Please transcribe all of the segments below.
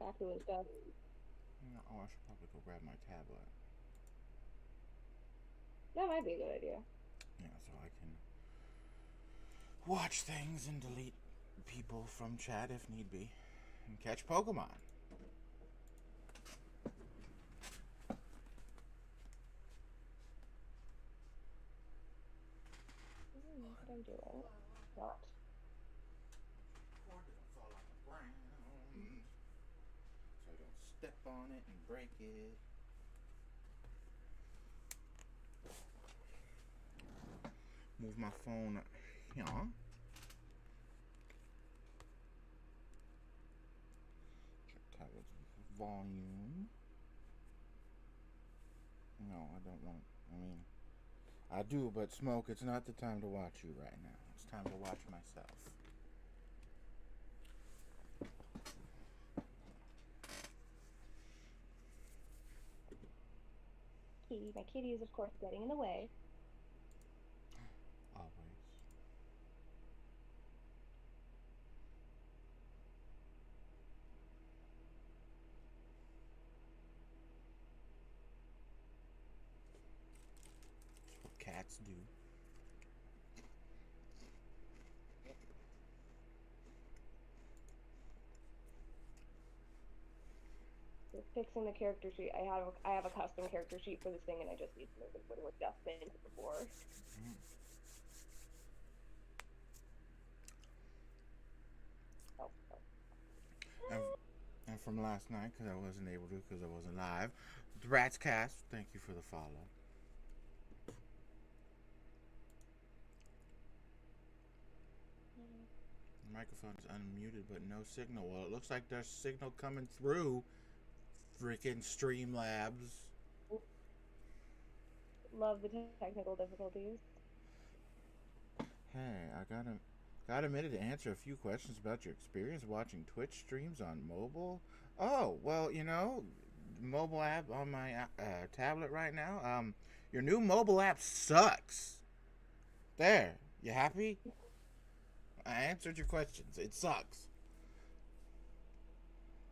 back doing stuff. Oh, I should probably go grab my tablet. That might be a good idea. Yeah, so I can watch things and delete people from chat if need be, and catch Pokemon. What I'm doing. Not. Corn doesn't fall on the ground, so I don't step on it and break it. Move my phone here. Check tablet's volume. No, I don't want. I mean, I do, but Smoke, it's not the time to watch you right now. It's time to watch myself. Kitty. My kitty is, of course, getting in the way. Always. That's what cats do. Just fixing the character sheet. I have a custom character sheet for this thing, and I just need to move it with dustbin before. Oh, oh. And, and from last night, because I wasn't able to, because I wasn't live, the Rats Cast, thank you for the follow. The microphone is unmuted, but no signal. Well, it looks like there's signal coming through freaking Streamlabs. Love the technical difficulties. Hey, got a minute to answer a few questions about your experience watching Twitch streams on mobile. Oh, well, mobile app on my tablet right now. Your new mobile app sucks. There, you happy? I answered your questions. It sucks.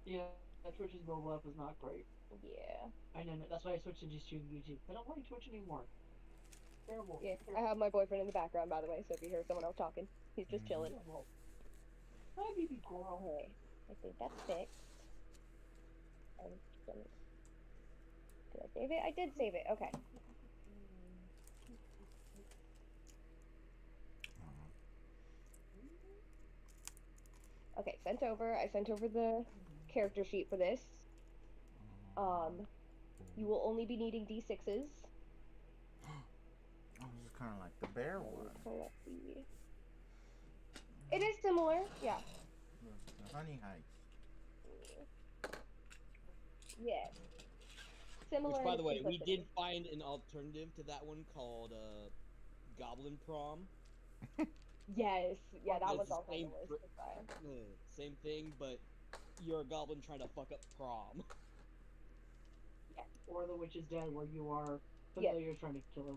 Yeah, Twitch's mobile app is not great. Yeah. I know. That's why I switched to just doing YouTube. I don't like Twitch anymore. Terrible. Yeah. I have my boyfriend in the background, by the way, so if you hear someone else talking, he's just chilling. Terrible. Hi, baby girl. Okay. I think that's fixed. Did I save it? I did save it. Okay. Okay, sent over. I sent over the character sheet for this. You will only be needing D6s. Oh, this is kind of like the bear one. Let's see. It is similar, yeah. The honey hike. Yes. Similar. Which, by the way, we simplicity. did find an alternative to that one called Goblin Prom. Yes, yeah, that It's was the also same the worst to try. Same thing, but you're a goblin trying to fuck up prom. Yeah. Or The Witch is Dead, where you are Yes. familiar trying to kill a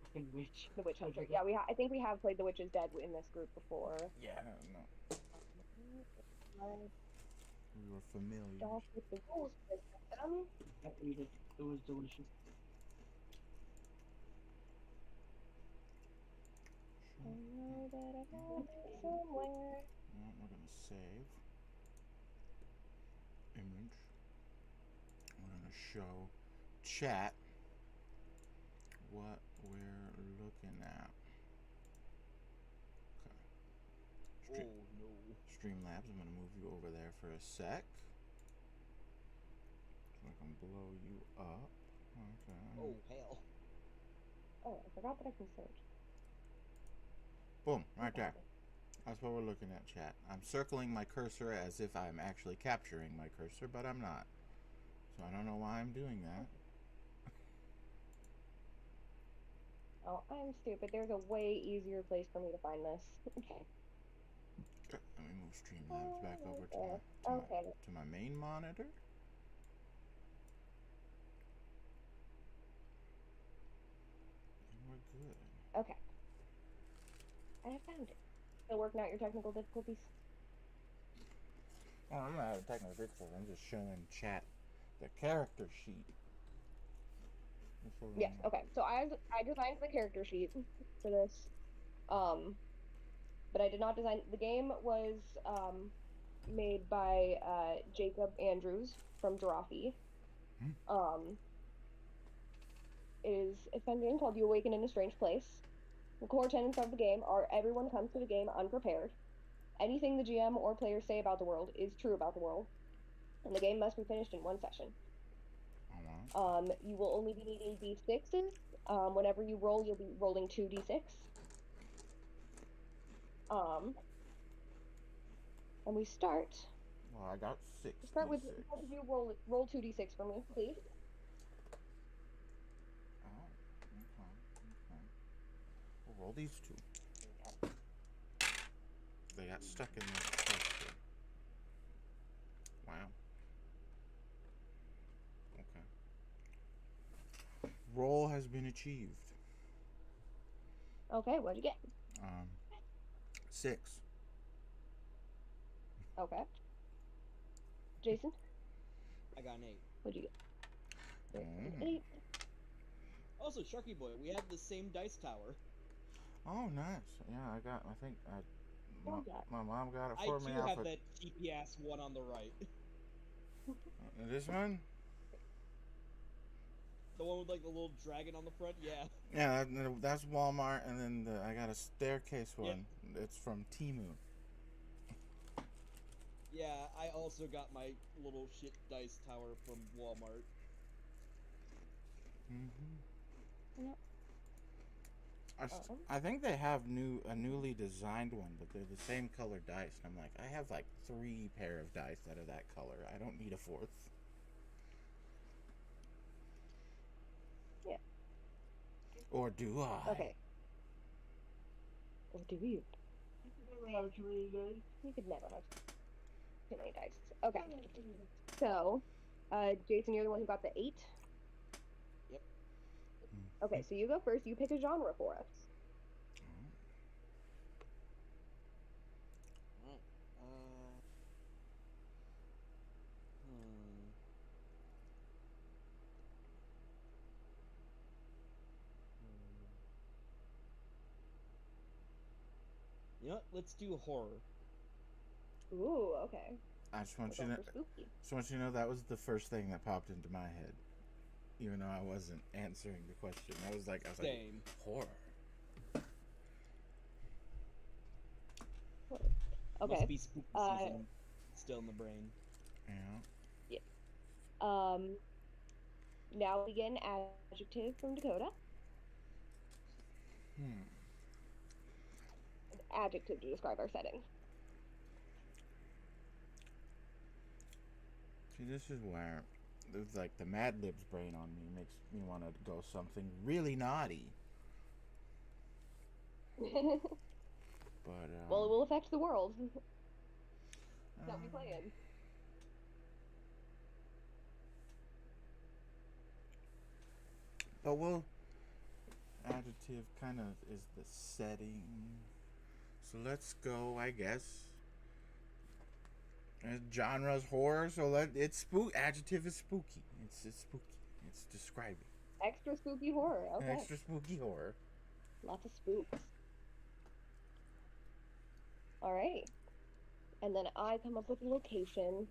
fucking witch. The Witch Hunter. Yeah, I think we have played The Witch is Dead in this group before. Yeah, no. We were familiar. Off with the rules for this system. I ate it. It was delicious. I know that I have it somewhere. No, we're gonna save image. We're gonna show chat what we're looking at. Okay. Oh no. Streamlabs, I'm gonna move you over there for a sec. So I can blow you up. Okay. Oh hell. Oh, I forgot that I can search. Boom, right there. That's what we're looking at, chat. I'm circling my cursor as if I'm actually capturing my cursor, but I'm not. So I don't know why I'm doing that. Oh, I'm stupid. There's a way easier place for me to find this. Let me move Streamlabs back over to my main monitor. And we're good. Okay. I found it. Still working out your technical difficulties? Oh, I'm not taking a picture. I'm just showing chat the character sheet. Yes. Okay. So I designed the character sheet for this. But I did not design. The game was made by Jacob Andrews from Jirafi. Um, it is a fun game called You Awaken in a Strange Place. The core tenets of the game are everyone comes to the game unprepared. Anything the GM or players say about the world is true about the world, and the game must be finished in one session. You will only be needing d6s. Whenever you roll, you'll be rolling 2d6. And we start. Well, I got 6. Start with both of you roll 2d6 for me, please. Oh, okay. We'll roll these 2. They got stuck in the cluster. Wow. Okay. Roll has been achieved. Okay, what'd you get? 6. Okay. Jason? I got an 8. What'd you get? An 8. Also, Sharky Boy, we have the same dice tower. Oh, nice. Yeah, I think my mom got it for me. I too have that cheapy ass one on the right. This one? The one with like the little dragon on the front? Yeah. Yeah, that's Walmart, and then I got a staircase one. Yep. It's from Temu. Yeah, I also got my little shit dice tower from Walmart. Mm-hmm. I think they have a newly designed one, but they're the same color dice. And I'm like, I have like 3 pair of dice that are that color. I don't need a 4th. Yeah. Or do I? Okay. Or do you? You could never have too many dice. You could never have too many dice. Okay. So, Jason, you're the one who got the 8? Yep. Okay, so you go first. You pick a genre for us. You know what? Let's do horror. Ooh, okay. I just want you to know that was the first thing that popped into my head, even though I wasn't answering the question. I was like, horror. Okay. Must be spooky season still in the brain. Yeah. Yeah. Now begin adjective from Dakota. An adjective to describe our setting. See, this is where there's like the Mad Libs brain on me makes me want to go something really naughty. But well, it will affect the world that we play in. But adjective kind of is the setting. So let's go, I guess. Genre's horror, so it's adjective is spooky. It's spooky. It's describing. Extra spooky horror. Okay. Extra spooky horror. Lots of spooks. All right. And then I come up with a location.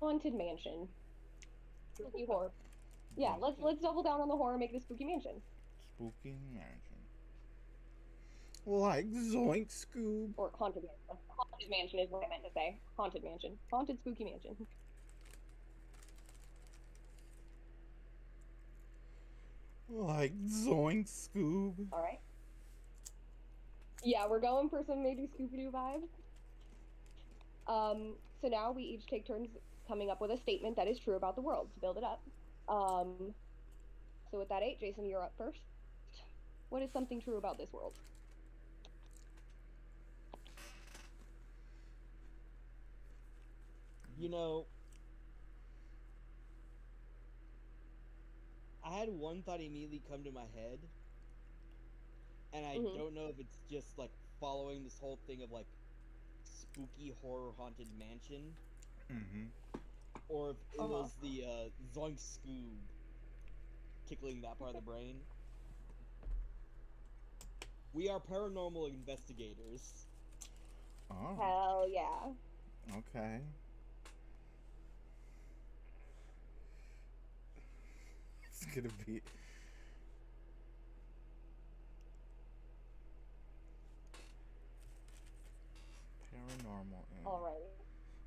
Haunted mansion. Spooky horror. Yeah, let's double down on the horror. Make it a spooky mansion. Spooky mansion. Like Zoink Scoob. Or haunted mansion. Haunted mansion is what I meant to say. Haunted mansion. Haunted spooky mansion. Like Zoink Scoob. Alright. Yeah, we're going for some maybe Scooby-Doo vibes. So now we each take turns coming up with a statement that is true about the world to build it up. So with that 8, Jason, you're up first. What is something true about this world? You know, I had one thought immediately come to my head, and I don't know if it's just like following this whole thing of like spooky horror haunted mansion, Mm-hmm. or if it Uh-huh. was the Zoink Scoob tickling that part of the brain. We are paranormal investigators. Oh, Hell yeah. okay. It's gonna be. Paranormal. Alright.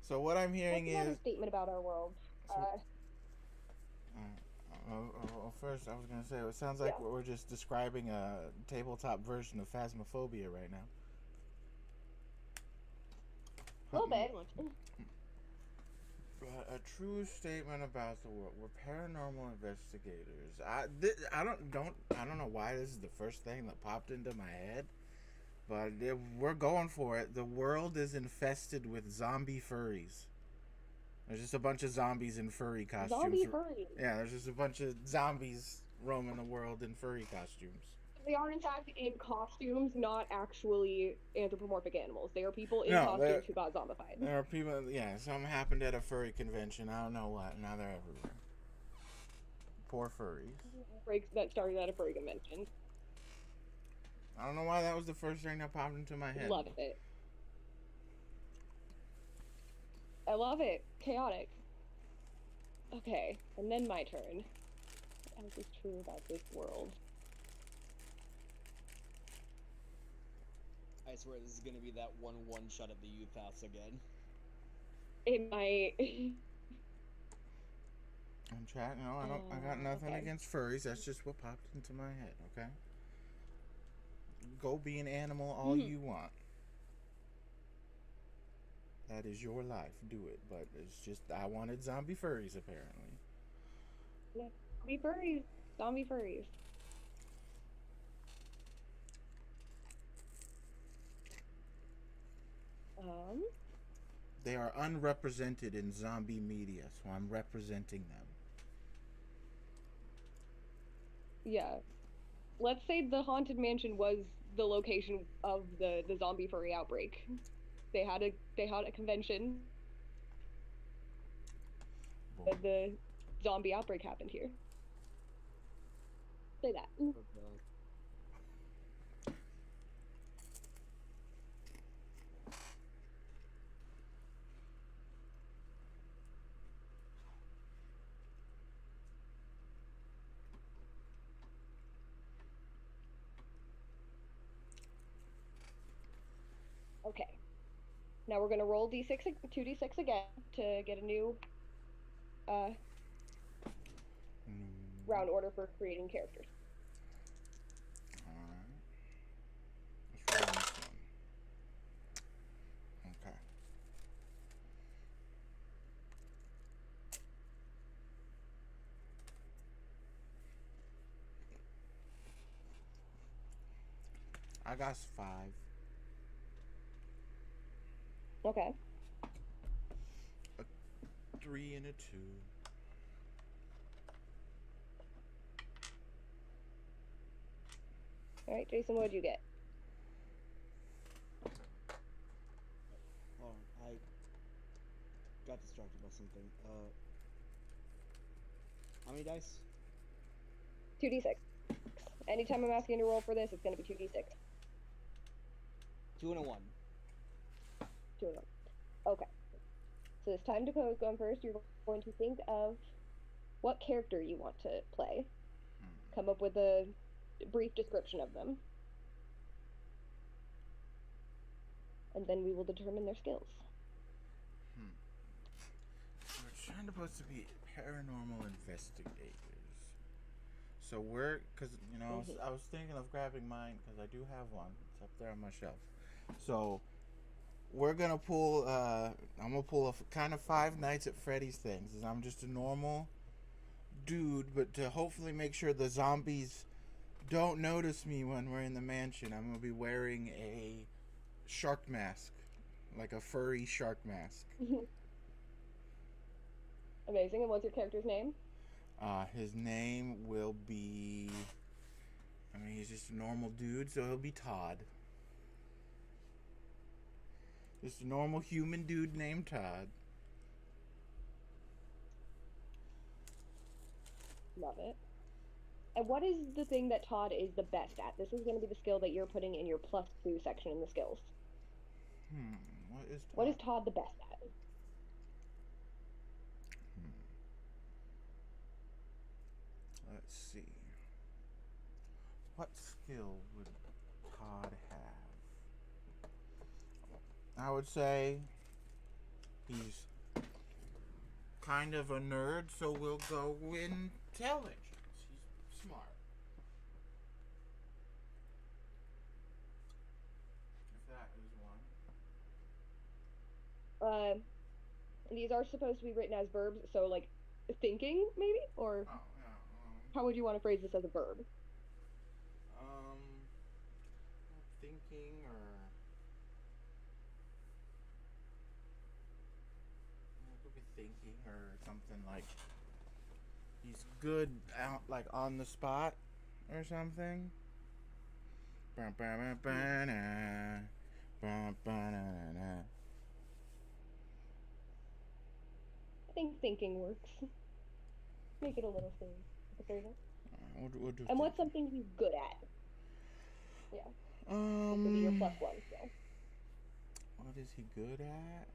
So what I'm hearing What's another is. statement about our world? So, well, first, I was gonna say it sounds like Yeah. we're just describing a tabletop version of Phasmophobia right now. A little bit. But a true statement about the world. We're paranormal investigators. I don't know why this is the first thing that popped into my head, but we're going for it. The world is infested with zombie furries. There's just a bunch of zombies in furry costumes. Zombie furries. Yeah, there's just a bunch of zombies roaming the world in furry costumes. They are in fact in costumes, not actually anthropomorphic animals. They are people in No, costumes who got zombified. There are people. Yeah, something happened at a furry convention. I don't know what. Now they're everywhere. Poor furries. Breaks that started at a furry convention. I don't know why that was the first thing that popped into my head. Love it. I love it. Chaotic. Okay, and then my turn. What else is true about this world? I swear this is gonna be that one shot at the youth house again. It might. I'm chatting. No, I got nothing okay. against furries. That's just what popped into my head. Okay. Go be an animal all you want. That is your life. Do it. But it's just I wanted zombie furries apparently. Yeah. Zombie furries. Zombie furries. They are unrepresented in zombie media, so I'm representing them. Yeah. Let's say the haunted mansion was the location of the zombie furry outbreak. They had a convention. The zombie outbreak happened here. Say that. Okay. Now we're gonna roll d6, 2d6 again to get a new round order for creating characters. Alright. Let's roll this one. Okay. I got 5. Okay. A 3 and a 2. Alright, Jason, what'd you get? Oh, I got distracted by something. How many dice? 2d6. Anytime I'm asking you to roll for this, it's gonna be 2d6. 2 and a 1. 2 and 1. Okay. So it's time to go first. You're going to think of what character you want to play. Come up with a brief description of them. And then we will determine their skills. We're trying supposed to be paranormal investigators. So we're, because, you know, I was thinking of grabbing mine, because I do have one. It's up there on my shelf. So we're going to pull, I'm going to pull a kind of Five Nights at Freddy's things. I'm just a normal dude, but to hopefully make sure the zombies don't notice me when we're in the mansion, I'm going to be wearing a shark mask. Like a furry shark mask. Amazing. And what's your character's name? His name will be... I mean, he's just a normal dude, so he'll be Todd. Just a normal human dude named Todd. Love it. And what is the thing that Todd is the best at? This is going to be the skill that you're putting in your +2 section in the skills. What is Todd? What is Todd the best at? Let's see. What skill would Todd have? I would say he's kind of a nerd, so we'll go intelligence. He's smart. If that is one. These are supposed to be written as verbs, so like thinking maybe, or Oh, yeah. how would you want to phrase this as a verb? Um, thinking or it could be thinking or something like he's good out like on the spot or something. I think thinking works. Make it a little silly. We'll do And what's thinking. something he's good at? Yeah, this would be your +1 skill. What is he good at?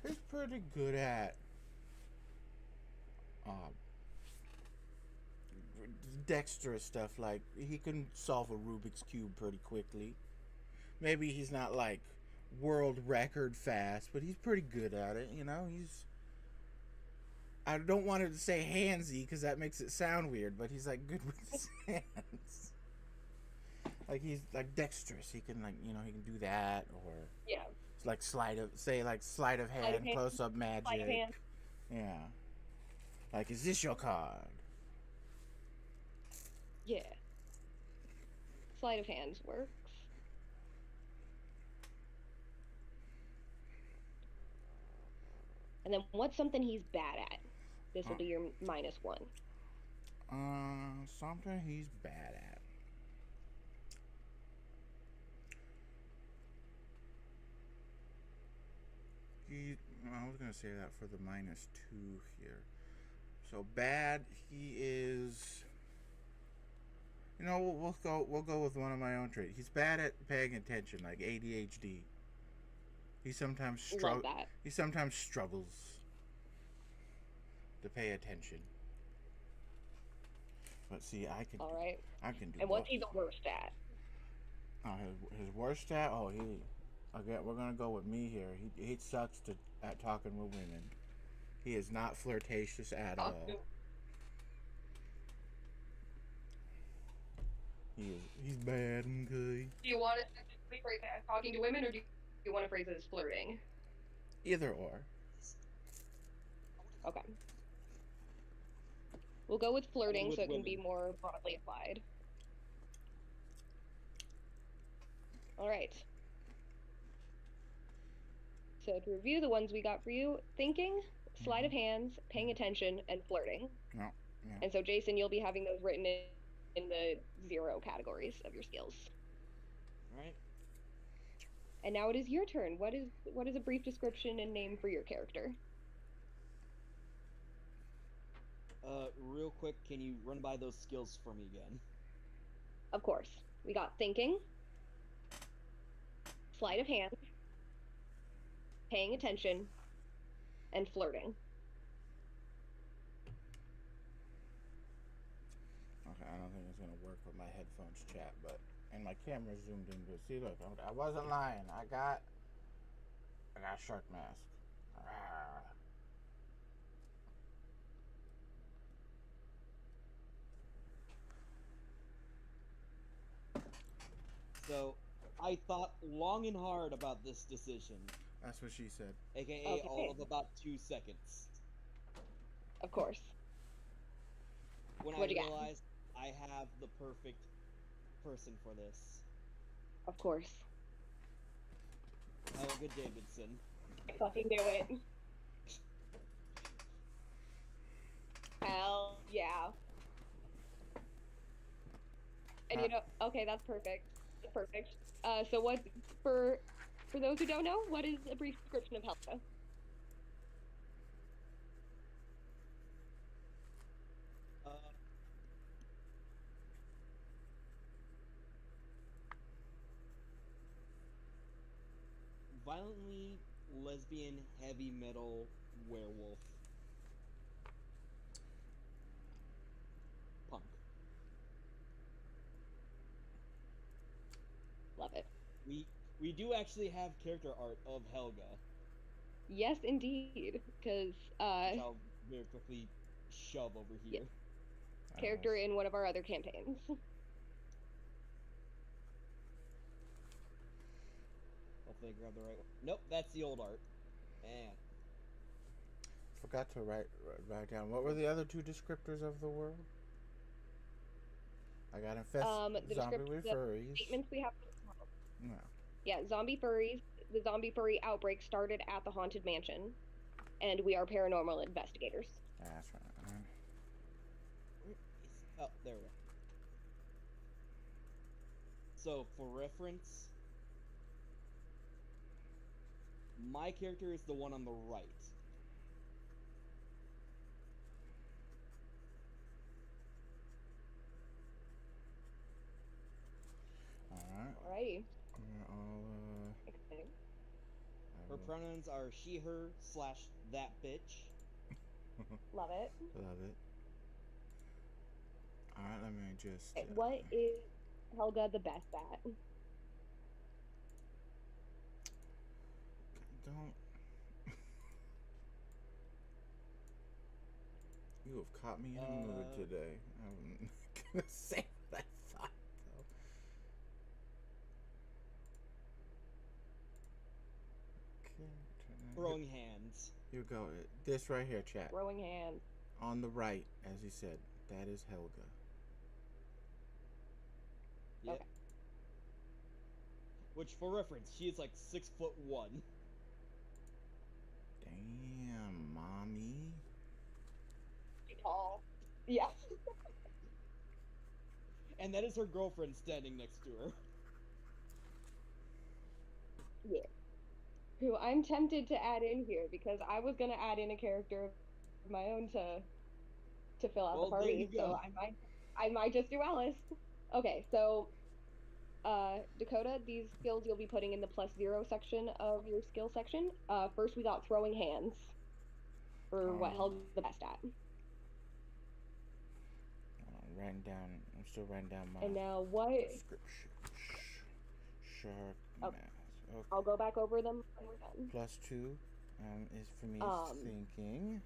He's pretty good at dexterous stuff. Like he can solve a Rubik's cube pretty quickly. Maybe he's not like world record fast, but he's pretty good at it. You know, I don't want to say handsy because that makes it sound weird, but he's like good with his hands. Like he's like dexterous. He can he can do that, or Yeah. it's like sleight of hand, close up magic. Sleight of hand. Yeah. Like, is this your card? Yeah. Sleight of hand works. And then what's something he's bad at? This will be your -1. Something he's bad at. I was gonna say that for the -2 here. So bad, he is. We'll go with one of my own traits. He's bad at paying attention, like ADHD. He sometimes Love that. He sometimes struggles to pay attention. But see, I can. All right. I can do. And what's he the worst at? His worst at? Oh, we're gonna go with me here. He sucks at talking with women. He is not flirtatious at all. He's bad, okay? Do you want it to be phrased as talking to women, or do you want to phrase it as flirting? Either or. Okay. We'll go with flirting with so it can women. be more broadly applied. All right. So to review the ones we got for you: thinking, sleight of hands, paying attention, and flirting. No. Yeah. And so, Jason, you'll be having those written in the 0 categories of your skills. All right. And now it is your turn. What is a brief description and name for your character? Real quick, can you run by those skills for me again? Of course. We got thinking, sleight of hand, paying attention, and flirting. Okay, I don't think it's gonna work with my headphones chat, and my camera zoomed in. But see, look, I wasn't lying. I got shark mask. Arrgh. So, I thought long and hard about this decision, That's what she said. aka Okay. all of about 2 seconds. Of course. When What'd I you got? realized I have the perfect person for this. Of course. Helga Davidson. I fucking knew it. Hell yeah. And okay, that's perfect. That's perfect. So what for those who don't know, what is a brief description of Helga? Uh, violently lesbian heavy metal werewolf punk. Love it. We do actually have character art of Helga, Yes, indeed, because which I'll very quickly shove over here. character in one of our other campaigns. Hopefully, I grab the right one. Nope, that's the old art. And Forgot to write down. What were the other two descriptors of the world? I got The zombie with furries. Statements we have. No. Yeah, zombie furries. The zombie furry outbreak started at the haunted mansion, and we are paranormal investigators. That's right. oh, there we go. So, for reference, my character is the one on the right. Alrighty. We're all, Exciting. Her pronouns are she, her, / that bitch. Love it. Love it. Alright, let me just... Okay, what is Helga the best at? Don't... You have caught me in a mood today. I'm gonna say what I thought, though. Okay, Throwing hands. you go. This right here, chat. Throwing hands. On the right, as he said, that is Helga. Yep. Okay. Which, for reference, she is like 6'1". Damn, mommy. Tall. Yeah. And that is her girlfriend standing next to her. Yeah. Who I'm tempted to add in here because I was gonna add in a character of my own to fill out the Well, there party. you So go. I might just do Alice. Okay, so Dakota, these skills you'll be putting in the +0 section of your skill section. First we got throwing hands for what Helga's the best at. I'm still writing down my And now what? description. Shark Okay. mass. Okay. I'll go back over them when we're done. +2 is for me thinking.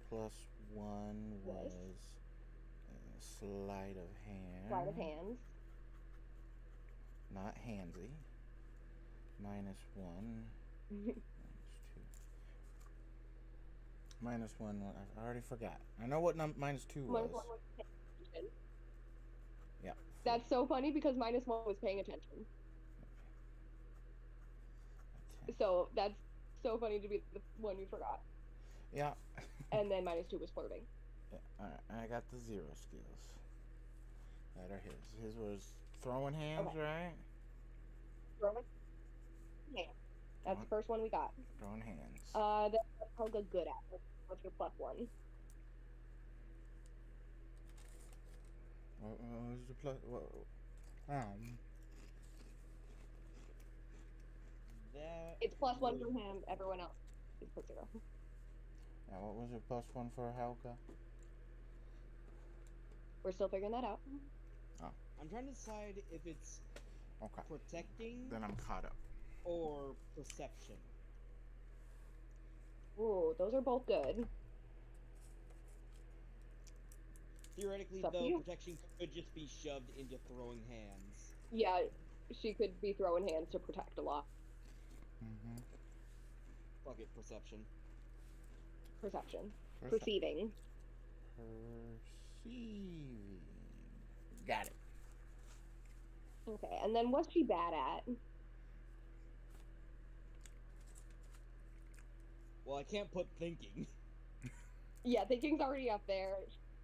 +1 was sleight of hand. Sleight of hands. Not handsy. -1. -1. I already forgot. I know what -2 was. -1 was paying attention. Yeah. That's so funny because -1 was paying attention. So that's so funny to be the one you forgot. Yeah. And then -2 was flirting. Yeah. Alright, I got the 0 skills. That are his. His was throwing hands, Okay. right? Throwing hands. That's the first one we got. Throwing hands. That's what Helga good at. What's your +1? What was the plus? That It's +1 for him. Everyone else is +0. Now, what was your +1 for Helga? We're still figuring that out. I'm trying to decide if it's Okay. protecting Then I'm caught up. or perception. Ooh, those are both good. Theoretically, It's up to though, you. protection could just be shoved into throwing hands. Yeah, she could be throwing hands to protect a lot. Mm-hmm. Fuck it, perception. Perception. Perceiving. Perceiving. Got it. Okay, and then what's she bad at? Well, I can't put thinking. Yeah, thinking's already up there.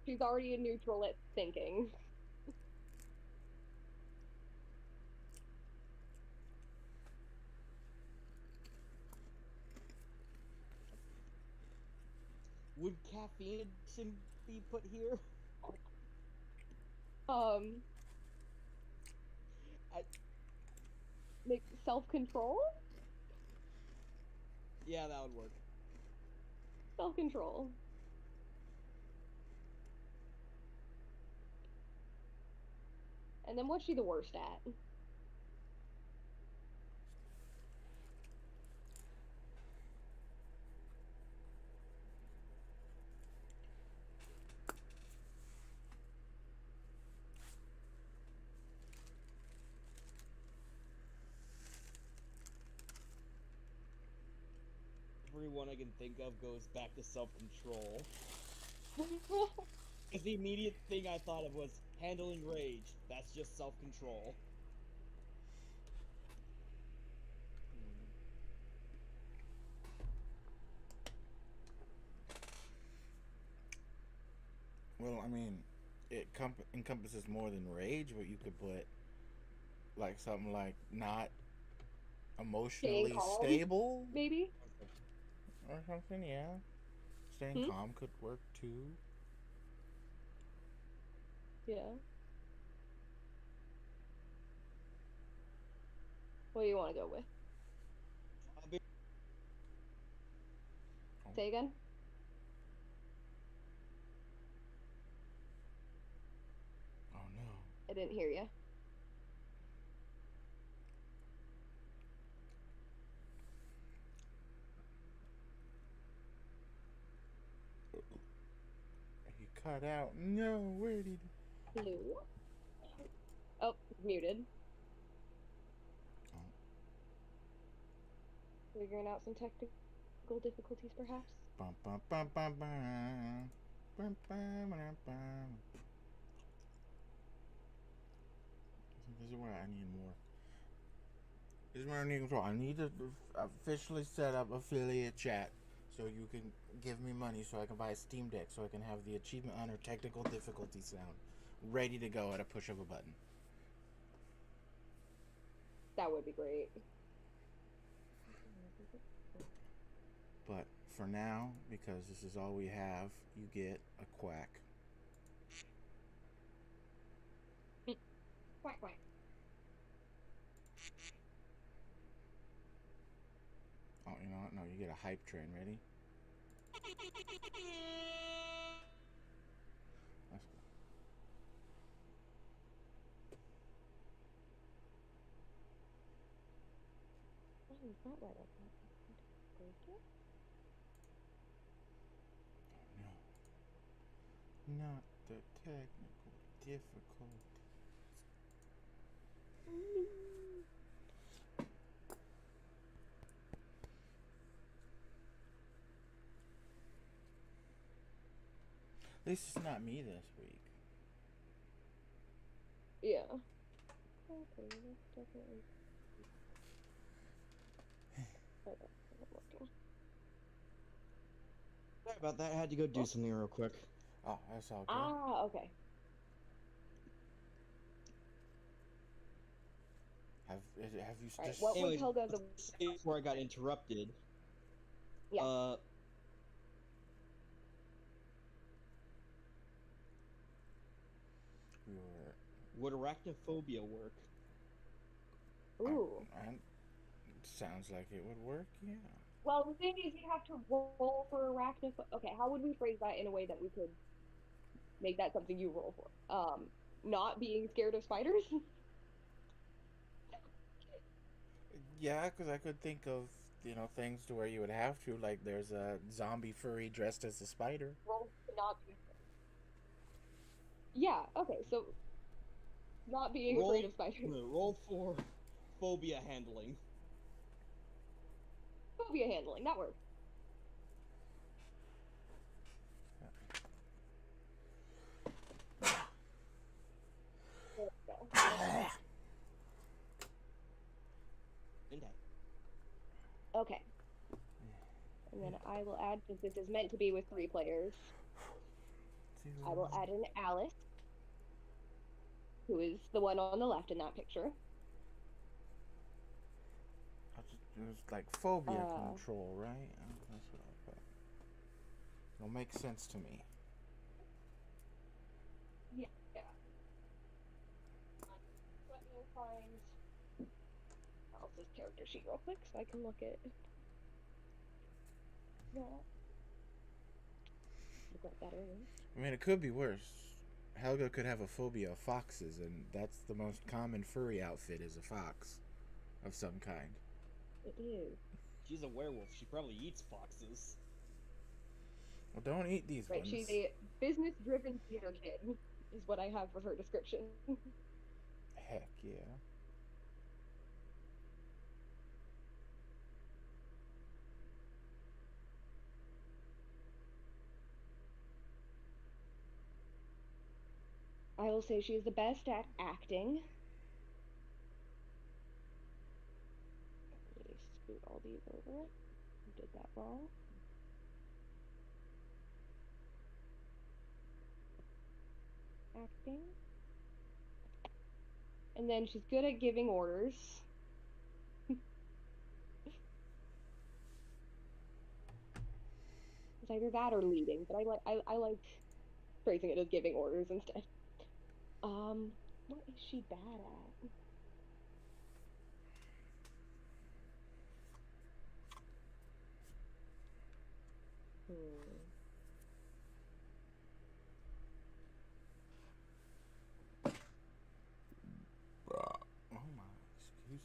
She's already a neutral at thinking. Would caffeine addiction be put here? Um, I, like self-control? yeah, that would work. Self-control. And then what's she the worst at? Everyone I can think of goes back to self-control. Because the immediate thing I thought of was handling rage. That's just self-control. Well, I mean, it encompasses more than rage, but you could put like something like not emotionally calm? stable Maybe? or something. Yeah, staying Hmm? calm could work too. Yeah. What do you want to go with? Say again? Oh no. I didn't hear you. He cut out. No, where did he? Hello? Oh, muted. Oh. Figuring out some technical difficulties, perhaps? Bum, bum, bum, bum, bum. Bum, bum, bum, bum. This is where I need more. This is where I need control. I need to officially set up affiliate chat so you can give me money so I can buy a Steam Deck so I can have the Achievement Hunter technical difficulty sound ready to go at a push of a button. That would be great. But for now, because this is all we have, you get a quack. Quack, quack. Oh, you know what? No, you get a hype train. Ready? Let's go. Oh, it's not right up there. Break it? No. Not the technical difficulty. At least it's not me this week. Yeah. Okay, that's definitely. Okay, I'm looking. Sorry about that. I had to go do something real quick. Oh, that's all good. Ah, okay. Have you Alright, just? what was Anyways, Helga the. before I got interrupted. Yeah. We were. Would arachnophobia work? Ooh. Sounds like it would work. Yeah. Well, the thing is, you have to roll for arachnophobia. Okay, how would we phrase that in a way that we could make that something you roll for? Not being scared of spiders? Yeah, because I could think of things to where you would have to, like there's a zombie furry dressed as a spider. Roll to not be afraid. Yeah, okay, so not being afraid of spiders. Roll for phobia handling. Phobia handling, that works. There we go. Okay. And then I will add, since this is meant to be with 3 players, I will add in Alice, who is the one on the left in that picture. It was like phobia control, right? That's what I put. It'll make sense to me. Yeah. Let me find Alice's character sheet real quick so I can look at that. Look at that earlier. I mean, it could be worse. Helga could have a phobia of foxes, and that's the most common furry outfit is a fox of some kind. It is. She's a werewolf. She probably eats foxes. Well, don't eat these Right, ones. she's a business-driven theater kid, is what I have for her description. Heck yeah. I will say she is the best at acting. Let me scoot all these over. I did that wrong. Acting. And then she's good at giving orders. It's either that or leading, but I like phrasing it as giving orders instead. What is she bad at? Oh my, excuse me.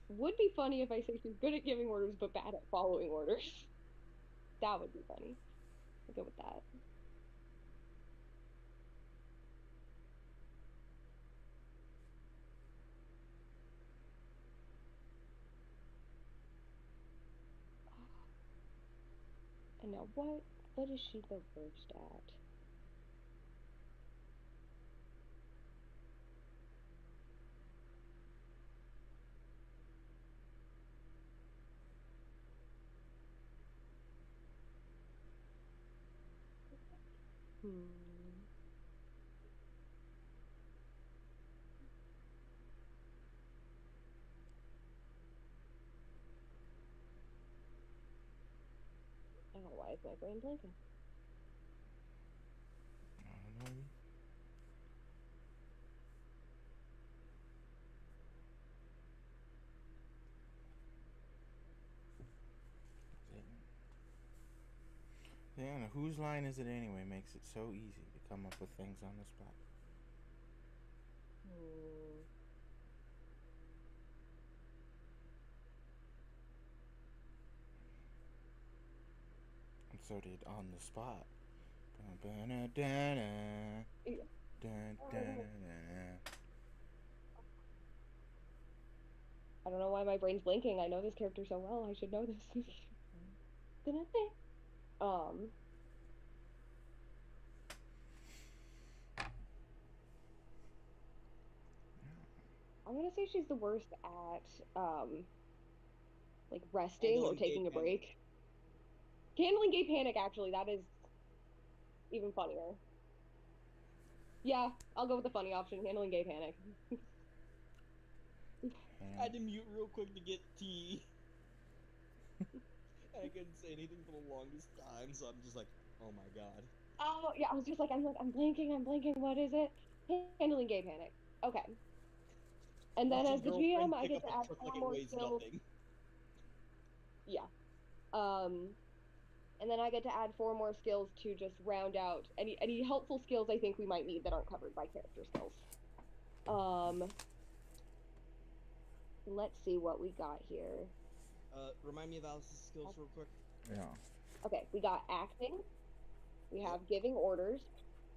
Would be funny if I say she's good at giving orders but bad at following orders. That would be funny. I'll go with that. And now what is she the worst at? I don't know why is my brain blanking. I don't know. Yeah, whose line is it anyway? Makes it so easy to come up with things on the spot. And so did On the Spot. I don't know why my brain's blanking. I know this character so well. I should know this. I'm gonna say she's the worst at like resting or Handling gay taking a panic. break. Handling gay panic, actually, that is even funnier. Yeah, I'll go with the funny option, handling gay panic. I had to mute real quick to get tea. I couldn't say anything for the longest time, so I'm just like, oh my god. Oh, yeah, I was just like, I'm blanking, what is it? Handling gay panic. Okay. And then Watching as the girlfriend GM, I pick get up to a add truck 4 like it more weighs skills. nothing. Yeah. And then I get to add 4 more skills to just round out any helpful skills I think we might need that aren't covered by character skills. Let's see what we got here. Remind me of Alice's skills real quick. Yeah. Okay, we got acting, we have giving orders,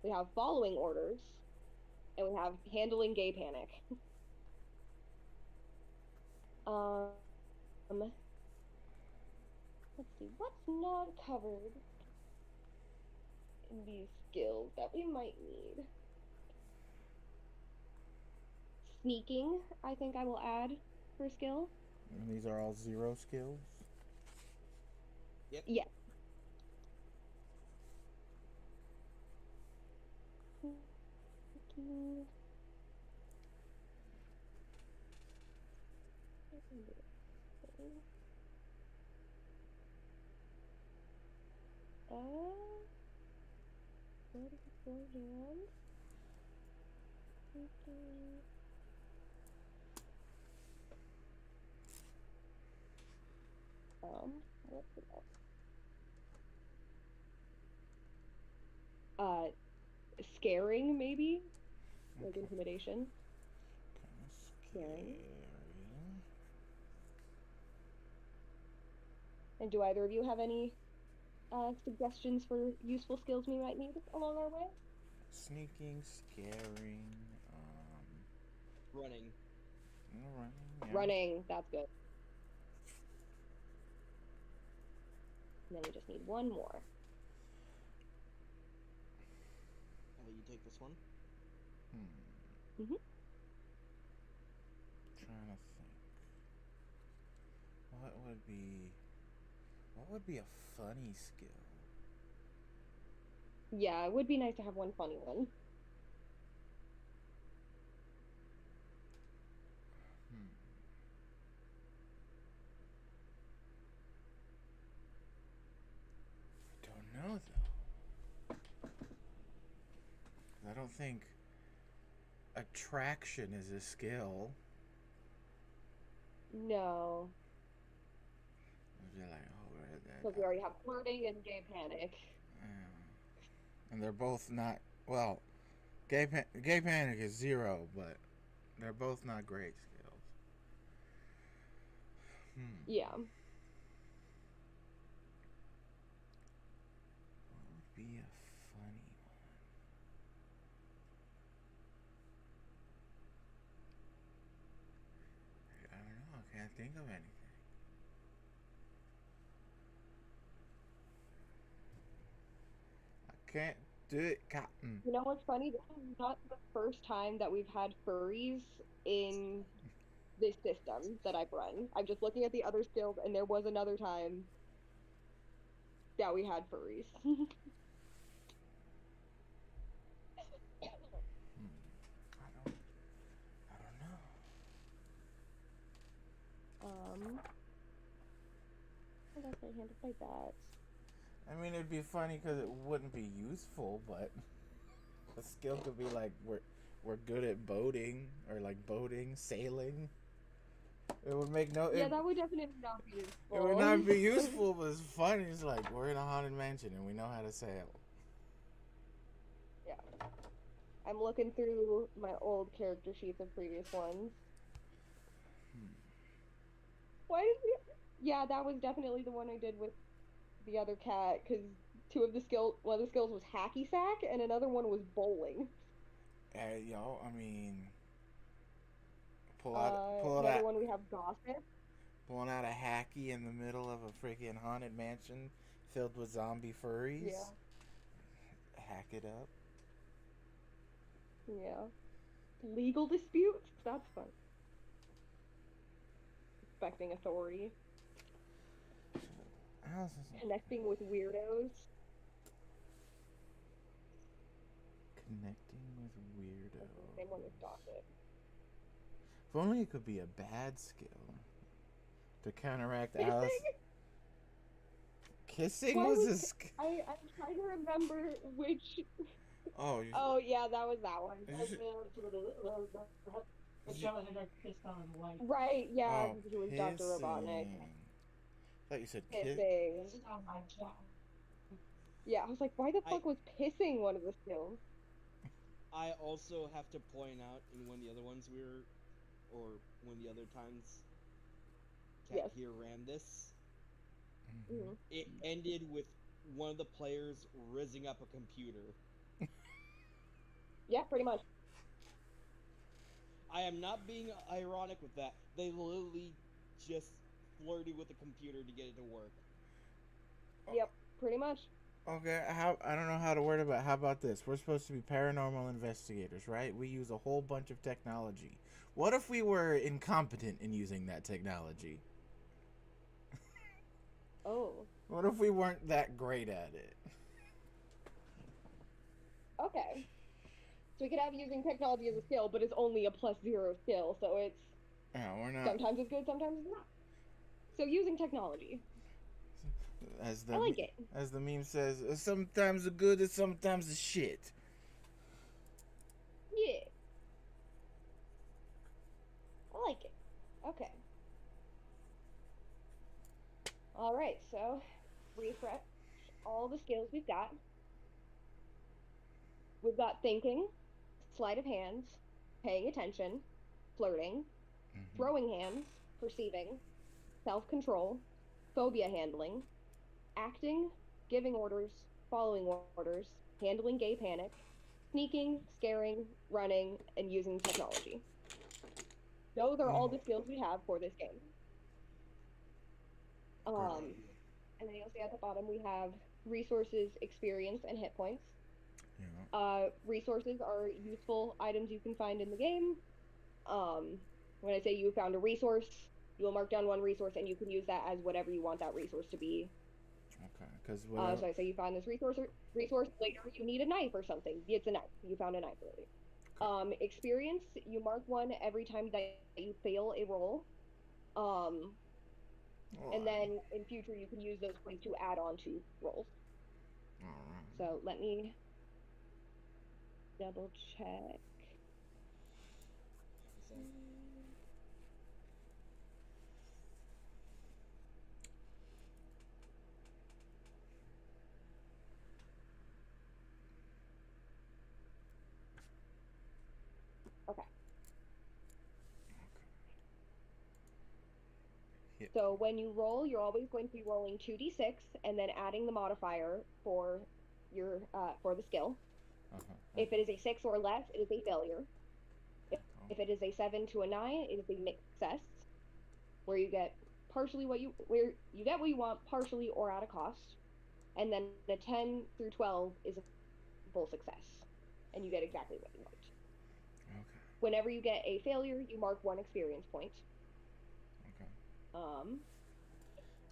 we have following orders, and we have handling gay panic. Let's see, what's not covered in these skills that we might need? Sneaking, I think I will add for skill. And these are all 0 skills? Yep. Yes. Where did it go again? What's it called? Scaring, maybe? Like Okay. intimidation. Kind of Scaring. scary. And do either of you have any suggestions for useful skills we might need along our way? Sneaking, scaring, Running. running, yeah. Running, that's good. And then we just need one more. You take this one. Mm-hmm. Trying to think. What would be a funny skill? Yeah, it would be nice to have one funny one. I don't know though. I don't think attraction is a skill. No, I'd be like, oh, because we already have flirting and gay panic. and they're both not well. Gay panic is 0, but they're both not great skills. Yeah. What would be a funny one? I don't know. I can't think of anything. I can't do it, Cotton. You know what's funny? This is not the first time that we've had furries in this system that I've run. I'm just looking at the other skills, and there was another time that we had furries. I don't know. I guess I handled like that. I mean, it'd be funny because it wouldn't be useful, but a skill could be like we're good at boating or like boating, sailing. It would make no. Yeah, that would definitely not be useful. It would not be useful, but it's funny. It's like we're in a haunted mansion and we know how to sail. Yeah. I'm looking through my old character sheets of previous ones. Why did we? Yeah, that was definitely the one I did with the other cat because one of the skills was hacky sack and another one was bowling. Yo, I mean, pull Another out one we have gossip. pulling out a hacky in the middle of a freaking haunted mansion filled with zombie furries. Yeah. Hack it up. Yeah. Legal disputes? That's fun. Respecting authority. Connecting with weirdos. Connecting with weirdos. Same one with gossip. If only it could be a bad skill to counteract Kissing? Alice. Kissing Why was a was skill. I'm trying to remember which. Oh, Oh yeah, that was that one. The fellow had kissed on his wife. Right, yeah, Oh, he was Dr. Robotnik. I thought you said kiss. Pissing. Kissed on my job. Yeah, I was like, why the fuck was pissing one of the skills? I also have to point out in one of the other ones or one of the other times Cat Yes. here ran this, Mm-hmm. it ended with one of the players rizzing up a computer. Yeah, pretty much. I am not being ironic with that. They literally just flirted with the computer to get it to work. Yep, pretty much. Okay, I don't know how to word it, but how about this? We're supposed to be paranormal investigators, right? We use a whole bunch of technology. What if we were incompetent in using that technology? Oh. What if we weren't that great at it? Okay. So we could have using technology as a skill, but it's only a +0 skill, so it's Yeah, we're not. sometimes it's good, sometimes it's not. So using technology. I like it. As the meme says, sometimes the good and sometimes the shit. Yeah, I like it. Okay. All right, so refresh all the skills we've got. We've got thinking, sleight of hands, paying attention, flirting, Hmm. throwing hands, perceiving, self control, phobia handling, acting, giving orders, following orders, handling gay panic, sneaking, scaring, running, and using technology. Those are Mm. all the skills we have for this game. Great. Um, and then you'll see at the bottom we have resources, experience, and hit points. Yeah. Resources are useful items you can find in the game. Um, when I say you found a resource, you will mark down one resource and you can use that as whatever you want that resource to be. Okay. Because whatever. So I say you found this resource later, you need a knife or something. It's a knife. You found a knife earlier. Okay. Experience, you mark one every time that you fail a roll. Um, and Alright. then in future you can use those points to add on to rolls. Alright. So let me double check. So, Okay. Hit. So when you roll, you're always going to be rolling 2d6 and then adding the modifier for your for the skill. Uh-huh. If it is a 6 or less, it is a failure. Oh. If it is a 7 to a 9, it is a mixed success, where you get where you get what you want partially or at a cost. And then the 10 through 12 is a full success, and you get exactly what you want. Okay. Whenever you get a failure, you mark one experience point. Okay. Um,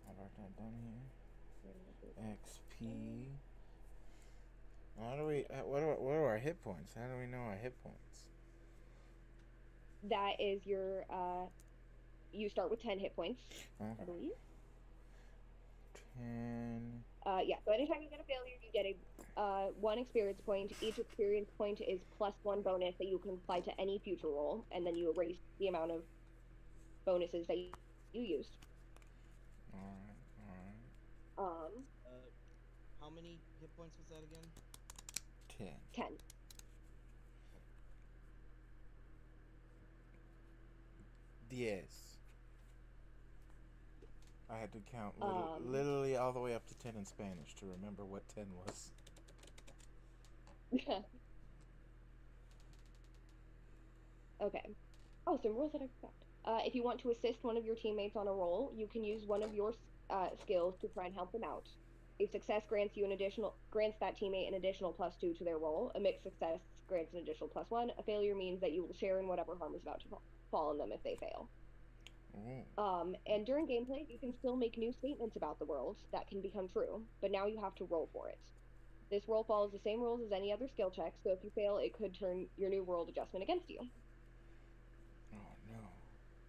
I'll write that down here. XP. How do we? What are our hit points? How do we know our hit points? that is your you start with 10 hit points, Okay. I believe. 10. Yeah, so anytime you get a failure, you get a one experience point. Each experience point is plus one bonus that you can apply to any future roll, and then you erase the amount of bonuses that you used. Alright. Alright. Um, how many hit points was that again? 10. 10. Diez. I had to count Um, literally all the way up to 10 in Spanish to remember what 10 was. okay. Oh, some rules that I forgot. If you want to assist one of your teammates on a roll, you can use one of your skills to try and help them out. A success grants that teammate an additional +2 to their roll. A mixed success grants an additional +1. A failure means that you will share in whatever harm is about to fall on them if they fail. Ooh. And during gameplay, you can still make new statements about the world that can become true, but now you have to roll for it. This roll follows the same rules as any other skill check, so if you fail, it could turn your new world adjustment against you. Oh no.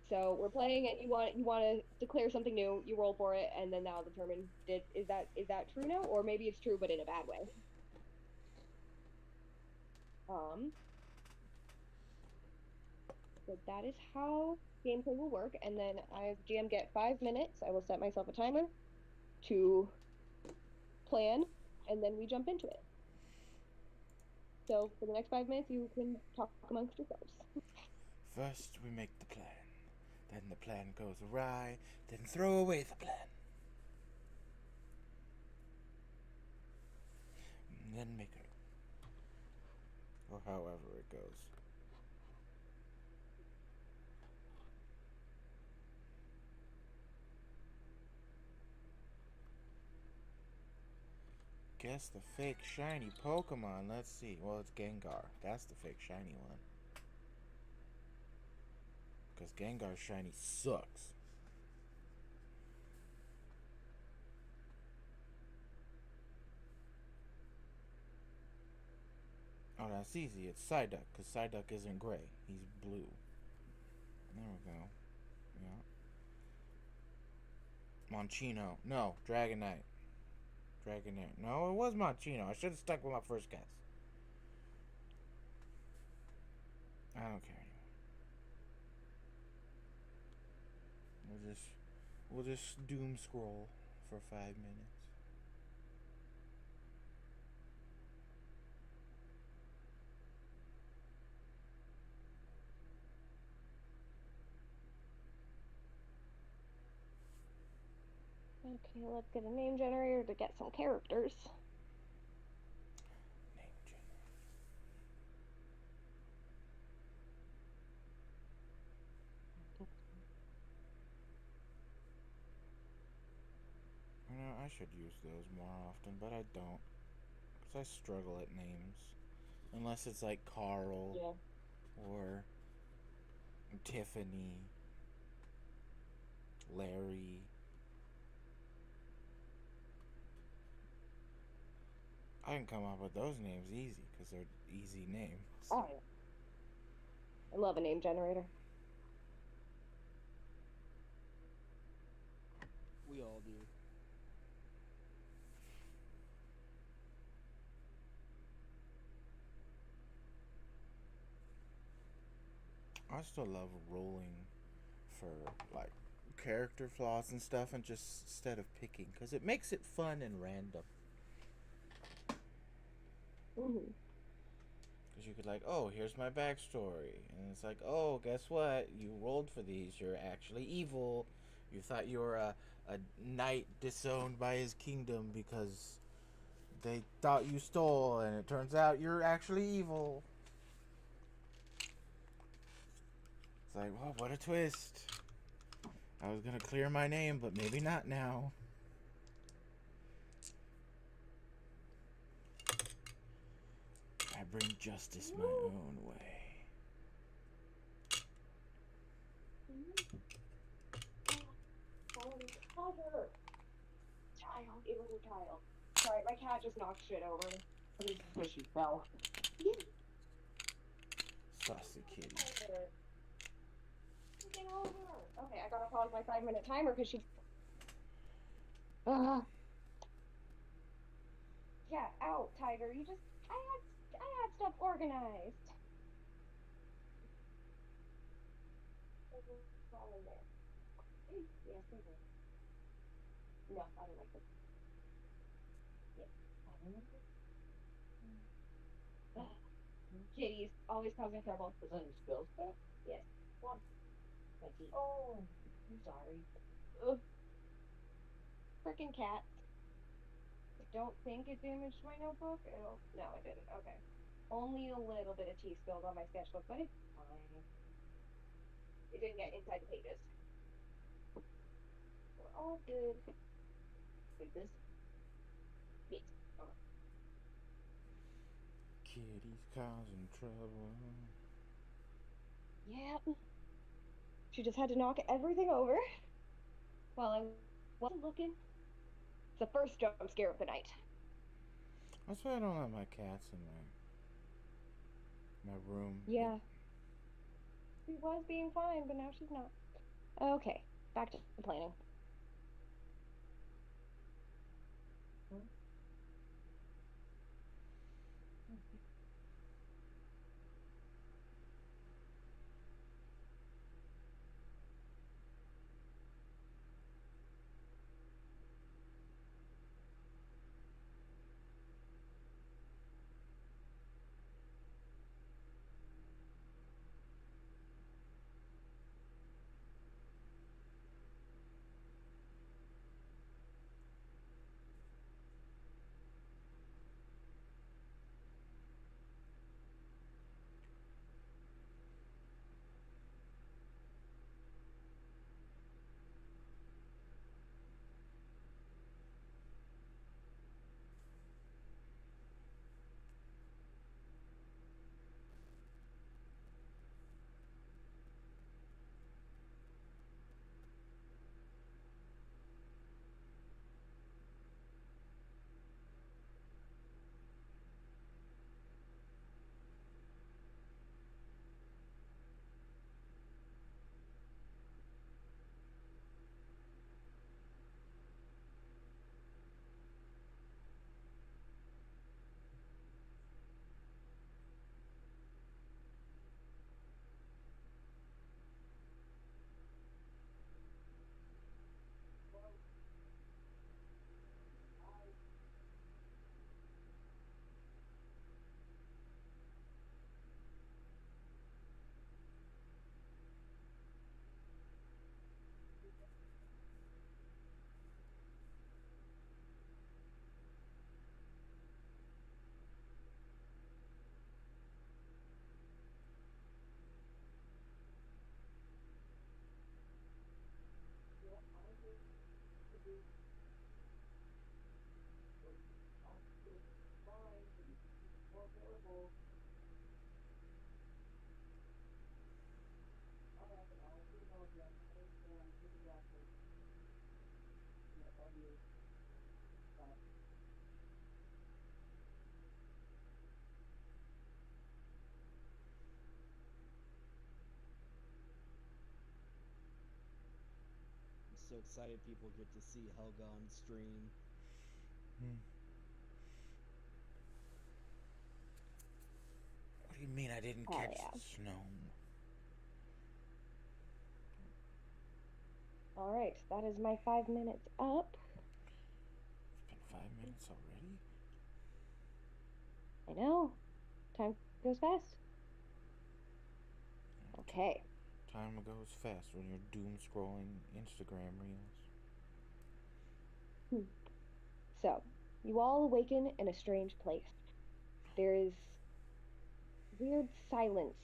So we're playing, and you want to declare something new. You roll for it, and then that'll determine is that true now, or maybe it's true but in a bad way. Um, so that is how gameplay will work. And then I, as GM, get 5 minutes. I will set myself a timer to plan, and then we jump into it. So for the next 5 minutes, you can talk amongst yourselves. First, we make the plan. Then the plan goes awry. Then throw away the plan. And then make it. Or however it goes. Guess the fake shiny Pokemon. Let's see. Well, it's Gengar. That's the fake shiny one. Because Gengar's shiny sucks. Oh, that's easy. It's Psyduck. Because Psyduck isn't gray. He's blue. There we go. Yeah. Monchino. No, Dragonite. Dragonair. No, it was Monchino. I should have stuck with my first guess. I don't care anymore. We'll just doom scroll for 5 minutes. Okay, let's get a name generator to get some characters. Name generator. You know, I should use those more often, but I don't. Because I struggle at names. Unless it's like Carl or Tiffany, Larry. I can come up with those names easy because they're easy names. Oh, yeah. I love a name generator. We all do. I still love rolling for like character flaws and stuff, and just instead of picking, because it makes it fun and random. Mm-hmm. Because you could like, oh, here's my backstory, and it's like, oh, guess what? You rolled for these. You're actually evil. You thought you were a knight disowned by his kingdom because they thought you stole, and it turns out you're actually evil. It's like, well, what a twist. I was gonna clear my name, but maybe not now. I bring justice my own way. Child, it was a child. Sorry, my cat just knocked shit over. Because she fell. Saucy kitty. Get over. Okay, I gotta pause my 5-minute timer because she. Yeah, out, Tiger. You just. I had stuff organized. All in there. Yes, they were. No, I don't like it. Yeah, I don't like it. Kitties always causing trouble. Was that any spills back? Yes. One. Thank you. Oh, I'm sorry. ugh. Frickin' cat. I don't think it damaged my notebook. No, it didn't. Okay. Only a little bit of tea spilled on my sketchbook, but it's fine. It didn't get inside the pages. We're all good. Like this? Yes. Okay. Kitty's causing trouble. Yep. She just had to knock everything over while I wasn't looking. It's the first jump scare of the night. That's why I don't let my cats in my room. Yeah. She was being fine, but now she's not. Okay, back to planning. I'm so excited people get to see Helga on stream. Hmm. What do you mean I didn't Oh, catch yeah. the snow? All right, that is my 5 minutes up. It's been 5 minutes already? I know. Time goes fast. Okay. Time goes fast when you're doom scrolling Instagram reels. So, you all awaken in a strange place. There is weird silence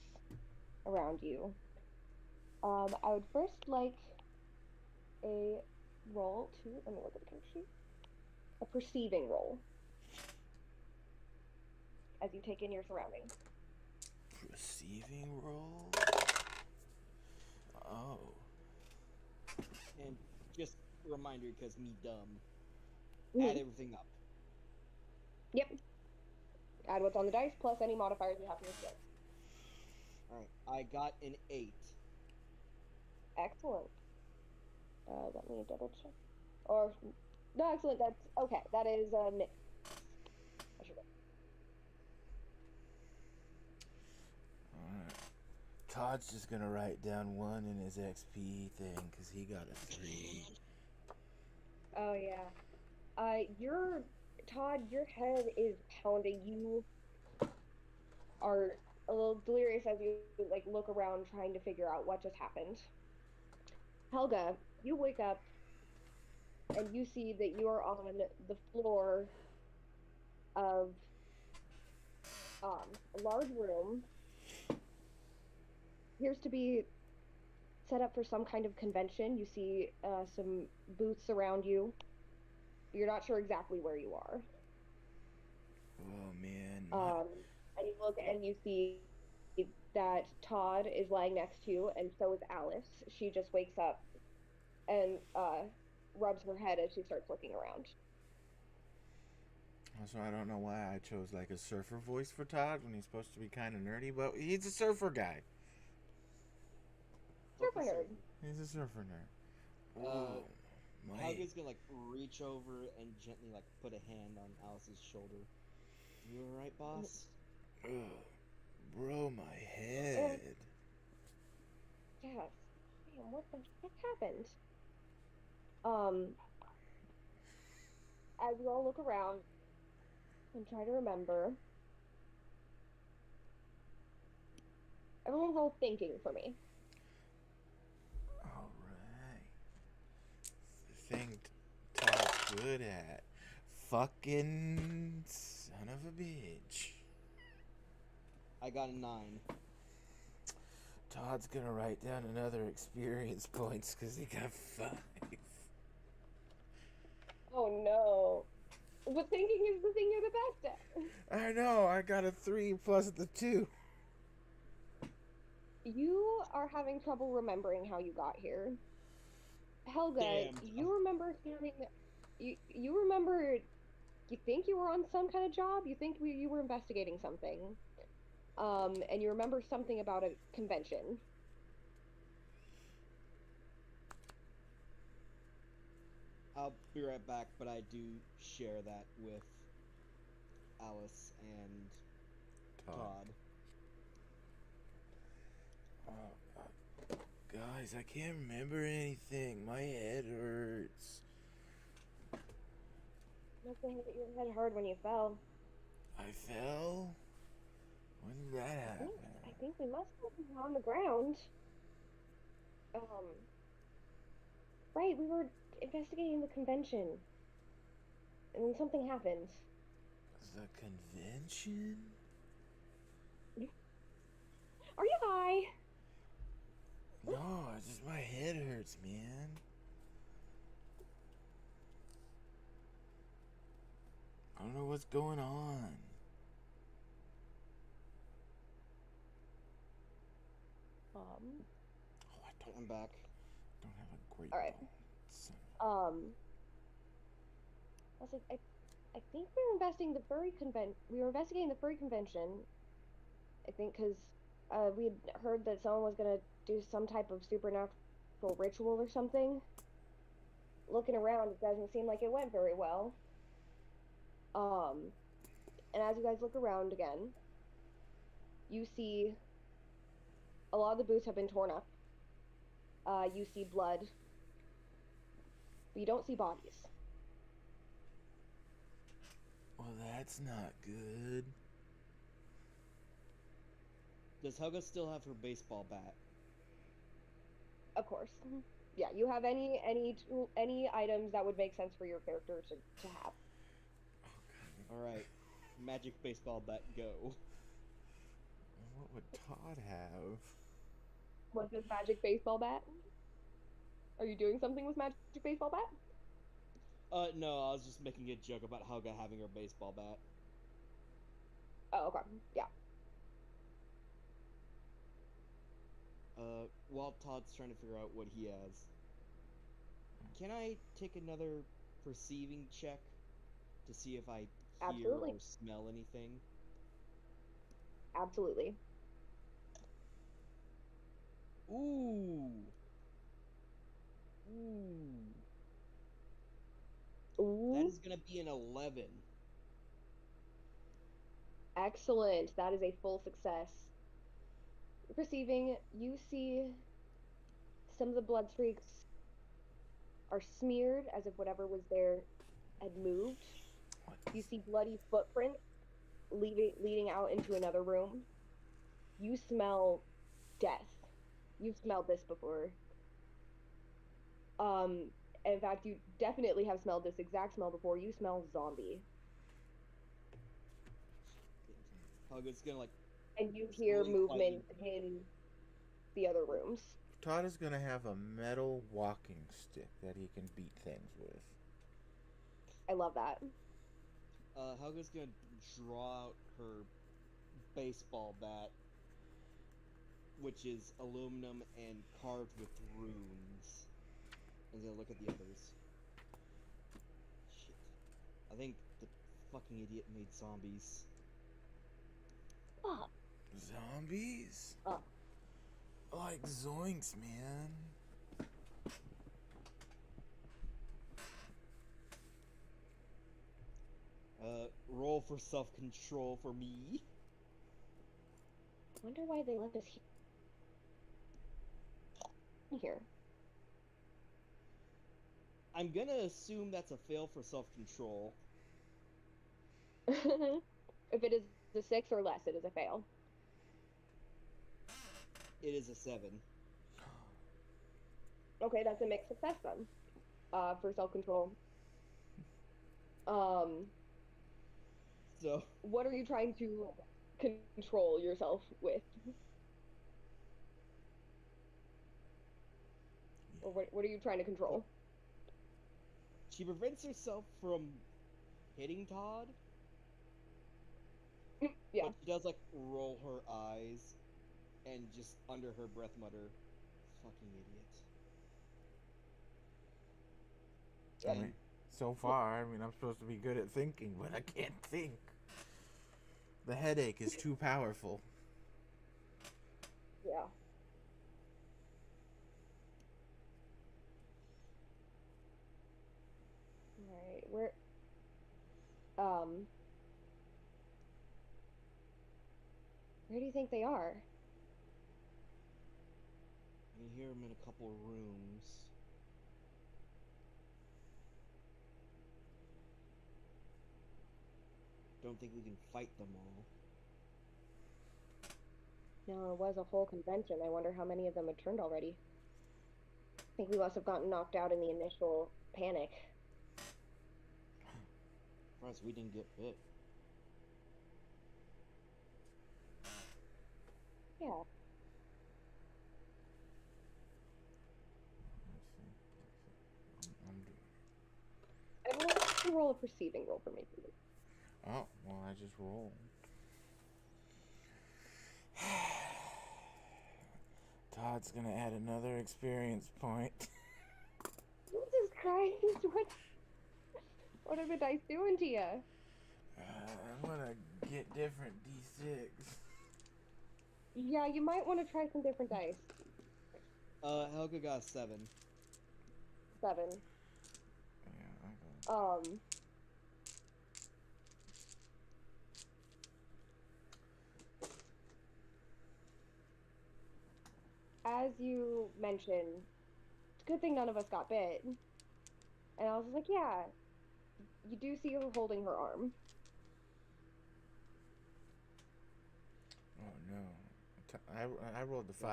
around you. I would first like a roll to, let me look at the character sheet, a perceiving roll as you take in your surroundings. Receiving roll? Oh. And just a reminder, because me dumb, Mhm. add everything up. Yep. Add what's on the dice plus any modifiers you have in your skills. Alright, I got an 8. Excellent. Let me double check. Or, no, excellent. That's okay. That is a miss. I should Alright. Todd's just gonna write down 1 in his XP thing because he got a 3. Oh yeah. Todd, your head is pounding. You are a little delirious as you like look around trying to figure out what just happened. Helga, you wake up and you see that you are on the floor of a large room. Appears to be set up for some kind of convention. You see some booths around you. You're not sure exactly where you are. Oh man. And you look and you see that Todd is lying next to you, and so is Alice. She just wakes up and rubs her head as she starts looking around. Also, I don't know why I chose like a surfer voice for Todd when he's supposed to be kind of nerdy, but he's a surfer guy. Surfer nerd. He's a surfer nerd. Uh, Ooh, my Helga's gonna like reach over and gently like put a hand on Alice's shoulder. You alright, boss? ugh, bro, my head. Yes. Damn, what the heck happened? Um, as you all look around and try to remember, everyone's all thinking for me. All right. The thing Todd's good at. Fucking son of a bitch. I got a 9. Todd's gonna write down another experience points because he got 5. Oh no. But thinking is the thing you're the best at. I know, I got a 3 plus the 2. You are having trouble remembering how you got here. Helga, Damn. you remember hearing you remember you think you were on some kind of job? You think you were investigating something. And you remember something about a convention. I'll be right back, but I do share that with Alice and Todd. Guys, I can't remember anything. My head hurts. Must have hit your head hard when you fell. I fell? When did that happen? I think we must have been on the ground. Right, we were investigating the convention. And then something happened. The convention? Are you high? No, it's just my head hurts, man. what's going on? Oh, I'm back. don't have a great All right. bone. Son I was like, I think we were investigating the furry convention. I think because we had heard that someone was gonna do some type of supernatural ritual or something. Looking around, it doesn't seem like it went very well. And as you guys look around again, you see a lot of the booths have been torn up. You see blood, but you don't see bodies. Well, that's not good. Does Helga still have her baseball bat? Of course. Yeah, you have any items that would make sense for your character to have. All right, magic baseball bat, go. What would Todd have? What's this magic baseball bat? Are you doing something with magic baseball bat? No, I was just making a joke about Helga having her baseball bat. Oh, okay. Yeah. While Todd's trying to figure out what he has, can I take another perceiving check to see if I hear Absolutely. or smell anything? Absolutely. Ooh. Ooh. Ooh. That is gonna be an 11. Excellent. That is a full success. Perceiving, you see some of the blood streaks are smeared as if whatever was there had moved. You see bloody footprints leading out into another room. You smell death. You've smelled this before. In fact, you definitely have smelled this exact smell before. You smell zombie. Helga's gonna like. And you hear slowly movement quietly- in the other rooms. Todd is gonna have a metal walking stick that he can beat things with. I love that. Helga's gonna draw out her baseball bat, which is aluminum and carved with runes. And gonna look at the others. Shit. I think the fucking idiot made zombies. Fuck. Zombies? Oh. Like zoinks, man. Roll for self-control for me. Wonder why they left us here. I'm gonna assume that's a fail for self-control. If it is a 6 or less, it is a fail. It is a 7. Okay, that's a mixed success then. For self-control. So What are you trying to control yourself with? Or what are you trying to control? she prevents herself from hitting Todd. Yeah. But she does like roll her eyes and just under her breath mutter, "Fucking idiot." I mean, so far, I mean, I'm supposed to be good at thinking, but I can't think. The headache is too powerful. Yeah. Alright, where do you think they are? You hear them in a couple of rooms. Don't think we can fight them all. No, it was a whole convention. I wonder how many of them had turned already. I think we must have gotten knocked out in the initial panic. Surprised we didn't get bit. Yeah. Let's see. I'm doing. Everyone can roll a perceiving roll for me, please. Oh, well, I just rolled. Todd's gonna add another experience point. Jesus Christ! What are the dice doing to you? I'm gonna get different D6. Yeah, you might want to try some different dice. Helga got a 7. 7. Yeah, I got. As you mentioned, it's a good thing none of us got bit. And I was just like, yeah, you do see her holding her arm. Oh no! I rolled the 5.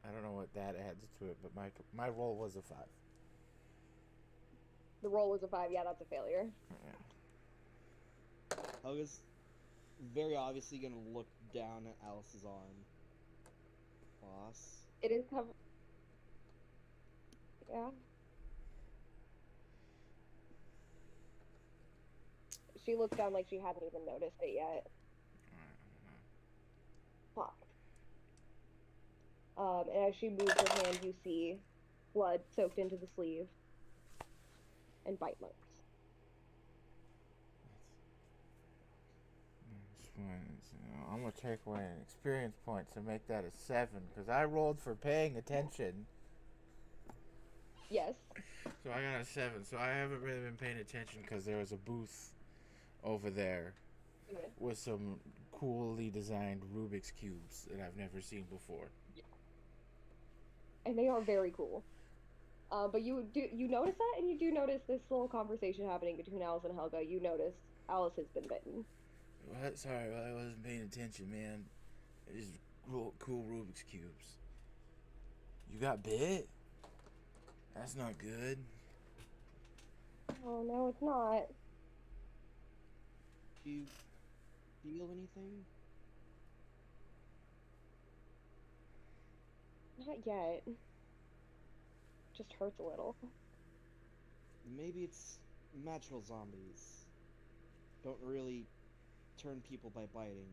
I don't know what that adds to it, but my roll was a 5. The roll was a 5. Yeah, that's a failure. Yeah. Helga's very obviously gonna look down at Alice's arm. Boss. It is covered. Yeah. She looks down like she hadn't even noticed it yet. Fuck. And as she moves her hand, you see blood soaked into the sleeve and bite marks. I'm gonna take away an experience point to make that a 7 because I rolled for paying attention. Yes. So I got a 7. So I haven't really been paying attention because there was a booth over there with some coolly designed Rubik's cubes that I've never seen before. And they are very cool. But you notice that, and you do notice this little conversation happening between Alice and Helga. You notice Alice has been bitten. What? Sorry, I wasn't paying attention, man. It's cool Rubik's cubes. You got bit? That's not good. Oh no, it's not. Do you feel anything? Not yet. Just hurts a little. Maybe it's natural zombies. Don't really turn people by biting.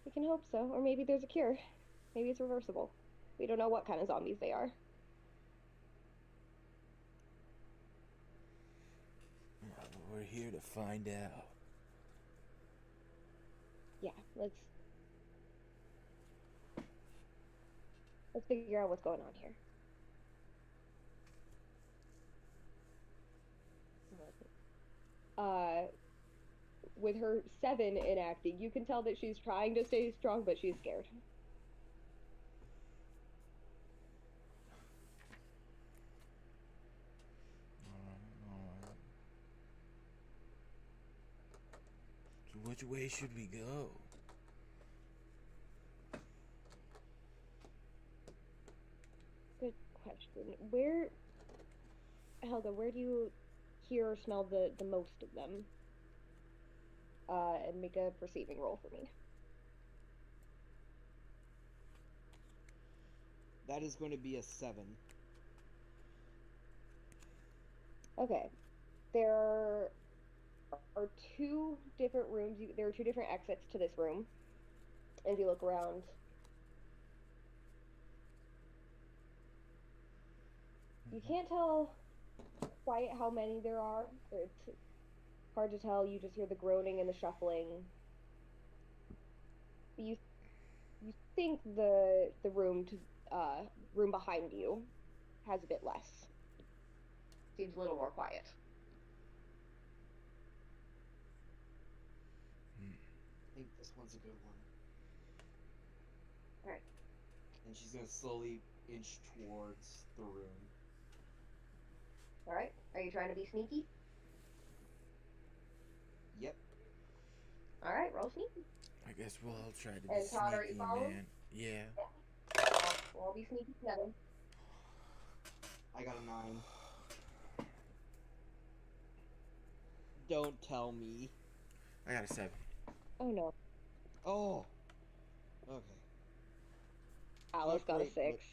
We can hope so. Or maybe there's a cure. Maybe it's reversible. We don't know what kind of zombies they are. Yeah, but we're here to find out. Yeah, let's figure out what's going on here. With her 7 in acting, you can tell that she's trying to stay strong, but she's scared. Alright. So which way should we go? Good question. Helga, where do you hear or smell the most of them? And make a perceiving roll for me. That is going to be a 7. Okay. There are 2 different rooms. There are 2 different exits to this room. As you look around, you can't tell quite how many there are. It's hard to tell. You just hear the groaning and the shuffling. You think the room behind you has a bit less. Seems a little more quiet. I think this one's a good one. Alright. And she's gonna slowly inch towards the room. Alright. Are you trying to be sneaky? Yep. Alright, roll sneaky. I guess we'll all try to be And Todd, are you sneaky, following? man. Yeah. We'll all be sneaky together. I got a 9. Don't tell me. I got a 7. Oh no. Oh. Okay. Alice got a Wait, 6.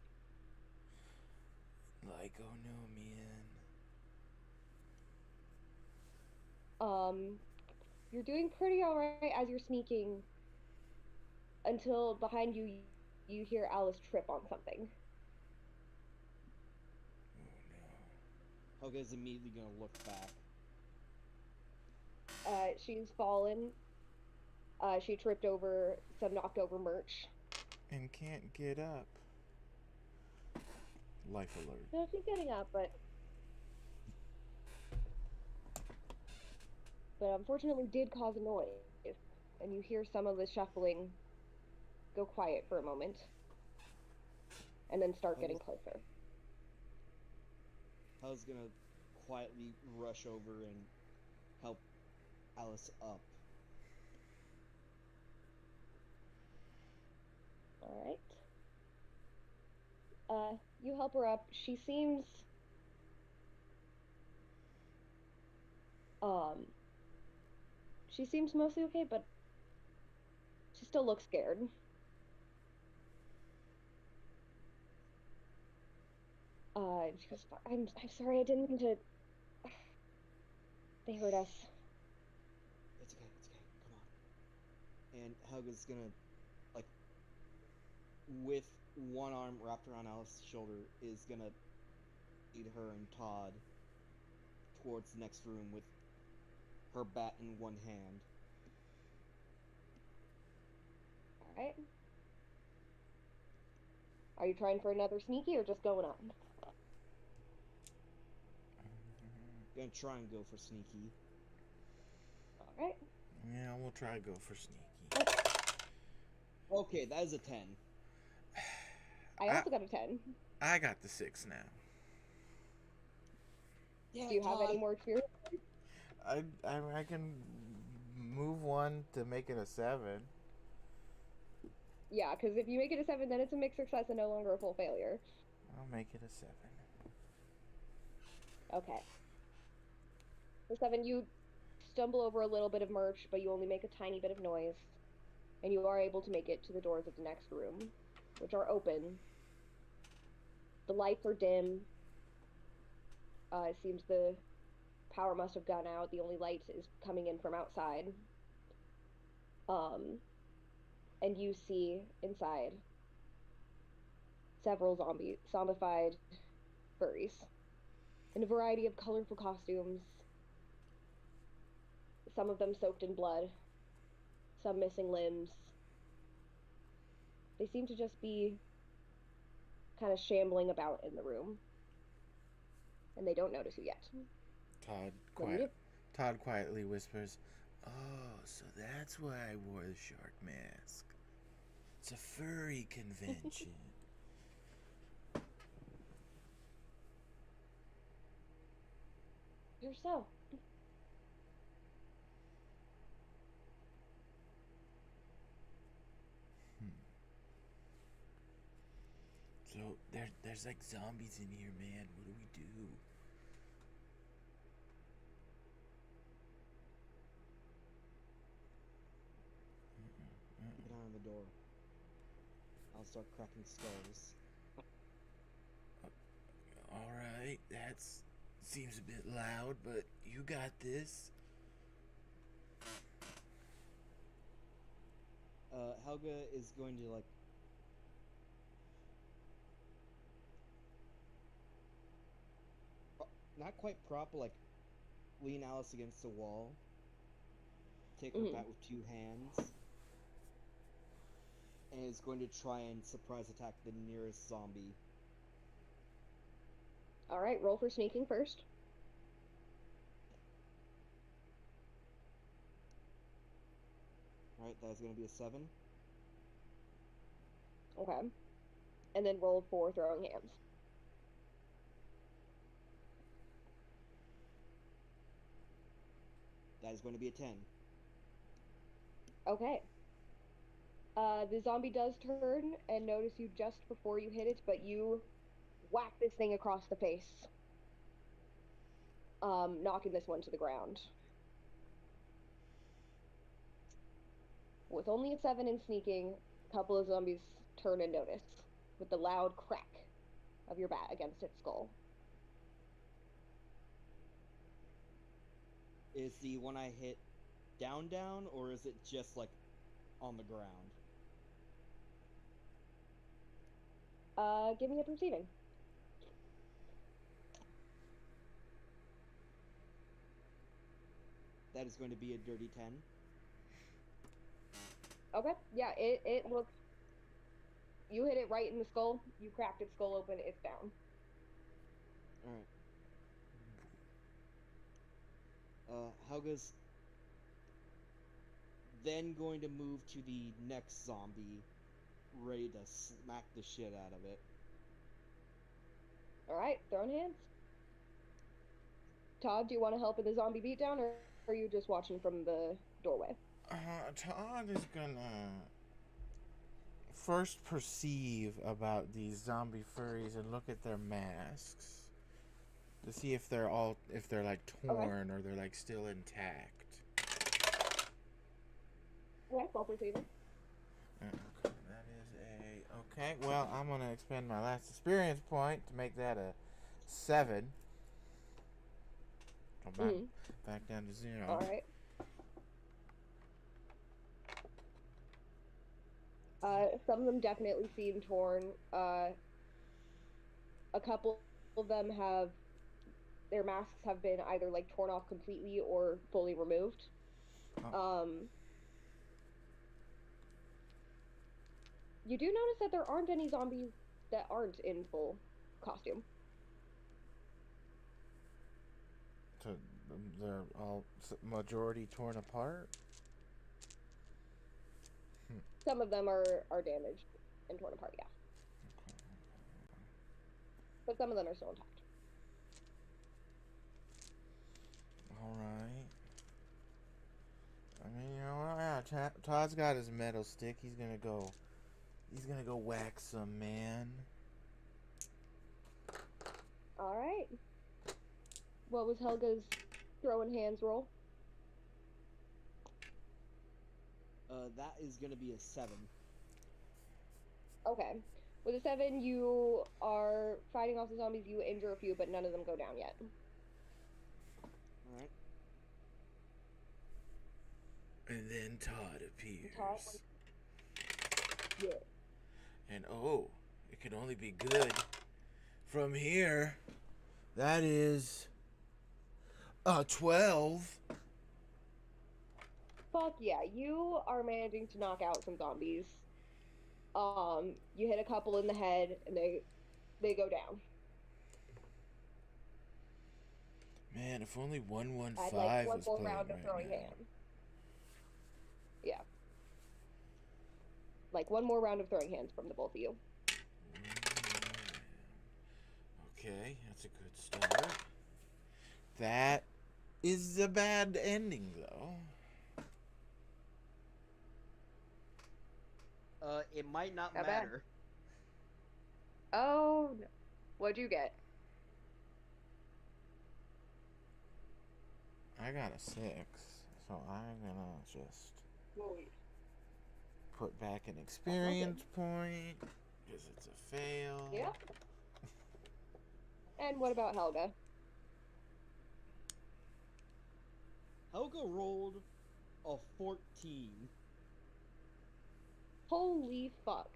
Like, oh no, man. You're doing pretty alright as you're sneaking until behind you you hear Alice trip on something. Helga's immediately gonna look back. She's fallen. She tripped over some knocked over merch. And can't get up. Life alert. No, she's getting up, but unfortunately did cause a noise, and you hear some of the shuffling go quiet for a moment, and then start getting closer. Helga's gonna quietly rush over and help Alice up. All right. You help her up. She seems mostly okay, but she still looks scared. She goes, I'm sorry, I didn't mean to. They hurt us. It's okay, come on. And Helga's gonna, like, with one arm wrapped around Alice's shoulder, is gonna lead her and Todd towards the next room with her bat in one hand. Alright. Are you trying for another sneaky or just going up? Gonna try and go for sneaky. Alright. Yeah, we'll try to go for sneaky. Okay, that is a 10. I also got a 10. I got the 6 now. Yeah, Do you have any more experience? I can move one to make it a 7. Yeah, because if you make it a 7, then it's a mixed success and no longer a full failure. I'll make it a 7. Okay. The 7, you stumble over a little bit of merch, but you only make a tiny bit of noise. And you are able to make it to the doors of the next room, which are open. The lights are dim. It seems the power must have gone out. The only light is coming in from outside. And you see inside several zombified furries in a variety of colorful costumes. Some of them soaked in blood, some missing limbs. They seem to just be kind of shambling about in the room, and they don't notice you yet. Todd quietly whispers, "Oh, so that's why I wore the shark mask. It's a furry convention." You're so. So there's like zombies in here, man. What do we do? Keep an eye on the door. I'll start cracking skulls. Alright, that seems a bit loud, but you got this. Helga is going to, like, not quite prop, but, like, lean Alice against the wall. Take her bat with 2 hands. And is going to try and surprise attack the nearest zombie. Alright, roll for sneaking first. Alright, that is going to be a 7. Okay. And then roll for throwing hands. That is going to be a 10. Okay. The zombie does turn and notice you just before you hit it, but you whack this thing across the face, knocking this one to the ground. With only a 7 in sneaking, a couple of zombies turn and notice, with the loud crack of your bat against its skull. Is the one I hit down down, or is it just like on the ground? Give me a perceiving. That is going to be a dirty 10. Okay, yeah, it looks. You hit it right in the skull. You cracked its skull open. It's down. Alright. Helga's then going to move to the next zombie, ready to smack the shit out of it. All right, throwing hands. Todd, do you want to help with the zombie beatdown, or are you just watching from the doorway? Todd is gonna first perceive about these zombie furries and look at their masks to see if they're like torn or they're like still intact. Okay, well perceiving. Okay, that is a okay. Well, I'm gonna expend my last experience point to make that a 7. Go back down to 0. All right. Some of them definitely seem torn. A couple of them have their masks have been either like torn off completely or fully removed. You do notice that there aren't any zombies that aren't in full costume. So they're all majority torn apart. Some of them are damaged and torn apart, yeah. But some of them are still intact. All right. I mean, you know what? Yeah, Todd's got his metal stick. He's gonna go whack some man. All right. What was Helga's throwing hands roll? That is going to be a 7. Okay. With a 7, you are fighting off the zombies. You injure a few, but none of them go down yet. Alright. And then Todd appears. Todd? Yeah. And oh, it can only be good from here. That is a 12. Fuck yeah, you are managing to knock out some zombies. You hit a couple in the head, and they go down. Man, if only 115 I'd like one was more playing round of right throwing now. hands. Yeah. Like one more round of throwing hands from the both of you. Okay, that's a good start. That is a bad ending, though. It might not Not bad. matter. Oh, no. What'd you get? I got a 6, so I'm gonna just put back an experience point because it's a fail. Yeah. And what about Helga? Helga rolled a 14. Holy fuck.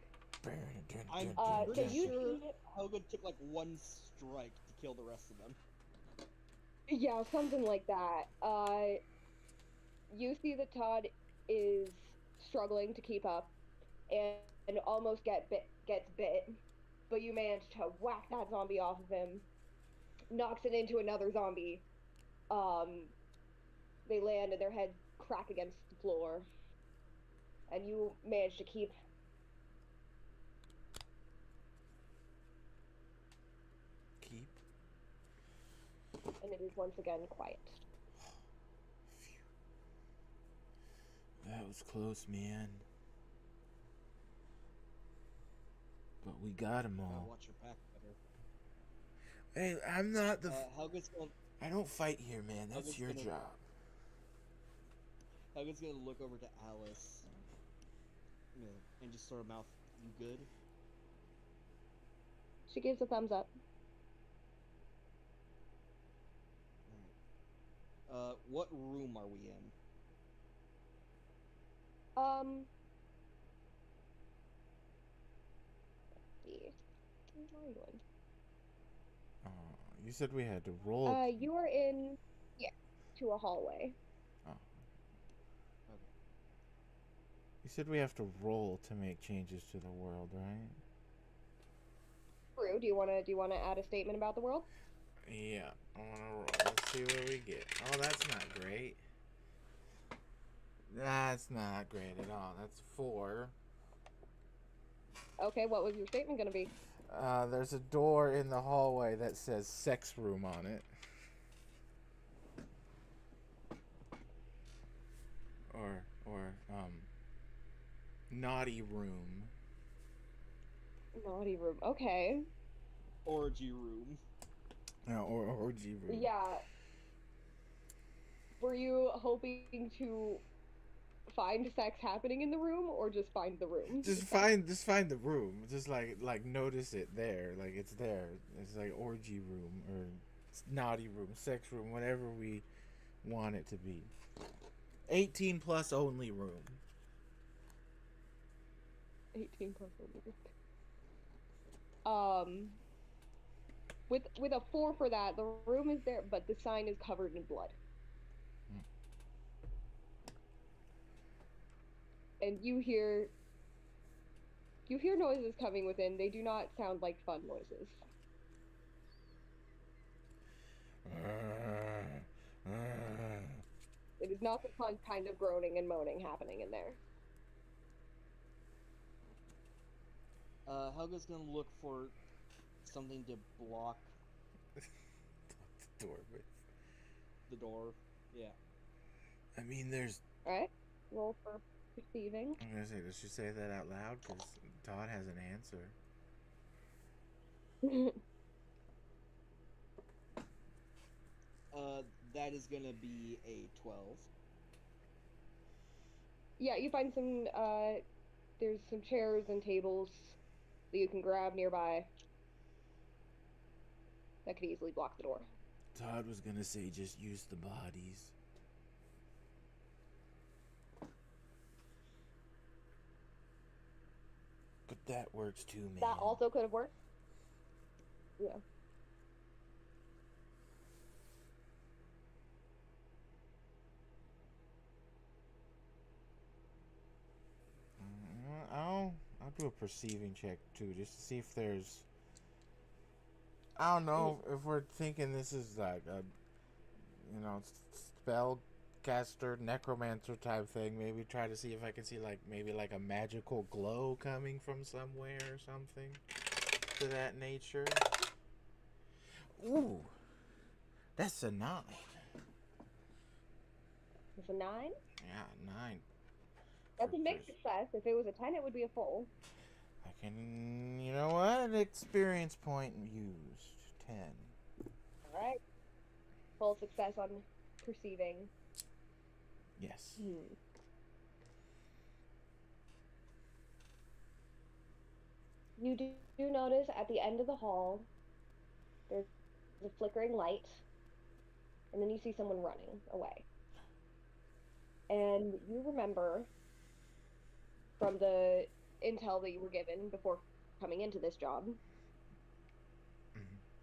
I'm so pretty you sure see- Helga took like 1 strike to kill the rest of them. Yeah, something like that. You see that Todd is struggling to keep up and almost gets bit, but you manage to whack that zombie off of him, knocks it into another zombie. They land and their heads crack against the floor, and you manage to keep. And it is once again quiet. That was close, man. But we got them all. Watch your pack better. Hey, I'm not the. Helga's gonna. I don't fight here, man. That's Helga's your gonna- job. Helga's gonna look over to Alice, and just sort of mouth, "You good?" She gives a thumbs up. What room are we in? See. Where are you in? You said we had to roll. You are in, yeah, to a hallway. Oh. Okay. You said we have to roll to make changes to the world, right? True. Do you wanna add a statement about the world? Yeah, I wanna roll. Let's see what we get. Oh, that's not great. That's not great at all. That's 4. Okay, what was your statement gonna be? There's a door in the hallway that says sex room on it. Or naughty room. Naughty room. Okay. Orgy room. No, or orgy room. Yeah. Were you hoping to find sex happening in the room, or just find the room? Just find the room. Just like notice it there. Like it's there. It's like orgy room or naughty room, sex room, whatever we want it to be. 18 plus only room. 18 plus. With a 4 for that, the room is there, but the sign is covered in blood. And you hear noises coming within. They do not sound like fun noises. It is not the fun kind of groaning and moaning happening in there. Helga's gonna look for something to block the door with. the door. Yeah. I mean, there's. Alright, roll for perceiving. I'm gonna say, does she say that out loud? Because Todd has an answer. That is gonna be a 12. Yeah, you find some, there's some chairs and tables that you can grab nearby that could easily block the door. Todd was gonna say just use the bodies. But that works too, man. That also could have worked. Yeah. I'll do a perceiving check too, just to see if there's. I don't know if we're thinking this is like a, spellcaster, necromancer type thing. Maybe try to see if I can see maybe a magical glow coming from somewhere or something to that nature. Ooh, that's a 9. It's a 9? Yeah, 9. That's a mixed success. If it was a 10, it would be a full. I can, you know what? Experience point used. 10. Alright. Full success on perceiving. Yes. You do notice at the end of the hall, there's a flickering light, and then you see someone running away. And you remember from the intel that you were given before coming into this job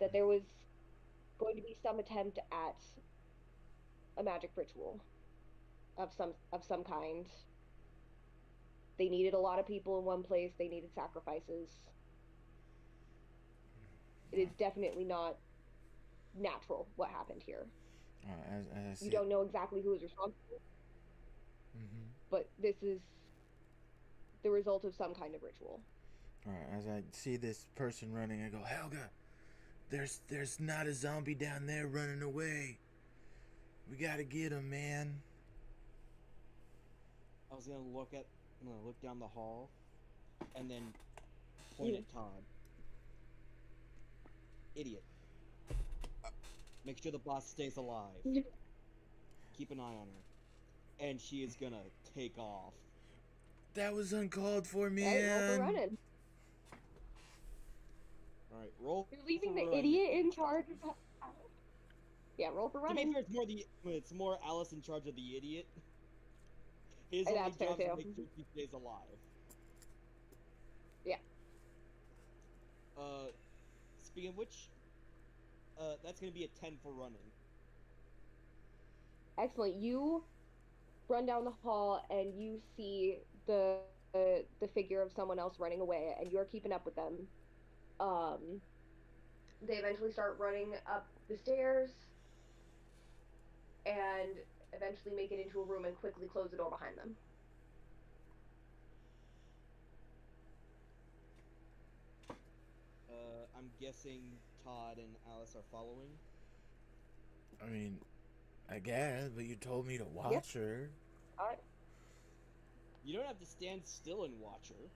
that there was going to be some attempt at a magic ritual of some kind. They needed a lot of people in one place. They needed sacrifices. It is definitely not natural what happened here. As You don't know exactly who is responsible, but this is the result of some kind of ritual. Alright, as I see this person running, I go, Helga, there's not a zombie down there running away. We gotta get him, man. I'm gonna look down the hall, and then point at Todd. Idiot. Make sure the boss stays alive. Keep an eye on her. And she is gonna take off. That was uncalled for, man. Hey, roll for running. Alright, roll. You're leaving for the running. idiot in charge of that. Yeah, roll for To be running. fair, it's more Alice in charge of the idiot. His And only that's fair, job is to too. make sure he stays alive. Yeah. Speaking of which, that's gonna be a 10 for running. Excellent. You run down the hall and you see the figure of someone else running away, and you're keeping up with them. Um, they eventually start running up the stairs and eventually make it into a room and quickly close the door behind them. I'm guessing Todd and Alice are following. I mean, I guess, but you told me to watch her. All right. You don't have to stand still and watch her.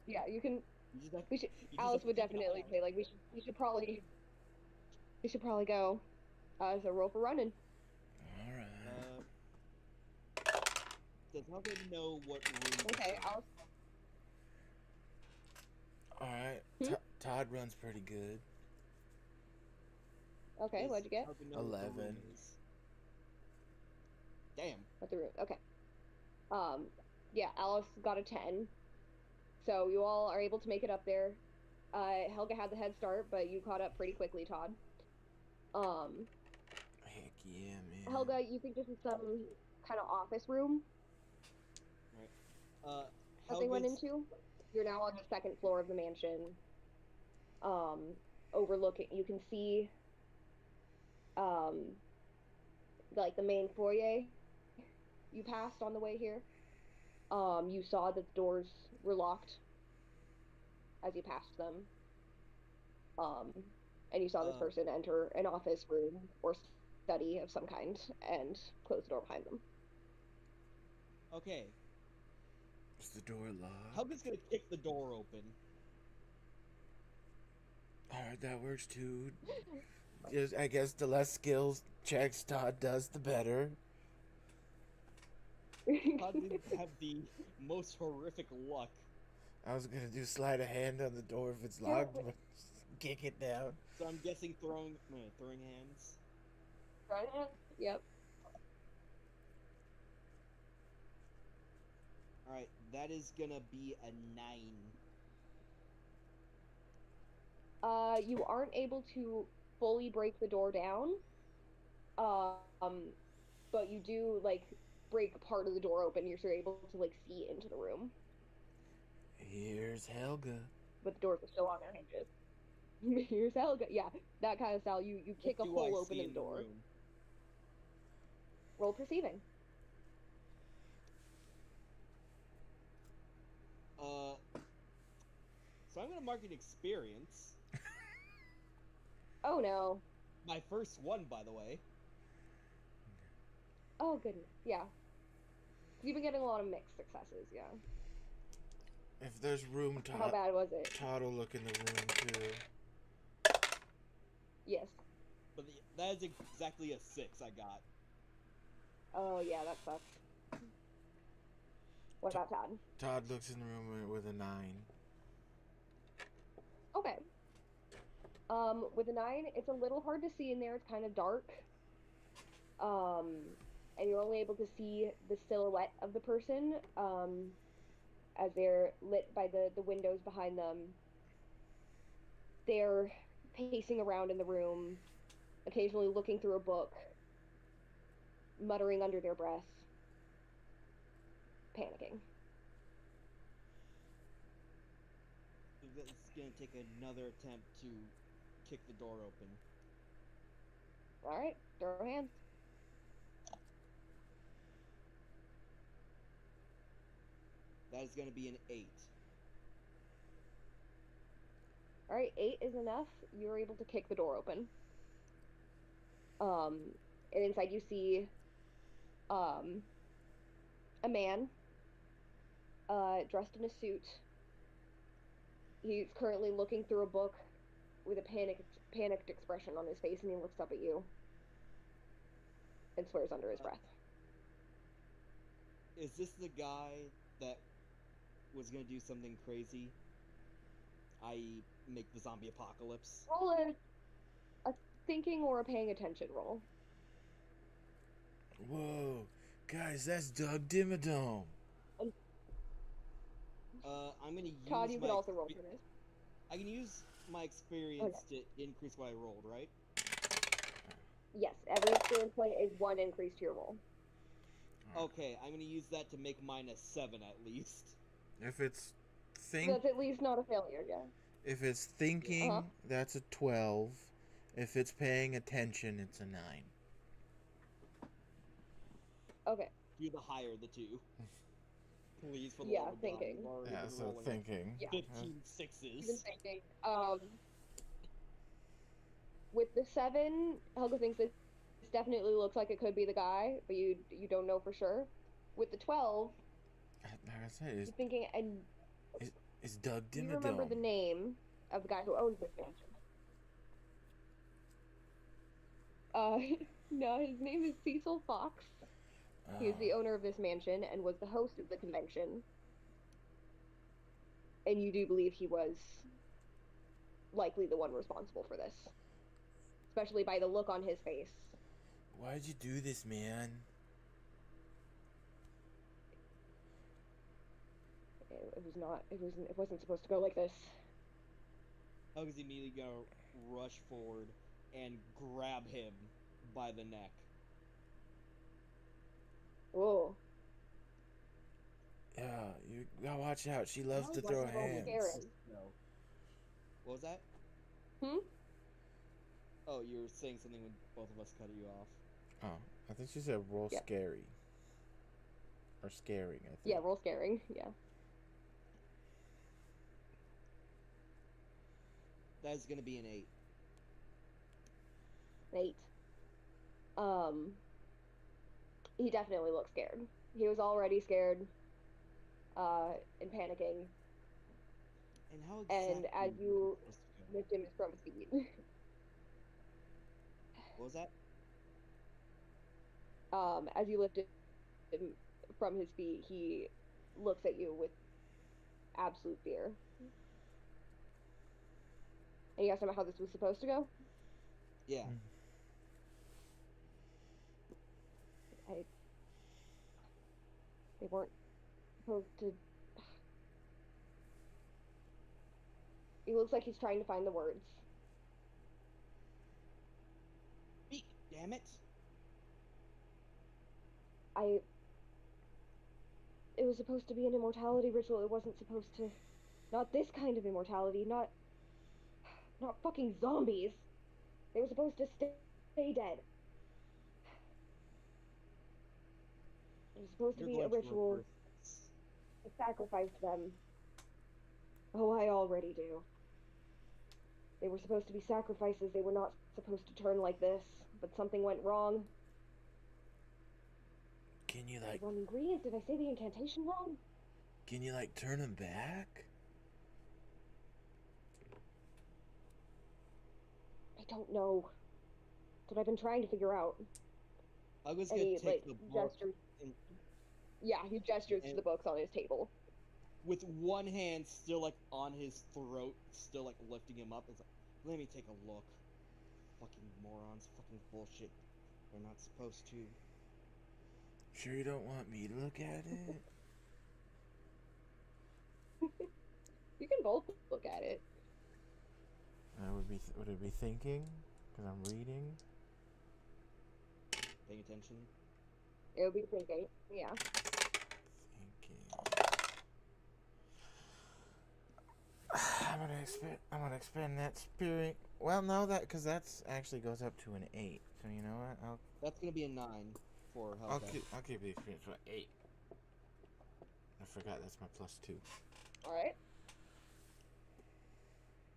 Yeah, you can. You just have, We should. you just Alice have to would keep an eye definitely out. say like we should probably go. So roll for running. All right. Does Helga know what room? Okay, Alice. All right. Hmm? Todd runs pretty good. Okay, what'd you get? 11. Damn. At the room. Okay. Yeah, Alice got a 10. So you all are able to make it up there. Helga had the head start, but you caught up pretty quickly, Todd. Heck yeah, man. Helga, you think this is some kind of office room Right. that they went into? You're now on the second floor of the mansion. Overlooking, you can see, like the main foyer you passed on the way here. You saw that the doors were locked as you passed them. And you saw this person enter an office room or study of some kind and close the door behind them. Okay. Is the door locked? Helga's gonna kick the door open. Alright, that works too. I guess the less skills checks Todd does, the better. Todd didn't have the most horrific luck. I was gonna do slide a hand on the door if it's locked, but kick it down. So I'm guessing throwing hands. Throwing hands? Yep. Alright, that is gonna be a 9. You aren't able to fully break the door down. But you do like break part of the door open. You're able to like see into the room. Here's Helga. But the doors are still on their hinges. Here's Helga. Yeah, that kind of style. You kick a hole open in the door. Roll perceiving. So I'm gonna mark an experience. Oh no. My first one, by the way. Oh goodness. Yeah. You've been getting a lot of mixed successes. Yeah. If there's room, Todd. How bad was it? Todd will look in the room too. Yes. But that is exactly a 6 I got. Oh yeah, that sucks. What about Todd? Todd looks in the room with a 9. Okay. With a 9, it's a little hard to see in there. It's kind of dark. And you're only able to see the silhouette of the person, as they're lit by the windows behind them. They're pacing around in the room, occasionally looking through a book, muttering under their breath, panicking. It's gonna take another attempt to kick the door open. Alright, throw hands. That is gonna be an 8. Alright, 8 is enough. You're able to kick the door open. And inside you see a man dressed in a suit. He's currently looking through a book with a panicked expression on his face, and he looks up at you and swears under his breath. Is this the guy that was gonna do something crazy? I.e., make the zombie apocalypse? Roll thinking or a paying attention roll. Whoa, guys, that's Doug Dimmadome. I'm gonna use Todd, you my can also roll for this. I can use my experience to increase what I rolled, right? Yes, every experience point is 1 increase to your roll. Okay, I'm gonna use that to make mine a 7 at least. If it's That's at least not a failure, yeah. if it's thinking, Uh-huh. that's a 12. If it's paying attention, it's a 9. Okay. Do the higher the two. Please, for the Yeah, love of thinking. God. I've already Yeah, been so rolling thinking. Yeah. 15 Even sixes. thinking. With the 7, Helga thinks this definitely looks like it could be the guy, but you don't know for sure. With the 12, Like I said, you're thinking, and it's Doug you remember the Dimmadome. name of the guy who owns this mansion. No, his name is Cecil Fox. He is the Oh. owner of this mansion and was the host of the convention. And you do believe he was likely the one responsible for this, especially by the look on his face. Why'd you do this, man? It wasn't supposed to go like this. Hug's immediately gonna rush forward and grab him by the neck. Whoa. Yeah, you gotta watch out. She loves to Why throw was it all hands. scary? No. What was that? Hmm? Oh, you were saying something when both of us cut you off. Oh, I think she said roll Yeah. scary. Or scaring, I think. Yeah, roll scaring. Yeah. That is gonna be an 8. 8. He definitely looked scared. He was already scared, and panicking. And how exactly And as was you it supposed to go? lift him from his feet, What was that? as you lift him from his feet, he looks at you with absolute fear. And you asked him how this was supposed to go? Yeah. They weren't supposed to. He looks like he's trying to find the words. Speak, damn it! It was supposed to be an immortality ritual. It wasn't supposed to. Not this kind of immortality. Not fucking zombies. They were supposed to stay dead. It was supposed to You're be a going to ritual reverse this. to sacrifice them. Oh, I already do. They were supposed to be sacrifices. They were not supposed to turn like this. But something went wrong. Can you The wrong ingredient? Did I say the incantation wrong? turn them back? I don't know. That's what I've been trying to figure out. I was And gonna he, take the book gestures. and Yeah, he gestures to the books on his table. with one hand still like on his throat, still like lifting him up. It's like, let me take a look. Fucking morons, fucking bullshit. They're not supposed to. Sure you don't want me to look at it? You can both look at it. Would it be thinking? Because I'm reading. Paying attention. It would be thinking. Yeah. Thinking. I'm gonna expend that spirit. Well, no, because that's actually goes up to an 8. So you know what? That's gonna be a 9 for Helga. I'll keep the experience for 8. I forgot that's my +2. All right.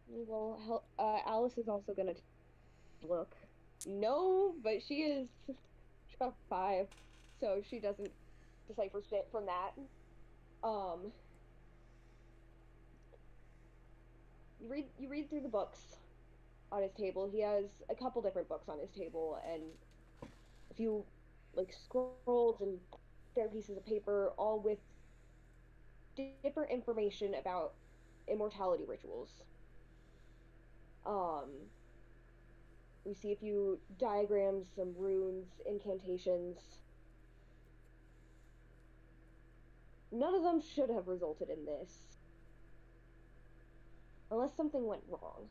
Well, Alice is also gonna look. No, but she got 5, so she doesn't decipher shit from that. You read through the books on his table. He has a couple different books on his table and a few like scrolls and spare pieces of paper, all with different information about immortality rituals. We see a few diagrams, some runes, incantations. None of them should have resulted in this. Unless something went wrong.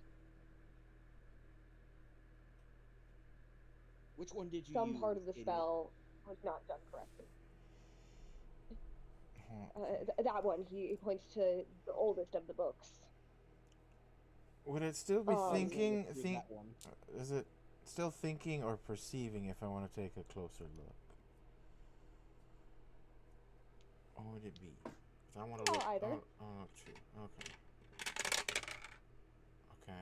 Which one did you Some use, part of the idiot? spell was not done correctly. Huh. That one, he points to the oldest of the books. Would it still be Um, thinking? Through Think? that one. Is it still thinking or perceiving? If I want to take a closer look, what would it be? 'Cause I want to Oh, look. either. Oh, look too. Okay.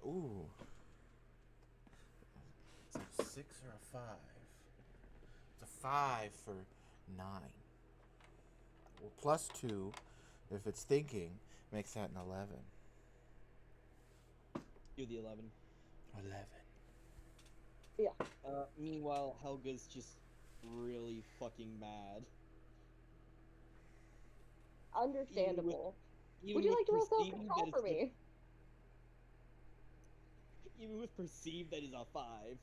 Ooh. It's a 6 or a 5. It's a 5 for 9. Well, plus 2, if it's thinking, makes that an 11. Do the 11. 11. Yeah. Meanwhile, Helga's just really fucking mad. Understandable. Even Would you with like to roll perceiving self-control that for it's me? Even with perceived that is a 5.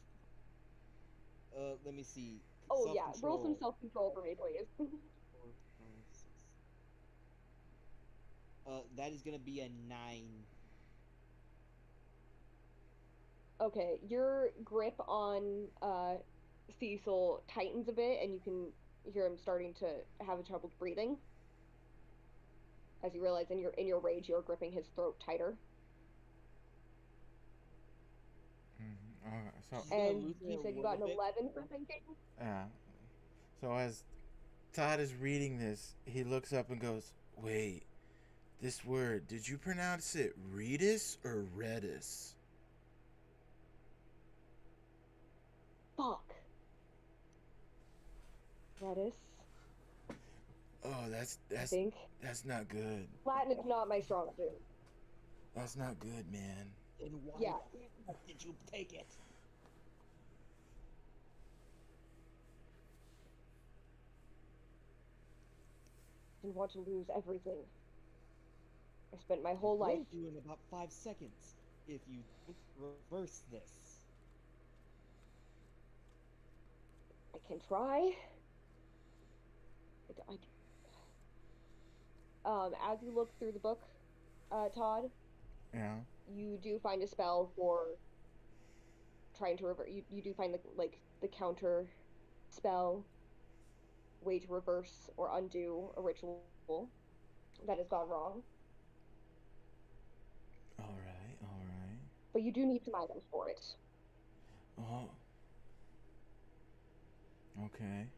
Let me see. Oh yeah, roll some Self-control. self-control for me, please. 4, 5, 6. That is gonna be a 9. Okay, your grip on Cecil tightens a bit, and you can hear him starting to have trouble breathing. As you realize in your rage, you're gripping his throat tighter. So She's gonna And lose it you a said you got an little bit. 11 for thinking? yeah. So as Todd is reading this, he looks up and goes, "Wait, this word. Did you pronounce it Redis or Redis?" Fuck. Redis, Oh, I think. that's not good. Latin is not my strong suit. That's not good, man. Then why Yeah. the fuck did you take it? I want to lose everything. I spent my whole I life. will do in about 5 seconds if you don't reverse this. I can try. As you look through the book, Todd, Yeah. you do find a spell for trying to revert. You do find the counter spell way to reverse or undo a ritual that has gone wrong. All right. All right. But you do need some items for it. Oh. Okay.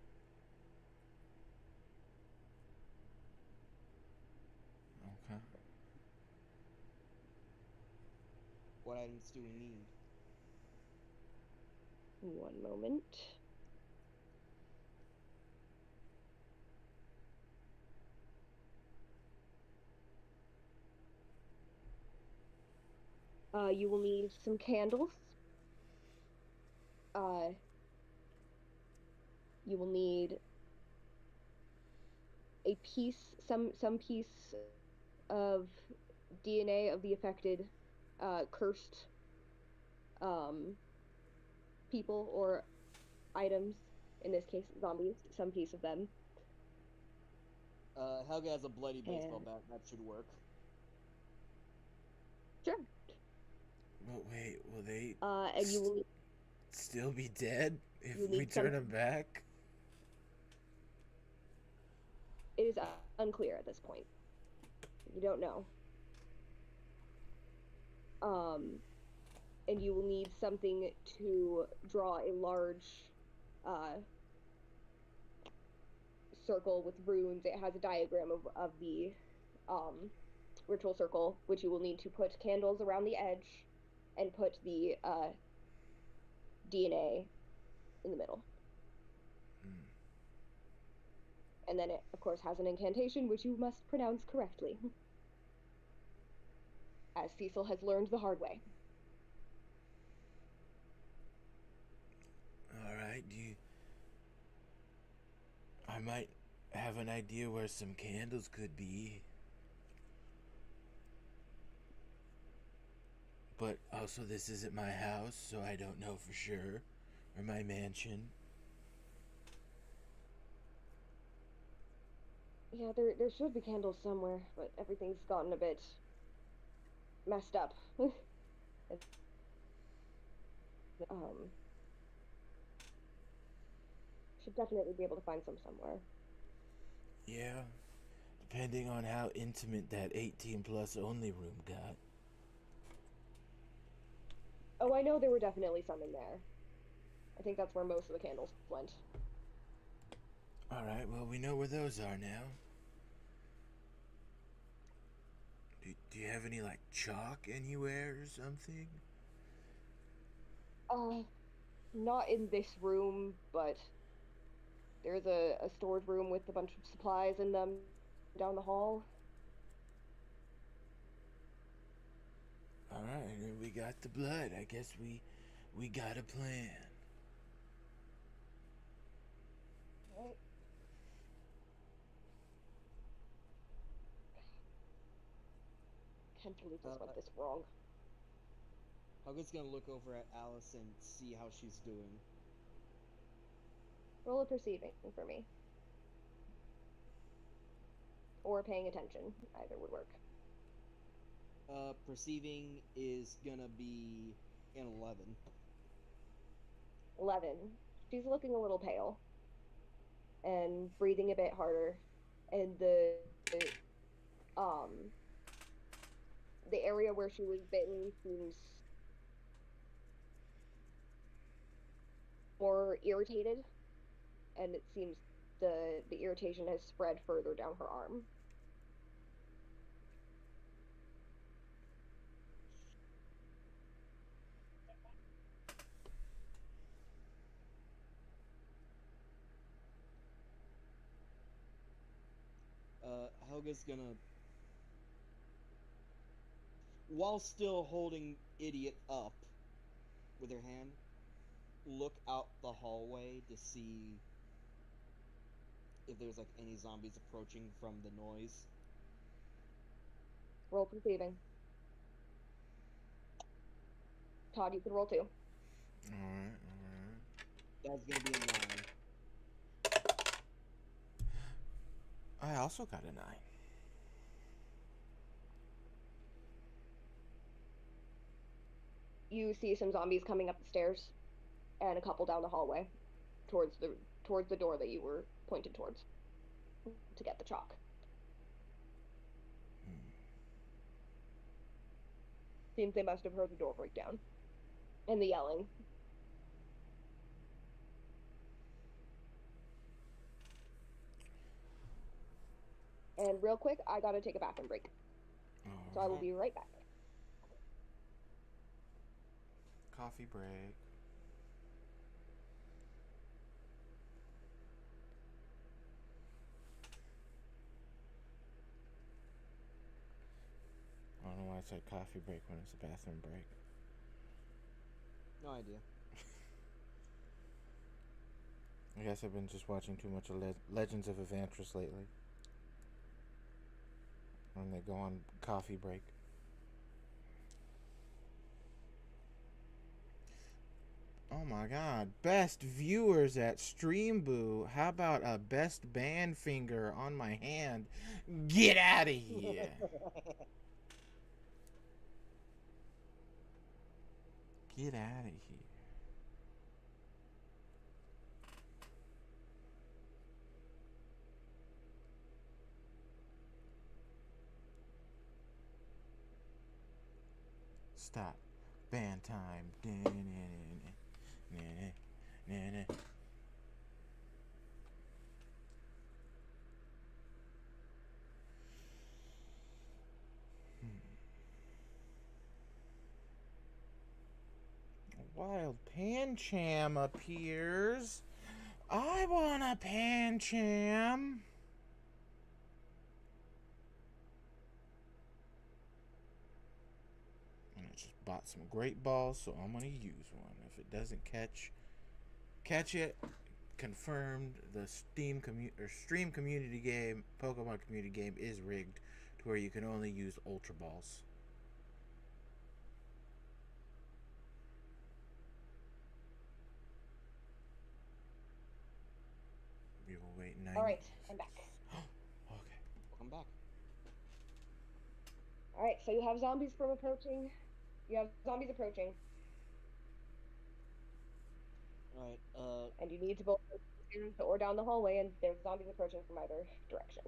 Okay. What items do we need? One moment. You will need some candles. You will need a piece, some piece of DNA of the affected, cursed, people or items. In this case, zombies. Some piece of them. Helga has a bloody baseball And- bat. That should work. Sure. But wait, will they And you will. still be dead if You we need turn some- them back? It is unclear at this point. You don't know. And you will need something to draw a large circle with runes. It has a diagram of the ritual circle, which you will need to put candles around the edge and put the DNA in the middle. And then it, of course, has an incantation, which you must pronounce correctly. As Cecil has learned the hard way. All right. I might have an idea where some candles could be. But also, this isn't my house, so I don't know for sure. Or my mansion. Yeah, there should be candles somewhere, but everything's gotten a bit messed up. It's, um, should definitely be able to find some somewhere. Yeah, depending on how intimate that 18 plus only room got. Oh, I know there were definitely some in there. I think that's where most of the candles went. Alright, well, we know where those are now. Do you have any, like, chalk anywhere or something? Uh, Not in this room, but there's a storage room with a bunch of supplies in them down the hall. Alright, we got the blood. I guess we got a plan. Right? Can't believe this went this wrong. Helga's gonna look over at Alice and see how she's doing. Roll a perceiving for me. Or paying attention. Either would work. Perceiving is gonna be an 11. 11. She's looking a little pale and breathing a bit harder. And um the area where she was bitten seems more irritated, and it seems the irritation has spread further down her arm. Helga's gonna, while still holding Idiot up with her hand, look out the hallway to see if there's like any zombies approaching from the noise. Roll perceiving. Todd, you can roll too. Alright. That's gonna be a 9. I also got a 9. You see some zombies coming up the stairs, and a couple down the hallway, towards the door that you were pointed towards to get the chalk. Seems they must have heard the door break down and the yelling. And real quick, I gotta take a bathroom break. So I will be right back. Coffee break. I don't know why I said coffee break when it's a bathroom break. No idea. I guess I've been just watching too much of Legends of Evantris lately. When they go on coffee break. Oh my god. Best viewers at Streamboo. How about a best band finger on my hand? Get out of here. Get out of here. Stop. Band time. Wild Pancham appears. I want a Pancham. And I just bought some great balls, so I'm gonna use one. If it doesn't catch it, confirmed. The stream community game, Pokemon community game, is rigged to where you can only use Ultra Balls. Bring All it. right, I'm back. Okay. Come back. All right, so you have zombies from approaching. You have zombies approaching, Alright, and you need to both go upstairs or down the hallway, and there's zombies approaching from either direction.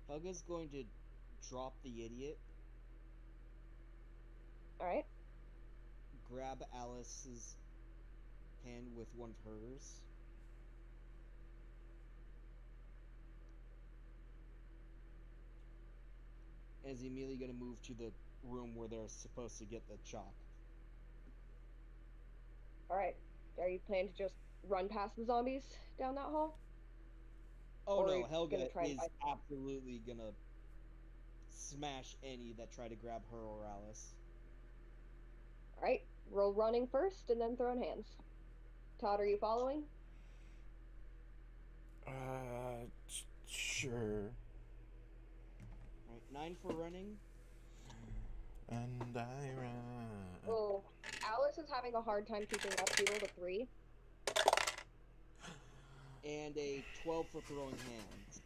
Helga's going to drop the idiot, All right. grab Alice's hand with one of hers, and is immediately going to move to the room where they're supposed to get the chalk. All right. Are you planning to just run past the zombies down that hall? Oh Or are no, you Helga gonna try and is fight? absolutely gonna smash any that try to grab her or Alice. All right. Roll running first, and then throwing hands. Todd, are you following? Sure. Alright, 9 for running, And I run. Oh, Alice is having a hard time keeping up. She rolled a 3. and a 12 for throwing hands.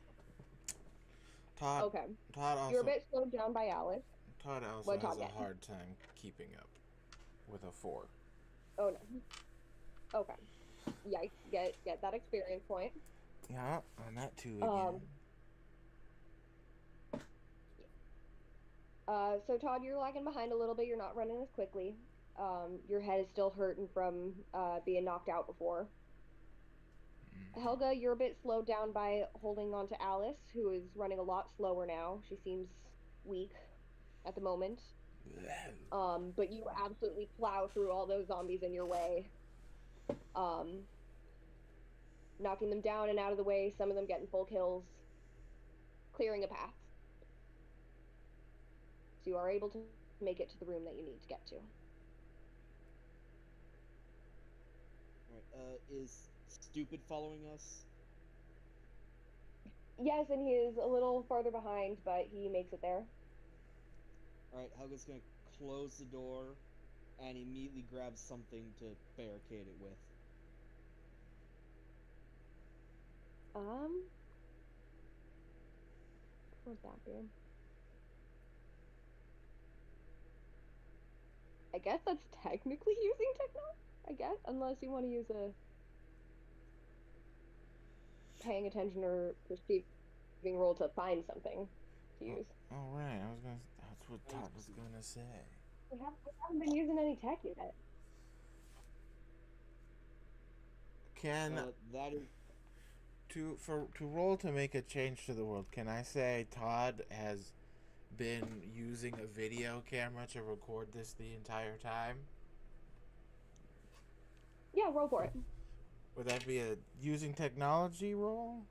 Todd. Okay. Todd also. You're a bit slowed down by Alice. Todd also What'd has Todd a get? hard time keeping up with a 4. Oh no. Okay. Yikes. Get that experience point. Yeah, on that 2 again. So Todd, you're lagging behind a little bit. You're not running as quickly. Your head is still hurting from being knocked out before. Helga, you're a bit slowed down by holding on to Alice, who is running a lot slower now. She seems weak at the moment. But you absolutely plow through all those zombies in your way. Knocking them down and out of the way, some of them getting full kills, clearing a path. So you are able to make it to the room that you need to get to. Alright, is Stupid following us? Yes, and he is a little farther behind, but he makes it there. Alright, Helga's gonna close the door and immediately grab something to barricade it with. What'd that be? I guess that's technically using technology. I guess, unless you want to use a paying attention or perceiving roll to find something to use. All right, that's what Todd was gonna say. We haven't been using any tech yet. Can That is to roll to make a change to the world? Can I say Todd has been using a video camera to record this the entire time? Yeah, roll for it. Would that be a using technology roll?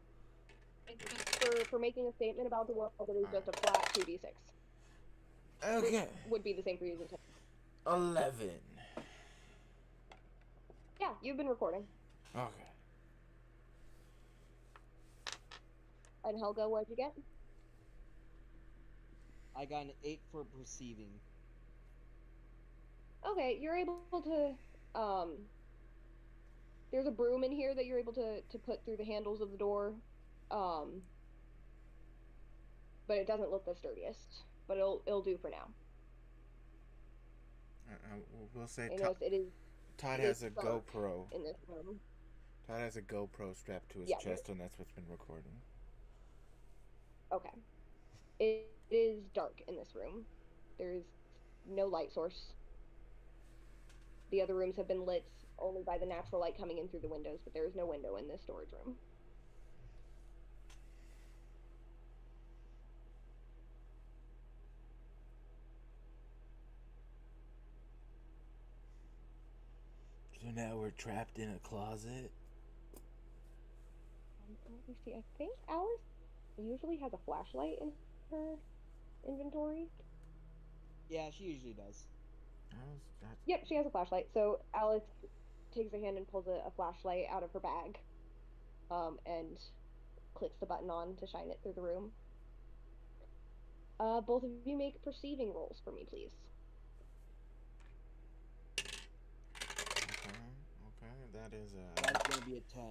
For making a statement about the world, it is just a flat 2d6. Okay. Which would be the same for using tech. 11. Yeah, you've been recording. Okay. And Helga, what'd you get? I got an 8 for perceiving. Okay, you're able to, there's a broom in here that you're able to put through the handles of the door. But it doesn't look the sturdiest. But it'll do for now. We'll say Todd it has is a GoPro. in this room. Todd has a GoPro strapped to his chest, and that's what's been recording. Okay. It is dark in this room. There's no light source. The other rooms have been lit only by the natural light coming in through the windows, but there is no window in this storage room. So now we're trapped in a closet? Let me see. I think Alice usually has a flashlight in her inventory. Yeah, she usually does. Yep, she has a flashlight. So Alice takes her hand and pulls a flashlight out of her bag, and clicks the button on to shine it through the room. Both of you make perceiving rolls for me, please. Okay. That is That's gonna be a 10.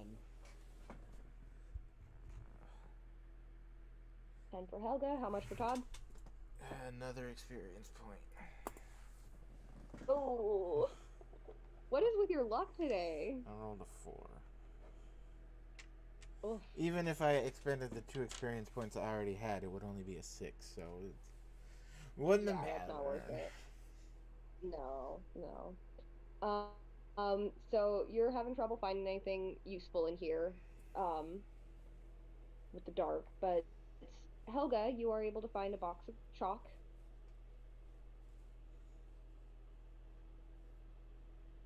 10 for Helga. How much for Todd? another experience point. Oh. What is with your luck today? I rolled a 4. Oof. Even if I expended the 2 experience points I already had, it would only be a 6, so it wouldn't have mattered. That's not worth it. No, no. So you're having trouble finding anything useful in here, with the dark, but Helga, you are able to find a box of chalk.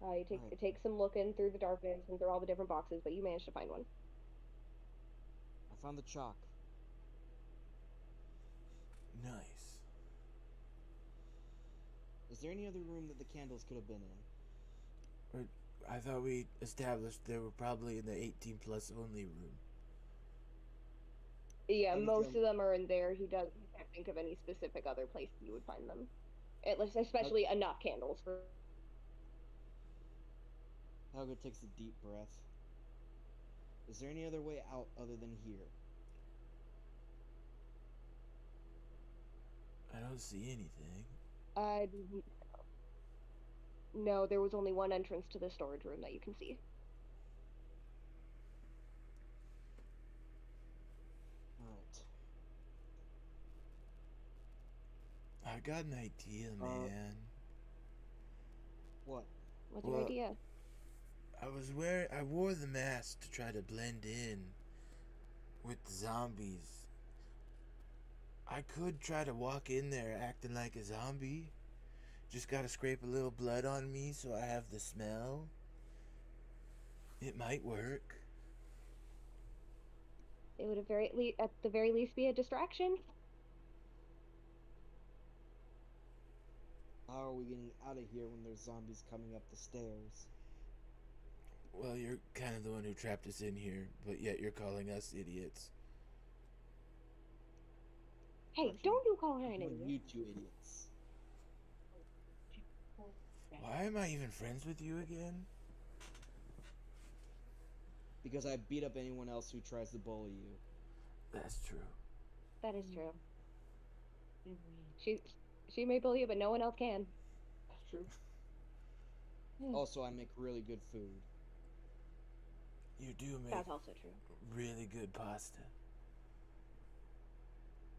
It takes some looking through the darkness and through all the different boxes, but you managed to find one. I found the chalk. Nice. Is there any other room that the candles could have been in? I thought we established they were probably in the 18 plus only room. Yeah, Helga's most gonna- of them are in there. He can't think of any specific other place you would find them. Especially enough candles for. Helga takes a deep breath. Is there any other way out other than here? I don't see anything. Uh, no, there was only one entrance to the storage room that you can see. Alright. I got an idea, man. What? What's your idea? I wore the mask to try to blend in with the zombies. I could try to walk in there acting like a zombie. Just gotta scrape a little blood on me so I have the smell. It might work. It would at the very least be a distraction. How are we getting out of here when there's zombies coming up the stairs? Well, you're kind of the one who trapped us in here, but yet you're calling us idiots. Hey, Actually, don't you call her an I'm calling idiot. you two idiots. Why am I even friends with you again? Because I beat up anyone else who tries to bully you. That's true. That is true. She may bully you, but no one else can. That's true. Also, I make really good food. You do make That's also true. really good pasta.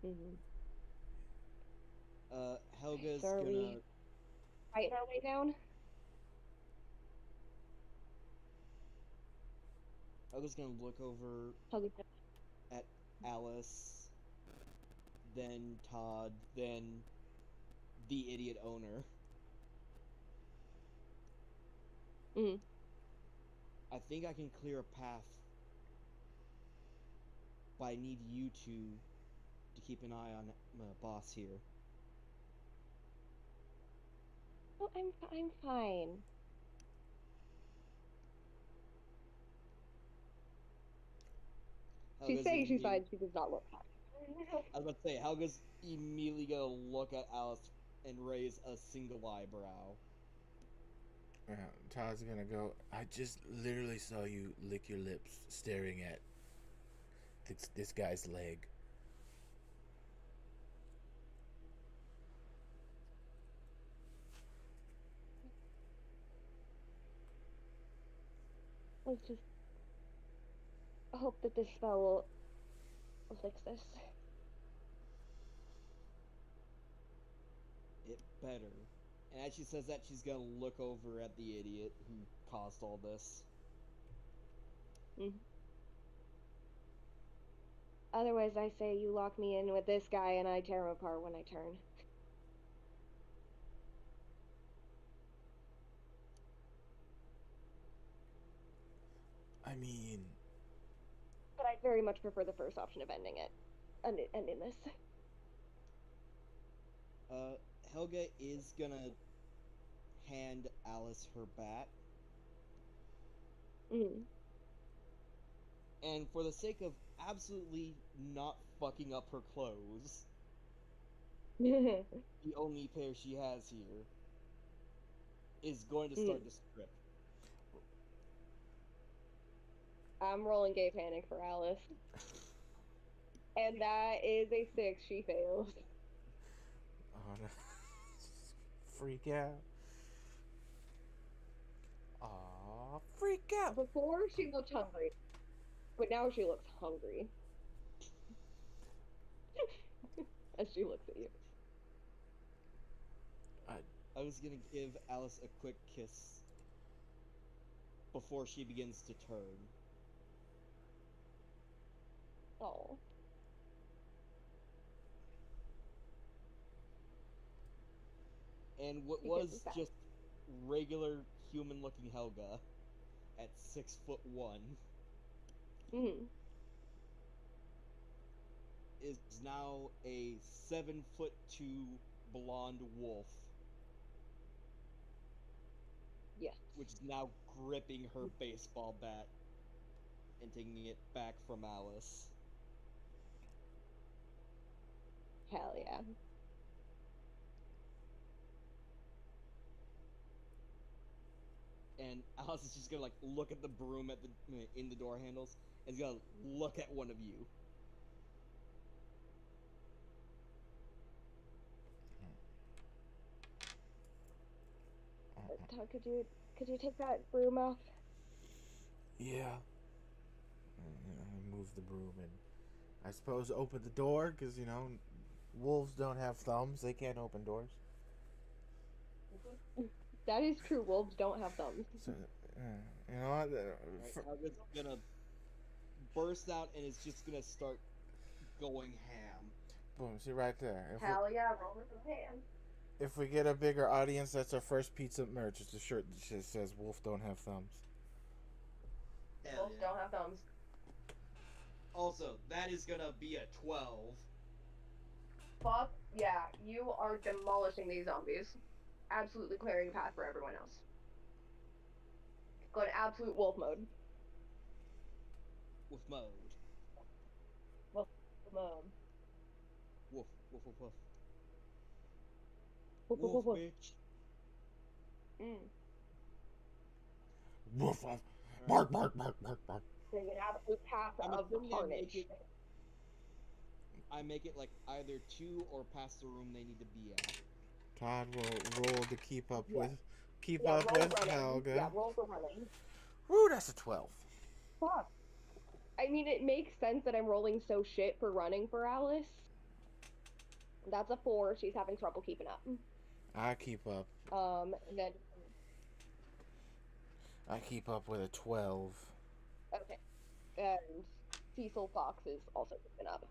Mm-hmm. Helga's So are gonna... we fighting our way down? Helga's gonna look over Helga, at Alice, then Todd, then the idiot owner. mm. I think I can clear a path, but I need you two to keep an eye on my boss here. Oh, I'm fine. She's Helga's saying she's immedi- fine. She does not look fine. I was about to say, Helga's immediately gonna look at Alice and raise a single eyebrow. Todd's gonna go, I just literally saw you lick your lips staring at this guy's leg. Let's just hope that this spell will fix this. It better. And as she says that, she's gonna look over at the idiot who caused all this. Mm. Otherwise, I say you lock me in with this guy and I tear him apart when I turn. I mean, But I very much prefer the first option of ending it. Ending this. Helga is gonna hand Alice her bat. Mm. And for the sake of absolutely not fucking up her clothes, the only pair she has here, is going to start to strip. I'm rolling gay panic for Alice. And that is a 6. She fails. Oh no. Freak out. Aw, freak out. Before she looked hungry, but now she looks hungry. As she looks at you. I was gonna give Alice a quick kiss before she begins to turn. Oh. And what She was kisses back. just regular human-looking Helga at 6'1" Mm-hmm. is now a 7'2" blonde wolf, Yes. which is now gripping her baseball bat and taking it back from Alice. Hell yeah. And Alice is just gonna like look at the broom at the in the door handles and is gonna look at one of you. Todd, could you take that broom off? Yeah. I move the broom and I suppose open the door because, you know, wolves don't have thumbs. They can't open doors. That is true. Wolves don't have thumbs. So, you know what? Right? Helga's gonna burst out and is just gonna start going ham. Boom, see right there. Hell yeah, roll with the hand. If we get a bigger audience, that's our first pizza merch. It's a shirt that just says wolf don't have thumbs. Wolves don't have thumbs. Also, that is gonna be a 12. Fuck yeah, you are demolishing these zombies. Absolutely clearing a path for everyone else. Go in absolute wolf mode. Wolf mode. Wolf mode. Woof, woof, woof, woof. Woof, Woof, woof, woof. bitch. Woof, woof. Bark, bark, bark, bark, bark. Taking an absolute path I'm of assuming carnage. I make it like either 2 or past the room they need to be at. Todd will roll to keep up Yeah. with Roll running. Helga. Yeah, roll for running. Woo, that's a 12. Fuck. I mean, it makes sense that I'm rolling so shit for running for Alice. That's a 4. She's having trouble keeping up. I keep up. And then I keep up with a 12. okay, and Cecil Fox is also keeping up.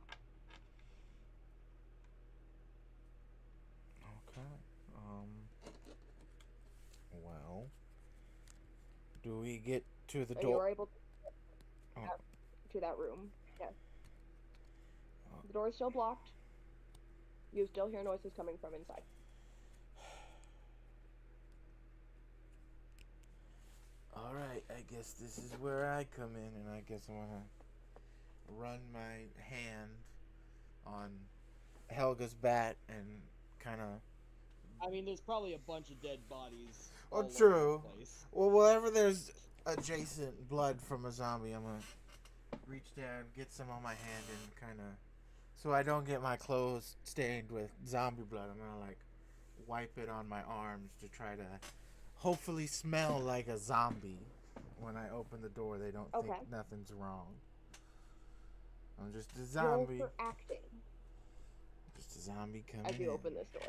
Okay. Well, do we get to the And you door? were able to Oh. get to that room. Yes. The door is still blocked. You still hear noises coming from inside. Alright, I guess this is where I come in, and I guess I want to run my hand on Helga's bat and kind of... I mean, there's probably a bunch of dead bodies. Oh, all over true. the place. Well, wherever there's adjacent blood from a zombie, I'm going to reach down, get some on my hand, and kind of... So I don't get my clothes stained with zombie blood, I'm going to, like, wipe it on my arms to try to hopefully smell like a zombie. When I open the door, they don't Okay. think nothing's wrong. I'm just a Roll zombie. for acting Just a zombie coming as you in. open this door.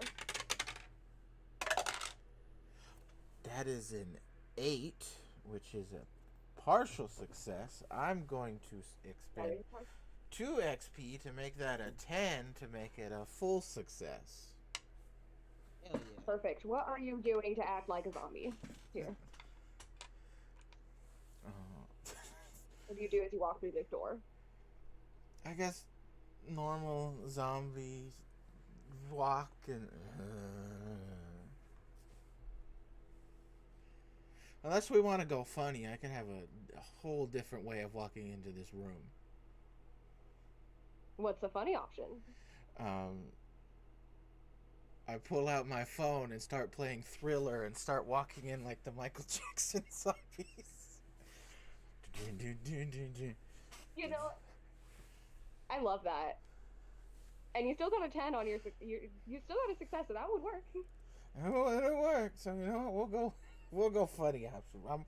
That is an 8, which is a partial success. I'm going to expend 2 XP to make that a 10 to make it a full success. Hell yeah. Perfect. What are you doing to act like a zombie? Here. What do you do as you walk through this door? I guess normal zombies walk and... Unless we want to go funny, I can have a whole different way of walking into this room. What's the funny option? I pull out my phone and start playing Thriller and start walking in like the Michael Jackson zombies. You know, I love that. And you still got a 10 on your, you still got a success, so that would work. Oh, it'll work. So you know what? We'll go funny house. I'm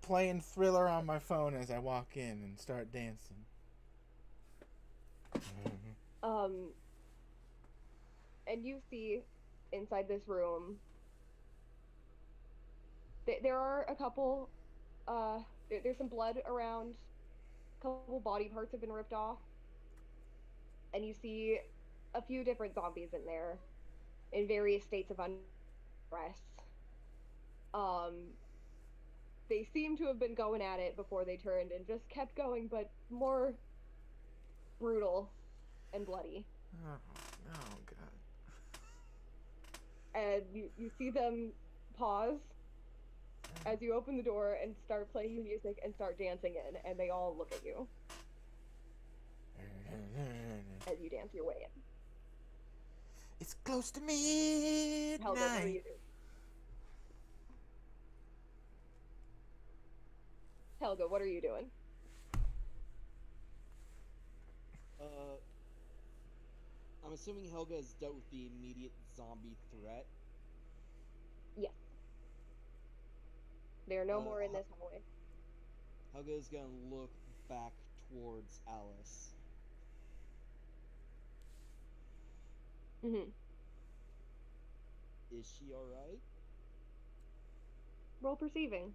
playing Thriller on my phone as I walk in and start dancing. Um, and you see inside this room, there are a couple, there's some blood around, a couple body parts have been ripped off, and you see a few different zombies in there in various states of unrest. Um, they seem to have been going at it before they turned and just kept going, but more brutal and bloody. Oh, oh God. And you see them pause as you open the door and start playing music and start dancing in, and they all look at you as you dance your way in. It's close to Helga, what are you midnight. doing? Helga, what are you doing? I'm assuming Helga has dealt with the immediate zombie threat. Yes. There are no more in Hel- this hallway. Helga is gonna look back towards Alice. Mm-hmm. Is she alright? Roll perceiving.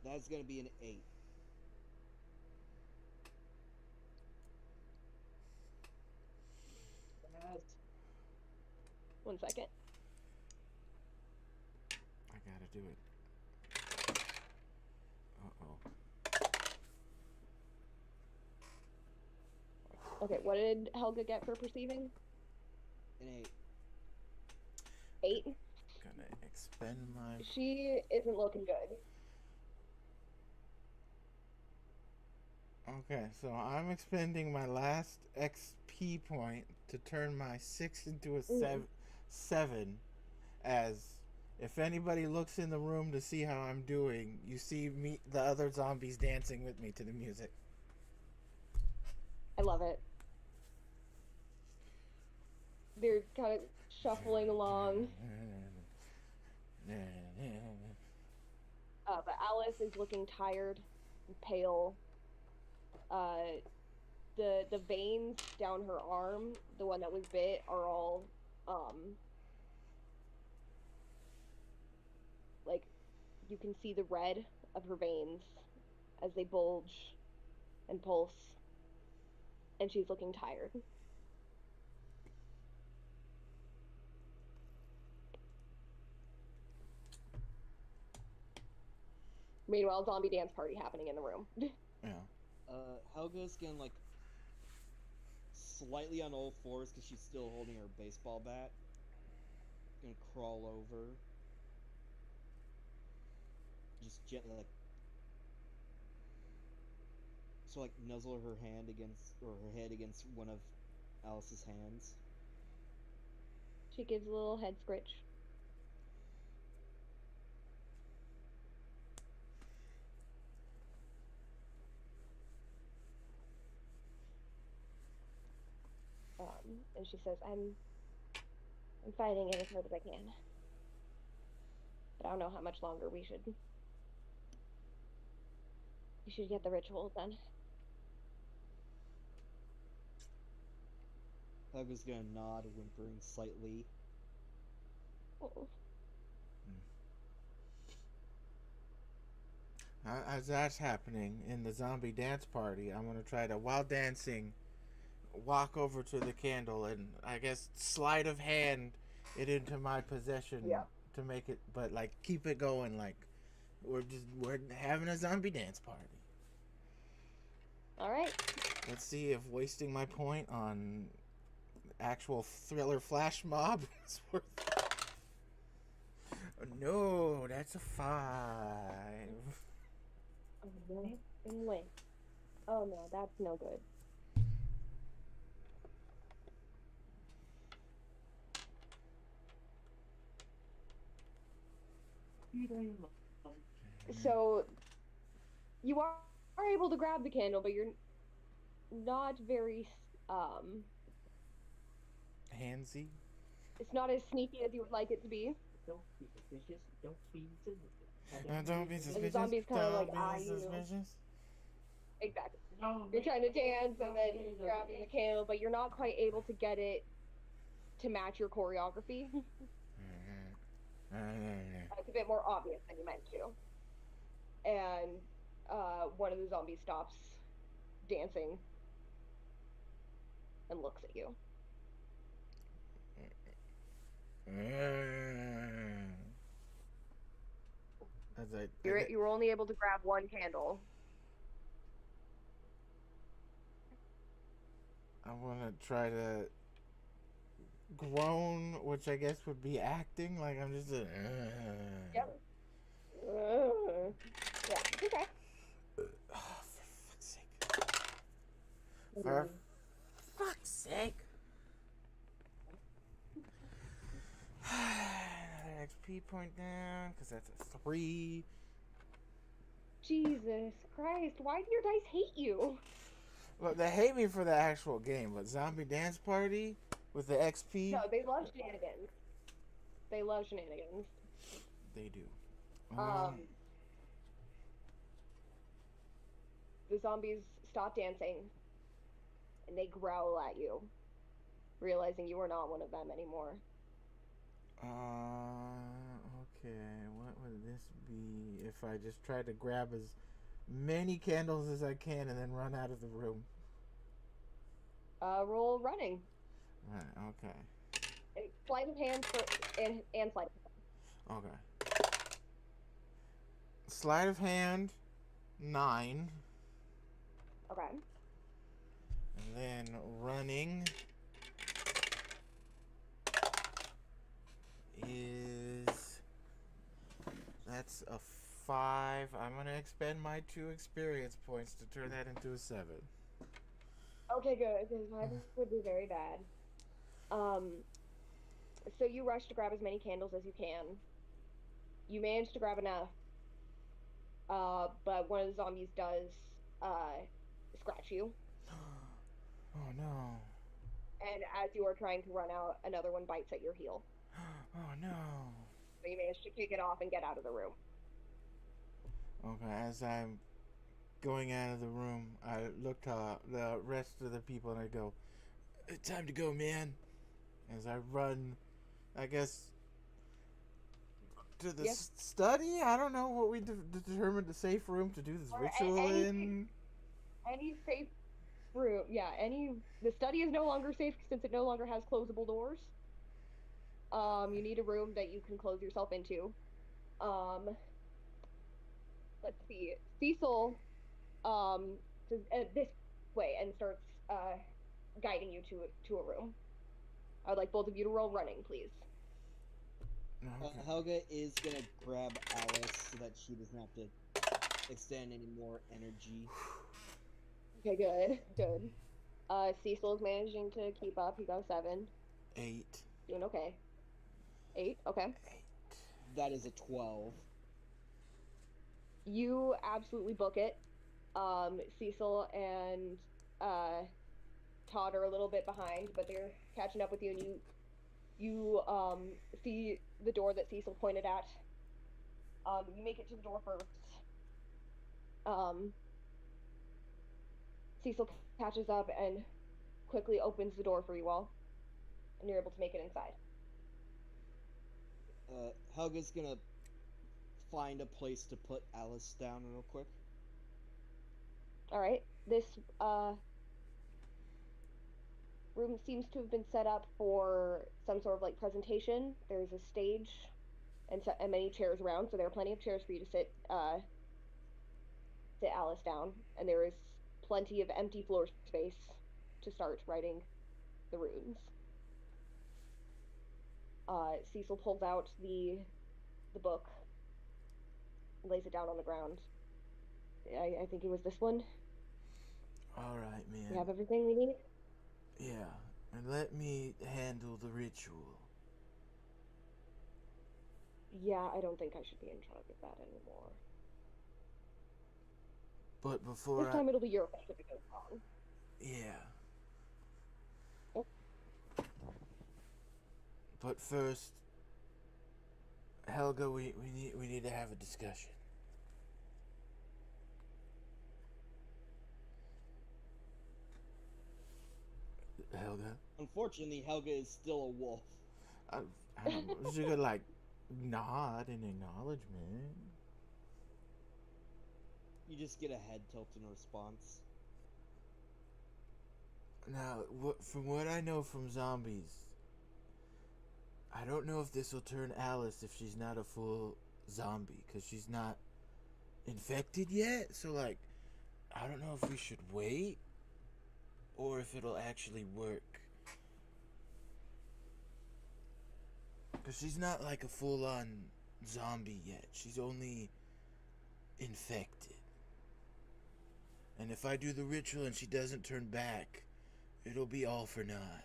That's gonna be an 8. Yes. 1 second. I gotta do it. Uh-oh. Okay, what did Helga get for perceiving? An 8. Gonna expend my... She isn't looking good. Okay, so I'm expending my last XP point to turn my 6 into a 7, as if anybody looks in the room to see how I'm doing, you see me, the other zombies dancing with me to the music. I love it. They're kind of shuffling along. But Alice is looking tired and pale. The veins down her arm, the one that was bit, are all like you can see the red of her veins as they bulge and pulse, and she's looking tired. Meanwhile, zombie dance party happening in the room. Yeah. Helga's gonna like slightly on all fours because she's still holding her baseball bat. Gonna crawl over, just gently like nuzzle her hand against or her head against one of Alice's hands. She gives a little head scritch. And she says, I'm fighting it as hard as I can. But I don't know how much longer we should get the ritual done. Helga's gonna nod, whimpering slightly. Oh. As that's happening in the zombie dance party, I'm gonna try to, while dancing, walk over to the candle and I guess sleight of hand it into my possession to make it, but like keep it going like we're having a zombie dance party. All right. Let's see if wasting my point on actual Thriller flash mob is worth it. No, that's a 5. Wait. Oh no, that's no good. So you are able to grab the candle, but you're not very Handsy. it's not as sneaky as you would like it to be. Don't be suspicious. Don't be suspicious. Don't be And the suspicious. zombies kind of like Don't eye be you. suspicious. Exactly. No, You're trying to dance and then you're grabbing the candle, but you're not quite able to get it to match your choreography. It's a bit more obvious than you meant to. And one of the zombies stops dancing and looks at you. As You were only able to grab one candle. I want to try to groan, which I guess would be acting. Like I'm just a. Yep. Yeah. Okay. Oh, for fuck's sake! For fuck's sake! Another XP point down because that's a 3. Jesus Christ! Why do your dice hate you? Look, they hate me for the actual game, but Zombie Dance Party with the XP. No, they love shenanigans. They love shenanigans. They do. The zombies stop dancing, and they growl at you, realizing you are not one of them anymore. Okay. What would this be if I just tried to grab as many candles as I can and then run out of the room? Roll running. Right. Okay. Sleight of hand and sleight of hand. Okay. Sleight of hand, 9. Okay. And then running is... That's a 5. I'm going to expend my 2 experience points to turn that into a 7. Okay, good, because 5 would be very bad. So you rush to grab as many candles as you can. You manage to grab enough, but one of the zombies does scratch you. Oh no. And as you are trying to run out, another one bites at your heel. Oh no. So you manage to kick it off and get out of the room. Okay, as I'm going out of the room, I look to the rest of the people and I go, "It's time to go, man." As I run, I guess, to the study? I don't know what we determined the safe room to do this Or ritual in. Any safe room, yeah, the study is no longer safe since it no longer has closable doors. You need a room that you can close yourself into. Let's see. Cecil says this way and starts guiding you to a room. I would like both of you to roll running, please. Okay. Helga is gonna grab Alice so that she doesn't have to extend any more energy. Okay, good. Cecil is managing to keep up. He got a 7. 8. Doing okay. 8, okay. 8. That is a 12. You absolutely book it. Cecil and Todd are a little bit behind, but they're catching up with you, and you see the door that Cecil pointed at. You make it to the door first. Cecil catches up and quickly opens the door for you all, and you're able to make it inside. Helga's gonna find a place to put Alice down real quick. All right, this room seems to have been set up for some sort of like presentation. There's a stage and many chairs around, so there are plenty of chairs for you to sit Alice down, and there is plenty of empty floor space to start writing the runes. Cecil pulls out the book, lays it down on the ground. I think it was this one. All right, man. We have everything we need? Yeah, and let me handle the ritual. Yeah, I don't think I should be in charge of that anymore. But before This time it'll be your fault if it goes wrong. Yeah. Oh. But first, Helga, we need to have a discussion. Helga? Unfortunately, Helga is still a wolf. I don't know. She could, like, nod in acknowledgement. You just get a head tilt in response. Now, from what I know from zombies, I don't know if this will turn Alice if she's not a full zombie, because she's not infected yet. So, like, I don't know if we should wait or if it'll actually work. Because she's not like a full-on zombie yet. She's only infected. And if I do the ritual and she doesn't turn back, it'll be all for naught.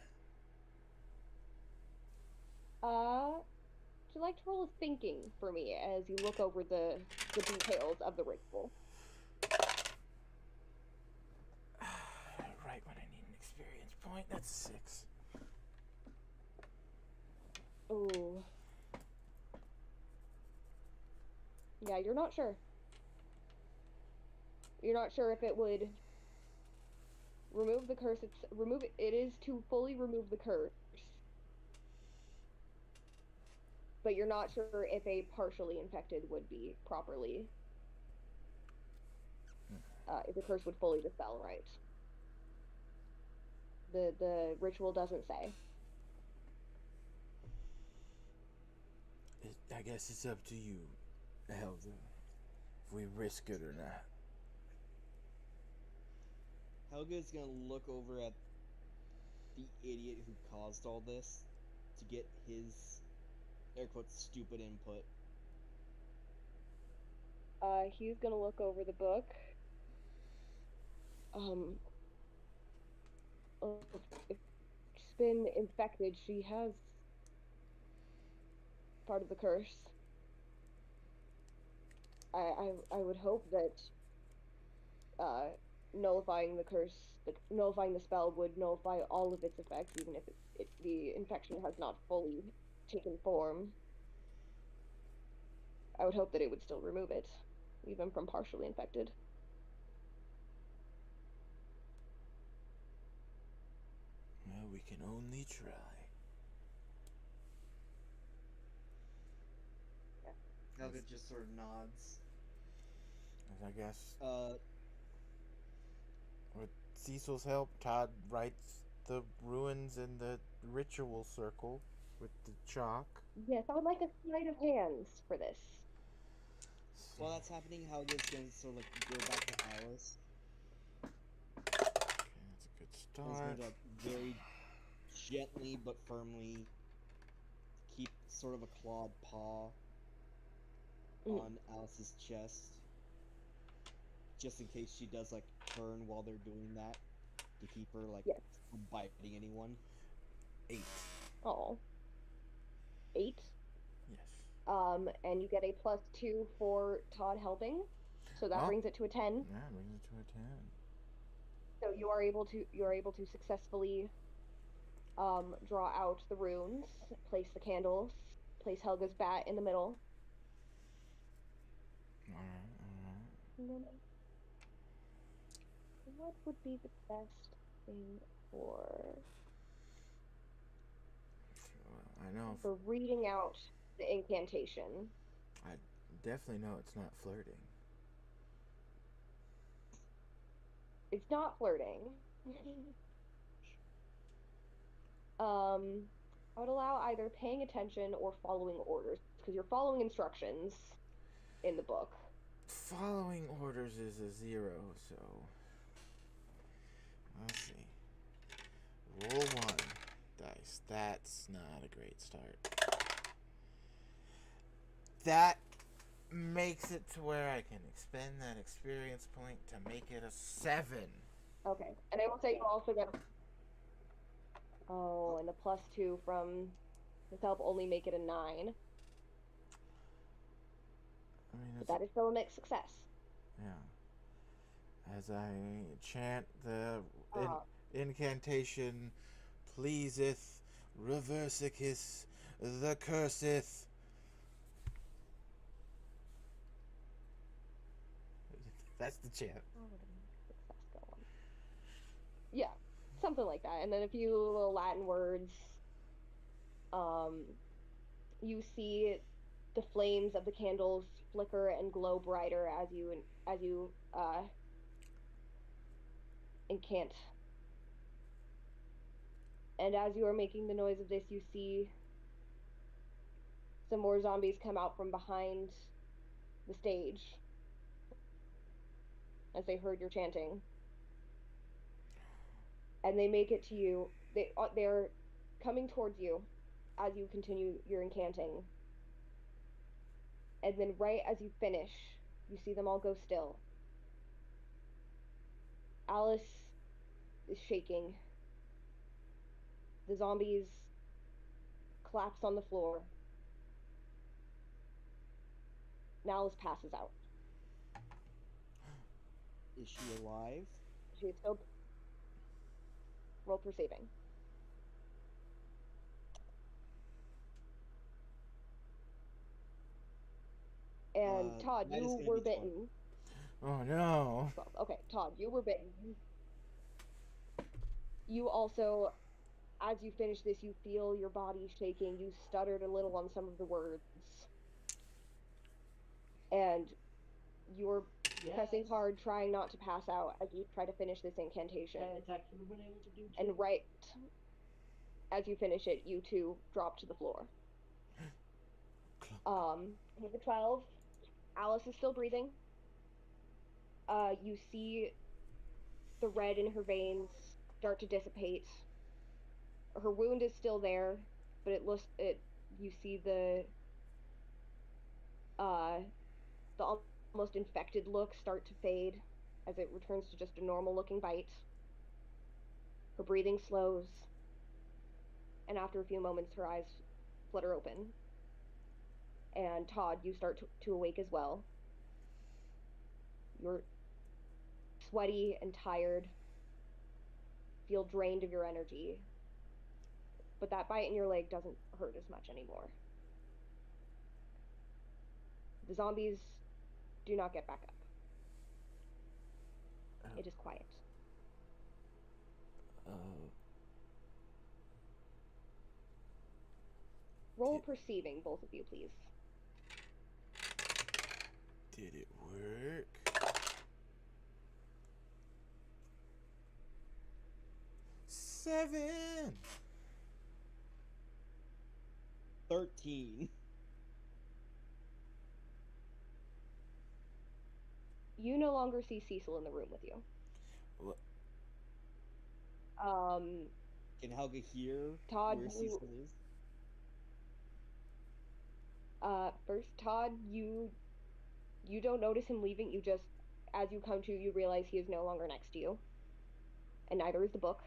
Would you like to roll a thinking for me as you look over the details of the ritual? Right when I need an experience point, that's 6. Ooh. Yeah, you're not sure. You're not sure if it would remove the curse. It is to fully remove the curse. But you're not sure if a partially infected would be properly, if the curse would fully dispel, right? The ritual doesn't say. I guess it's up to you, Helga, if we risk it or not. Helga's gonna look over at the idiot who caused all this to get his, air quotes, stupid input. He's gonna look over the book. If she's been infected, she has part of the curse. I would hope that nullifying the spell would nullify all of its effects, even if the infection has not fully taken form. I would hope that it would still remove it, even from partially infected. Well, we can only try. Helga just sort of nods. I guess Uh, with Cecil's help, Todd writes the ruins in the ritual circle with the chalk. Yes, I would like a sleight of hands for this. while that's happening, Helga's gonna sort of like go back to Alice. Okay, that's a good And is start. going to like very gently but firmly keep sort of a clawed paw on Alice's chest, just in case she does like turn while they're doing that, to keep her like Yes. from biting anyone. 8. Oh. 8. Yes. And you get a +2 for Todd helping, so that Oh. brings it to a 10. Yeah, brings it to a 10. So you are able to successfully draw out the runes, place the candles, place Helga's bat in the middle. Alright. What would be the best thing for I know. reading out the incantation? I definitely know it's not flirting. It's not flirting. I would allow either paying attention or following orders, because you're following instructions in the book. Following orders is a 0, so let's see. Roll 1 dice. That's not a great start. That makes it to where I can expend that experience point to make it a 7. Okay, and I will say you also get. Oh, and the +2 from this help only make it a 9. I mean, But it's that is still a mixed success. yeah. As I chant the Uh, incantation, pleaseth, reversicus, the curseth. That's the chant. how would a mixed success go on? Yeah, something like that. And then a few little Latin words. Um, you see the flames of the candles flicker and glow brighter as you incant. And as you are making the noise of this, you see some more zombies come out from behind the stage as they heard your chanting, and they make it to you. They're coming towards you as you continue your incanting, and then right as you finish, you see them all go still. Alice is shaking. The zombies collapse on the floor. And Alice passes out. Is she alive? She's still roll for saving. And Todd, That is you gonna were be 20. bitten. Oh no. 12. Okay, Todd, you were bitten. You also, as you finish this, you feel your body shaking. You stuttered a little on some of the words. And you're pressing Yes. hard, trying not to pass out as you try to finish this incantation. That's actually been able to do too. And right as you finish it, you two drop to the floor. Number 12, Alice is still breathing. You see the red in her veins start to dissipate. Her wound is still there, but you see uh the almost infected look start to fade as it returns to just a normal looking bite. Her breathing slows, and after a few moments, her eyes flutter open. And Todd, you start to awake as well. You're sweaty and tired, feel drained of your energy, but that bite in your leg doesn't hurt as much anymore. The zombies do not get back up. It is quiet. Oh. Roll perceiving, both of you, please. Did it work? 7. 13. You no longer see Cecil in the room with you. What? Can Helga hear Todd, where Cecil is? First, Todd, you don't notice him leaving. You just, as you come to, you realize he is no longer next to you, and neither is the book.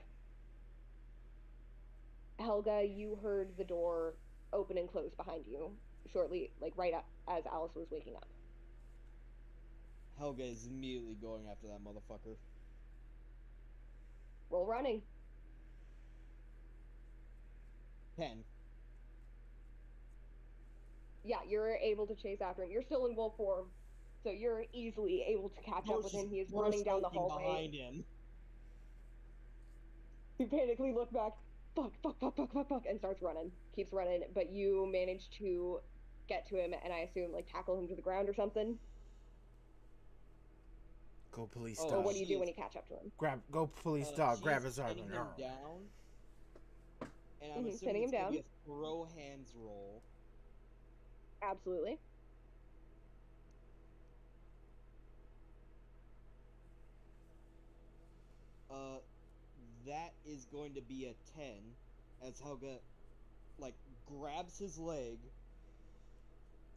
Helga, you heard the door open and close behind you shortly, like right up as Alice was waking up. Helga is immediately going after that motherfucker. Roll running. 10. Yeah, you're able to chase after him. You're still in wolf form, so you're easily able to catch up with him. He is running down the hallway. Behind him. You panically look back, fuck, fuck, fuck, fuck, fuck, fuck, and starts running. Keeps running, but you manage to get to him, and I assume like tackle him to the ground or something. Go police Oh, Or dog. what do you do shit. when you catch up to him? Go police dog. She's Grab his arm. pinning him down. And I'm Mhm, assuming pinning it's him gonna be down. a throw hands roll. Absolutely. That is going to be a 10 as Helga like grabs his leg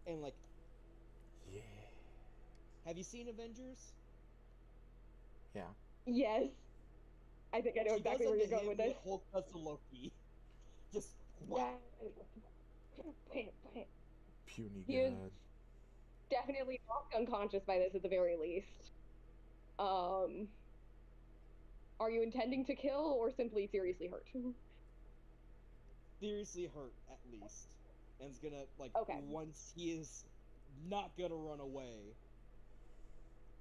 and like, Yeah. have you seen Avengers? Yeah. Yes. I think I know She exactly does where that you're to going him with this. what Hulk does to Loki. Just whack. Yeah. Puny He is god. definitely knocked unconscious by this at the very least. Um, are you intending to kill or simply seriously hurt? Seriously hurt, at least. And is gonna, like, Okay. once he is not gonna run away,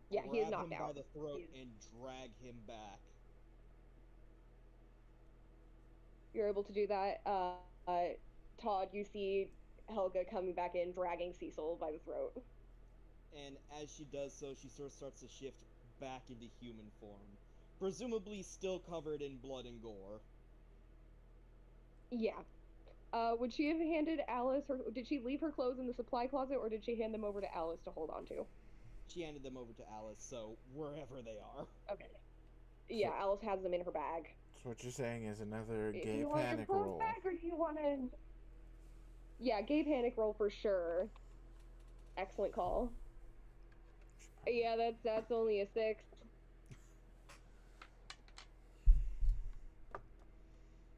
Yeah, he is grab knocked him by out. the throat He is- and drag him back. You're able to do that. Todd, you see Helga coming back in, dragging Cecil by the throat. And as she does so, she sort of starts to shift back into human form. Presumably still covered in blood and gore. Yeah. Would she have handed Alice, or did she leave her clothes in the supply closet, or did she hand them over to Alice to hold on to? She handed them over to Alice, so wherever they are. Okay. Yeah, Alice has them in her bag. So what you're saying is another Do gay you want your panic clothes roll. back, or do you want to? Yeah, gay panic roll for sure. Excellent call. Yeah, that's only a 6.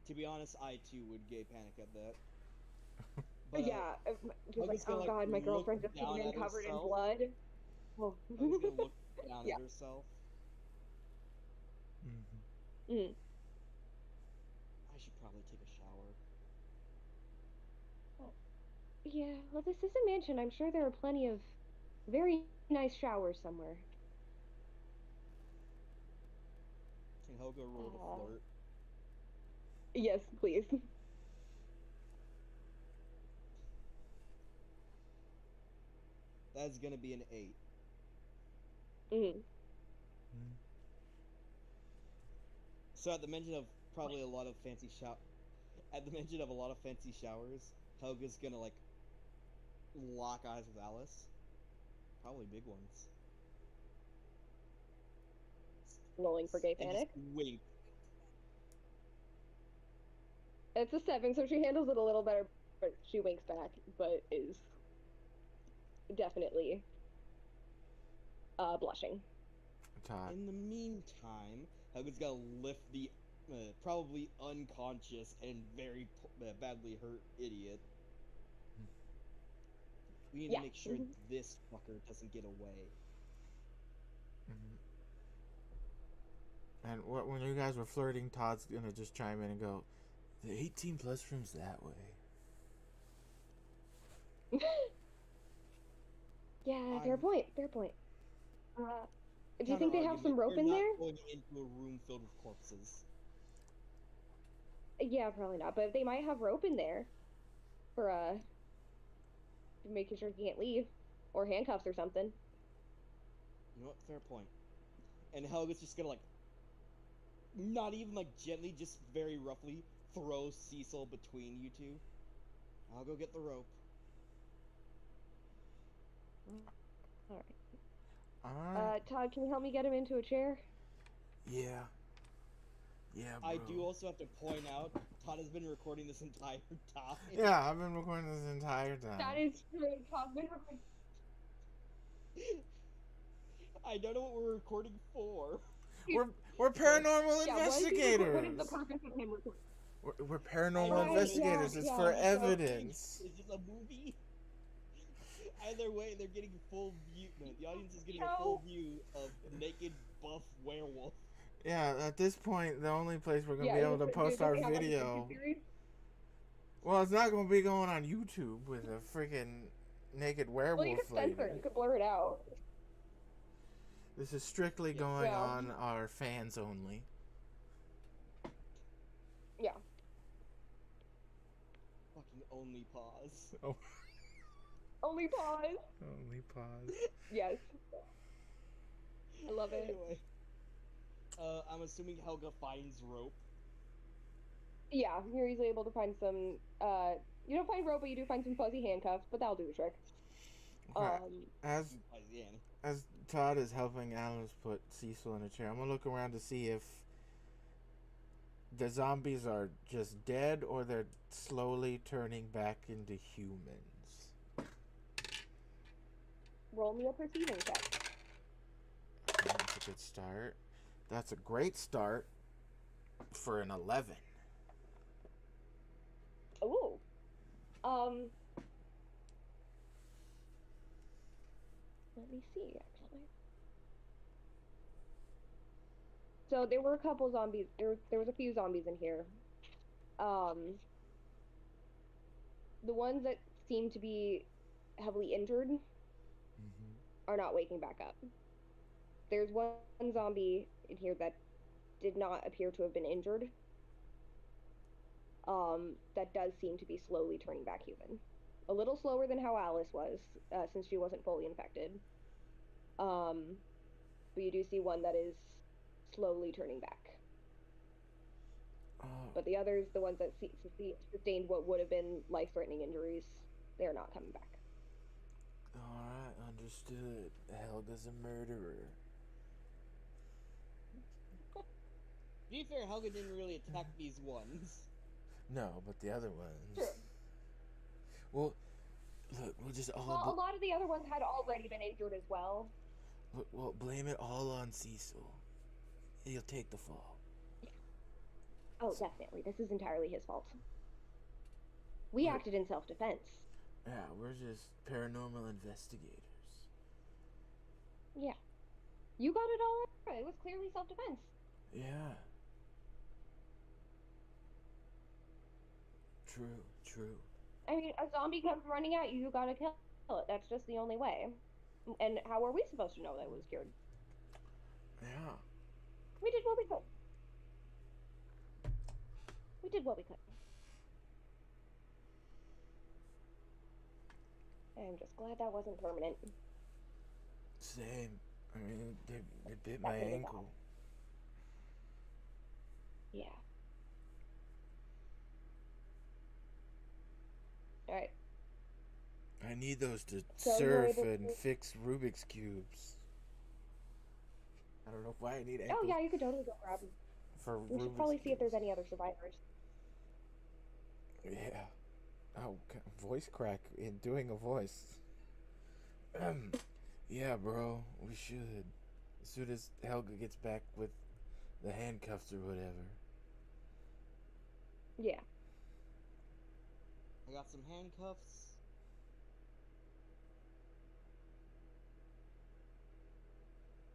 To be honest, I too would gay panic at that. But, Yeah, just like, Helga's gonna, oh like, god, my look girlfriend just down came in at covered in herself. blood. Oh. Helga's gonna look down Yeah. at herself. Mm-hmm. Mm. I should probably take a shower. Yeah, well, this is a mansion. I'm sure there are plenty of very nice showers somewhere. Can Helga roll to flirt? Yes, please. That's gonna be an 8. Mm. So at the mention of probably a lot of fancy at the mention of a lot of fancy showers, Helga's gonna, like, lock eyes with Alice. Probably big ones. Rolling for gay And panic. just wink. It's a 7, so she handles it a little better, but she winks back, but is definitely blushing. Todd. In the meantime, Helga's gonna lift the probably unconscious and very badly hurt idiot. We need Yeah. to make sure this fucker doesn't get away. Mm-hmm. And when you guys were flirting, Todd's gonna just chime in and go, "The 18 plus room's that way." Yeah, fair point. Fair point. Do you think they have Counter-argument, some rope you're in not there? going into a room filled with corpses. Yeah, probably not. But they might have rope in there for making sure he can't leave, or handcuffs or something. You know what? Fair point. And Helga's just gonna, like, not even, like, gently, just very roughly throw Cecil between you two. I'll go get the rope. All Alright. right. Todd, can you help me get him into a chair? Yeah. Yeah, bro. I do also have to point out, Todd has been recording this entire time. Yeah, I've been recording this entire time. That is true. Todd's been recording. I don't know what we're recording for. We're paranormal Yeah, investigators. what is the purpose of him recording? We're paranormal Right, investigators. yeah, it's yeah. for So, evidence. Is this a movie? Either way, they're getting full view. No, the audience is getting a No. full view of naked buff werewolf. Yeah, at this point, the only place we're gonna Yeah, be able do to you post think our they have, like, a video. series? Well, it's not gonna be going on YouTube with a freaking naked werewolf Well, you could censor lady. it. You could blur it out. This is strictly Yeah. going Yeah. on our fans only. Yeah. Fucking only pause. Oh, Only pause. only pause. Yes. I love it. Anyway, I'm assuming Helga finds rope. Yeah, you're easily able to find some. You don't find rope, but you do find some fuzzy handcuffs, but that'll do the trick. Okay. As Yeah. as Todd is helping Alice put Cecil in a chair, I'm gonna look around to see if the zombies are just dead or they're slowly turning back into humans. Roll me a perceiving check. That's a good start. That's a great start for an 11. Ooh. Let me see, actually. So there were a couple zombies. There was a few zombies in here. Um, the ones that seem to be heavily injured Mm-hmm. are not waking back up. There's one zombie in here that did not appear to have been injured. That does seem to be slowly turning back human. A little slower than how Alice was, since she wasn't fully infected. Um, but you do see one that is slowly turning back. Oh, But the others, the ones that sustained what would have been life-threatening injuries, they're not coming back. Alright, understood. Helga's a murderer. To be fair, Helga didn't really attack these ones. No, but the other ones. True. Well, look, we'll just Well, all a lot of the other ones had already been injured as well. well blame it all on Cecil. He'll take the fall. Oh, definitely. This is entirely his fault. We acted in self-defense. Yeah, we're just paranormal investigators. Yeah. You got it all right. It was clearly self-defense. Yeah. True, true. I mean, a zombie comes running at you, you gotta kill it. That's just the only way. And how are we supposed to know that it was cured? Yeah. We did what we could. We did what we could. I'm just glad that wasn't permanent. Same. I mean, they bit my Definitely ankle. Yeah. Alright. I need those to So surf you're able and to... fix Rubik's cubes. I don't know why I need Oh, ankles yeah, you could totally go grab them. for We Rubik's should probably see if cubes. there's any other survivors. Yeah. Oh, voice crack in doing a voice. Yeah, bro, we should. As soon as Helga gets back with the handcuffs or whatever. Yeah. I got some handcuffs.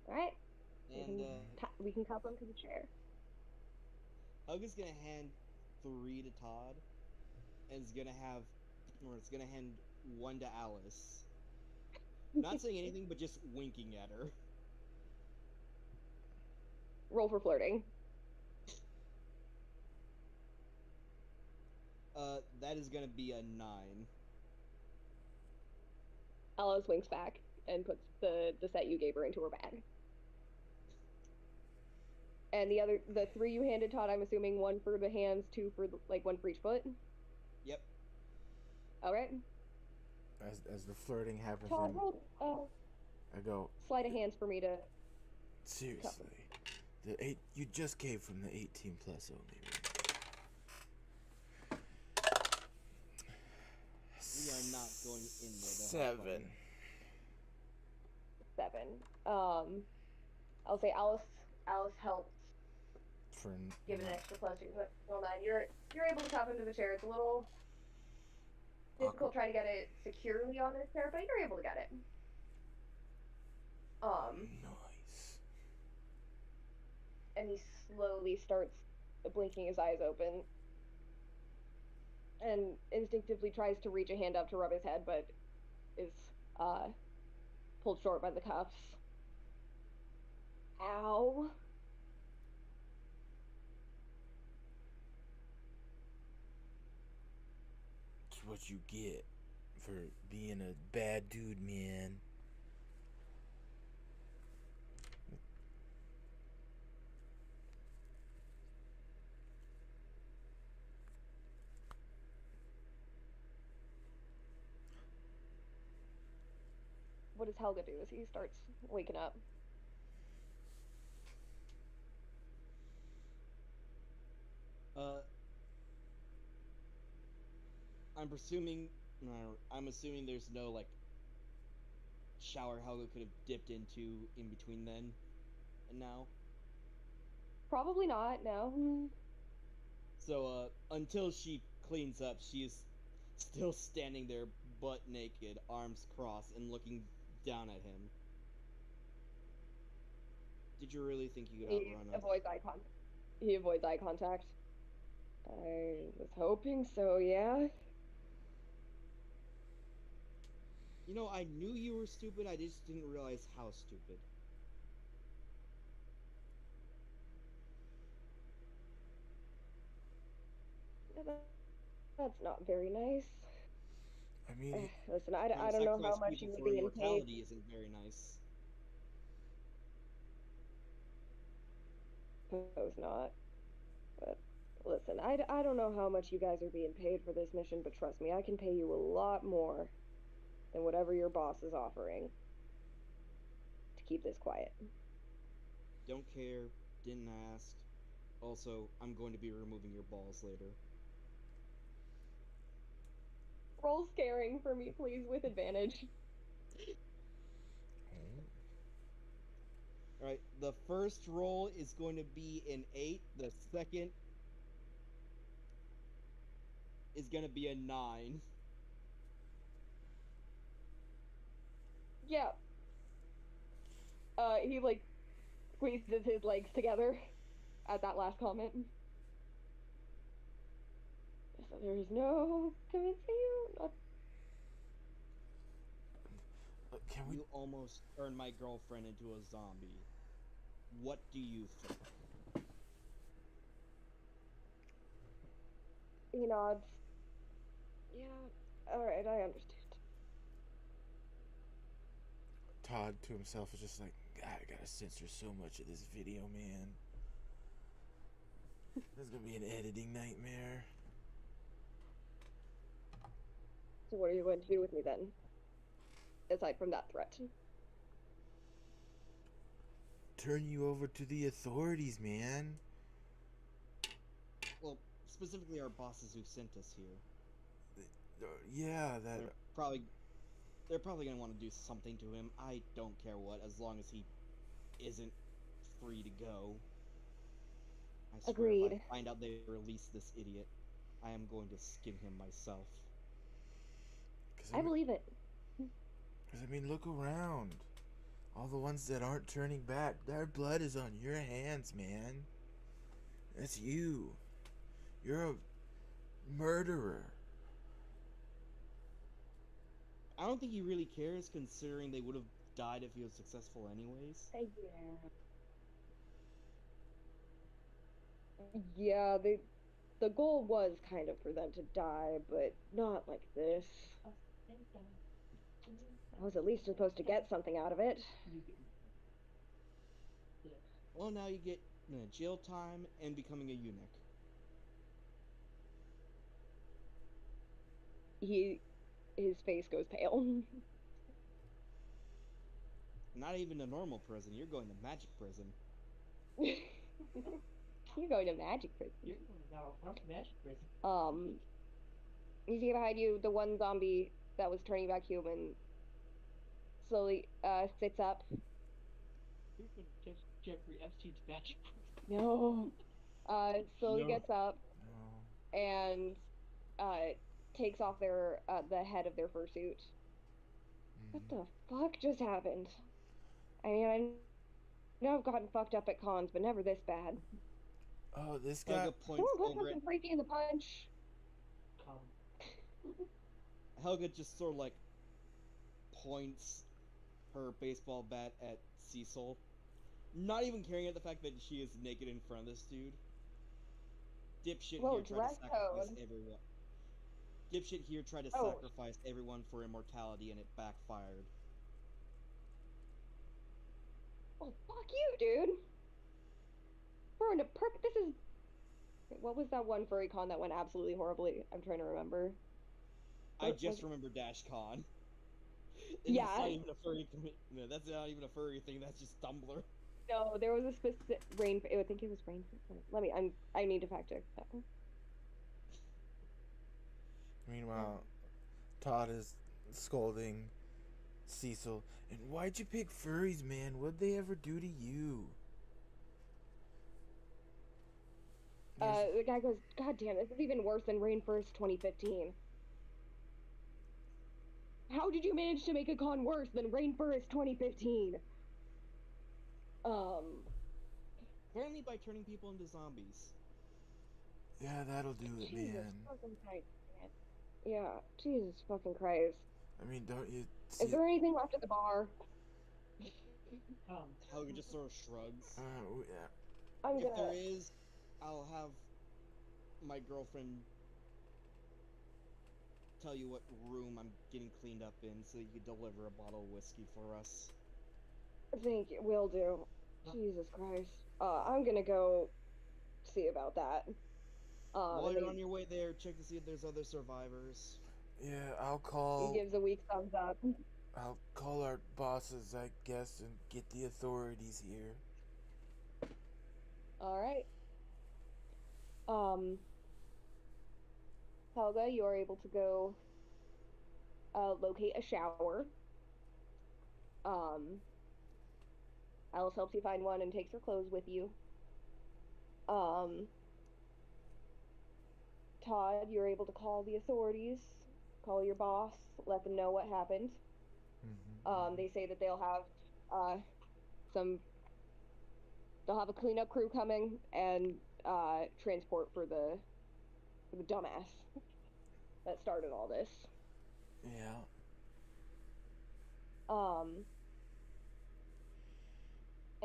Alright. And, We can cuff them to the chair. Helga's gonna hand 3 to Todd. And it's gonna hand 1 to Alice. Not saying anything, but just winking at her. Roll for flirting. That is gonna be a 9. Alice winks back and puts the set you gave her into her bag. And the 3 you handed Todd, I'm assuming 1 for the hands, 2 for like 1 for each foot. Yep. All right. As the flirting happens, Todd, then roll I go, sleight of hands for me to. seriously. You just came from the 18 plus only, right? We are not going in there. 7. 7. I'll say Alice helps For give it an extra plus 2. Well, 9. You're able to cuff him to the chair. It's a little difficult trying to get it securely on this chair, but you're able to get it. Nice. And he slowly starts blinking his eyes open and instinctively tries to reach a hand up to rub his head, but is pulled short by the cuffs. Ow. It's what you get for being a bad dude, man. What does Helga do as he starts waking up? I'm assuming there's no, like, shower Helga could have dipped into in between then and now. Probably not, no. So, until she cleans up, she is still standing there butt naked, arms crossed, and looking down at him. Did you really think you could He outrun us? avoids eye contact. He avoids eye contact. I was hoping so, yeah. You know, I knew you were stupid, I just didn't realize how stupid. That's not very nice. I mean, Listen, Trying I to don't know how sacrifice much people you were for being paid. immortality isn't very nice. Suppose not. But listen, I don't know how much you guys are being paid for this mission, but trust me, I can pay you a lot more than whatever your boss is offering to keep this quiet. Don't care, didn't ask. Also, I'm going to be removing your balls later. Roll scaring for me, please, with advantage. Alright, the first roll is going to be an 8, the second is going to be a 9. Yeah. He like squeezes his legs together at that last comment. So there's no convincing you. can we? You almost turned my girlfriend into a zombie. What do you think? He nods. Yeah. All right, I understand. Todd to himself is just like, God, I gotta censor so much of this video, man. This is gonna be an editing nightmare. So what are you going to do with me then? Aside from that threat. Turn you over to the authorities, man. Well, specifically our bosses who sent us here. Yeah, that. They're probably gonna want to do something to him. I don't care what, as long as he isn't free to go. I swear, Agreed. if I find out they released this idiot, I am going to skin him myself. I believe it. Because, I mean, look around. All the ones that aren't turning back, their blood is on your hands, man. That's you. You're a murderer. I don't think he really cares, considering they would have died if he was successful anyways. Yeah, the goal was kind of for them to die, but not like this. I was at least supposed to get something out of it. Well, now you get jail time and becoming a eunuch. His face goes pale. Not even a normal prison, you're going to magic prison. You're going to magic prison. You're going to magic prison. You see behind you the one zombie that was turning back human slowly sits up. You're going to Jeffrey Epstein's magic prison. No. Slowly No. gets up No. and takes off their the head of their fursuit. What the fuck just happened? I mean, I know I've gotten fucked up at cons, but never this bad. Oh, this guy. Helga points Someone put over at something freaky in the punch. Helga just sort of like points her baseball bat at Cecil, not even caring at the fact that she is naked in front of this dude. Dipshit Whoa, here tried to dress sacrifice code. everyone. Dipshit here tried to Oh. sacrifice everyone for immortality, and it backfired. Well, fuck you, dude. For a perfect. This is. What was that one furry con that went absolutely horribly? I'm trying to remember. I What was just it? remember DashCon. Yeah. That's not even a furry no, that's not even a furry thing, that's just Tumblr. No, there was a specific rain. I think it was rain. Let me. I need to fact check that one. Meanwhile, Todd is scolding Cecil. And why'd you pick furries, man? What'd they ever do to you? The guy goes, God damn, this is even worse than Rain First 2015. How did you manage to make a con worse than Rainforest 2015? Apparently by turning people into zombies. Yeah, that'll do it, Jesus man. fucking Christ, man. Yeah, Jesus fucking Christ. I mean, don't you see? Is there anything left at the bar? Helga just sort of shrugs. Yeah. I'm If gonna. there is, I'll have my girlfriend tell you what room I'm getting cleaned up in so you can deliver a bottle of whiskey for us. Thank you. Will do. Jesus Christ. I'm gonna go see about that. While And you're he on your way there, check to see if there's other survivors. Yeah, I'll call. gives a weak thumbs up. I'll call our bosses, I guess, and get the authorities here. All right. Helga, you are able to go locate a shower. Alice helps you find one and takes her clothes with you. Todd, you're able to call the authorities, call your boss, let them know what happened. They say that they'll have they'll have a cleanup crew coming and transport for the dumbass that started all this. Yeah.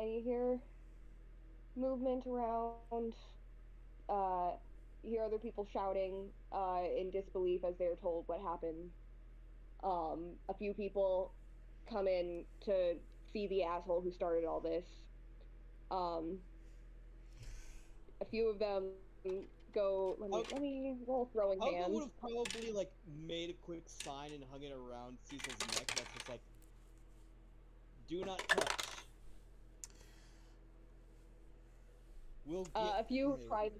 And you hear movement around. You hear other people shouting in disbelief as they're told what happened. A few people come in to see the asshole who started all this. A few of them go. Let me roll throwing Helga hands. would have probably like made a quick sign and hung it around Cecil's neck. That's just like, "Do not touch." We'll get A few tried.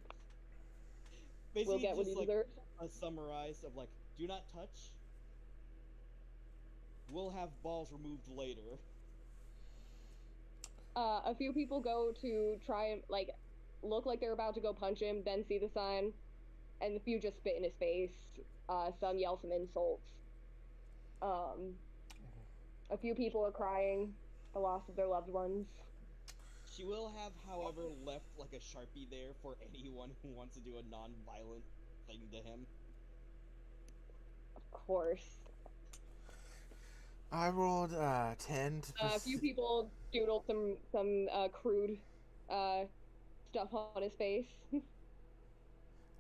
Basically, Will get what just he like deserves. a summarize of like, "Do not touch." We'll have balls removed later. A few people go to try and like look like they're about to go punch him, then see the sign, and a few just spit in his face. Some yell some insults. A few people are crying the loss of their loved ones. She will have, however, left like a Sharpie there for anyone who wants to do a non-violent thing to him. Of course. I rolled 10 to A few people doodled some crude stuff on his face.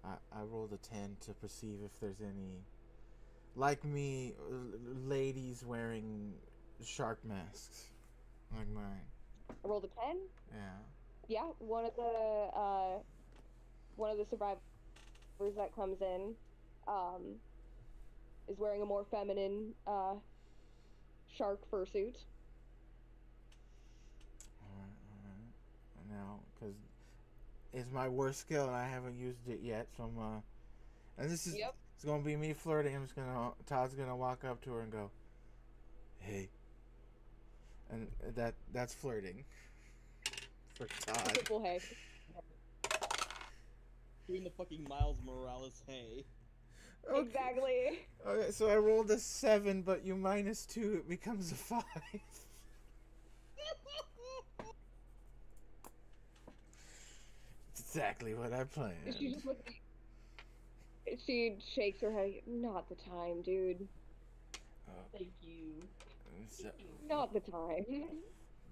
I rolled a 10 to perceive if there's any, like me, ladies wearing shark masks, like mine. I rolled a 10. Yeah. Yeah, one of the survivors that comes in is wearing a more feminine shark fursuit. Alright. Now, because it's my worst skill and I haven't used it yet, so I'm and this is it's gonna be me flirting. Todd's gonna walk up to her and go, "Hey," and that's flirting for Todd. Triple hey. Doing the fucking Miles Morales hey. Okay. Exactly. Okay, so I rolled a 7, but you minus 2, it becomes a 5. It's exactly what I planned. She just looks. She shakes her head. Not the time, dude. Thank you. So, Not the time.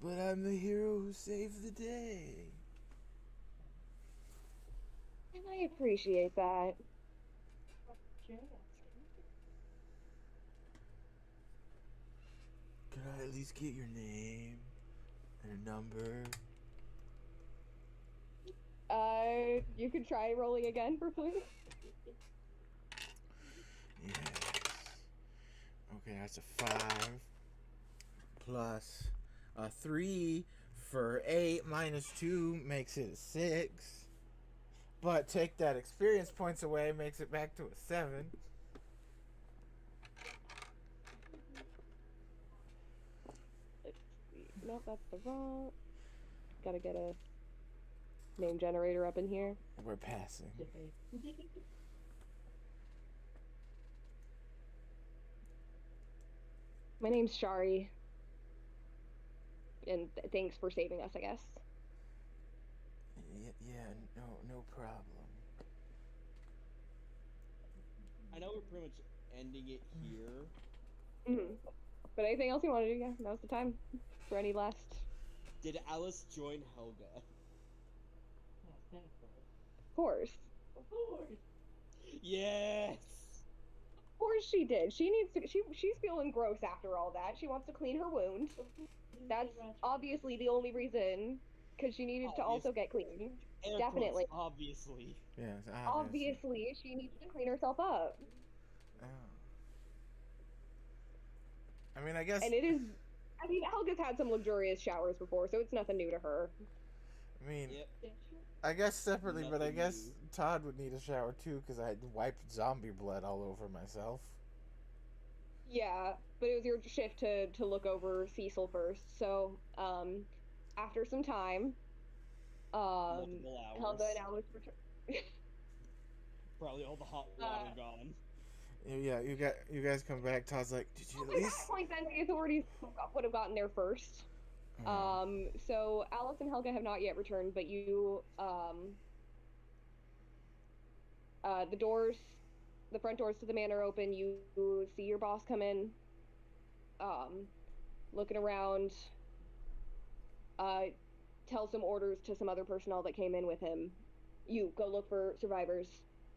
but I'm the hero who saved the day. And I appreciate that. Could I at least get your name and a number? You could try rolling again for flute. Yes. Okay, that's a 5 plus a 3 for 8 minus 2 makes it a 6. But take that experience points away makes it back to a 7. Nope, that's the wrong. Gotta get a name generator up in here. We're passing. My name's Shari. And thanks for saving us, I guess. Yeah, no problem. I know we're pretty much ending it here. Mm-hmm. But anything else you want to do? Yeah, now's the time for any last. Did Alice join Helga? Yeah, thankfully. Of course. Of course. Yes! Of course she did. She needs to. She's feeling gross after all that. She wants to clean her wound. That's obviously the only reason, because she needed to also get clean. Air Definitely. quotes, obviously. Yes, Obviously, she needs to clean herself up. Oh. I mean, I guess. And it is. I mean, Helga's had some luxurious showers before, so it's nothing new to her. I mean, Yep. I guess separately, but I Nothing guess new. Todd would need a shower too because I had wiped zombie blood all over myself. Yeah, but it was your shift to look over Cecil first. So, after some time, Multiple hours. Helga and Alice return. Probably all the hot water gone. Yeah, you guys come back. Todd's like, did you at At least? that point, then the authorities would have gotten there first. So Alice and Helga have not yet returned, but you, the doors, the front doors to the manor open. You see your boss come in, looking around, tell some orders to some other personnel that came in with him. You go look for survivors.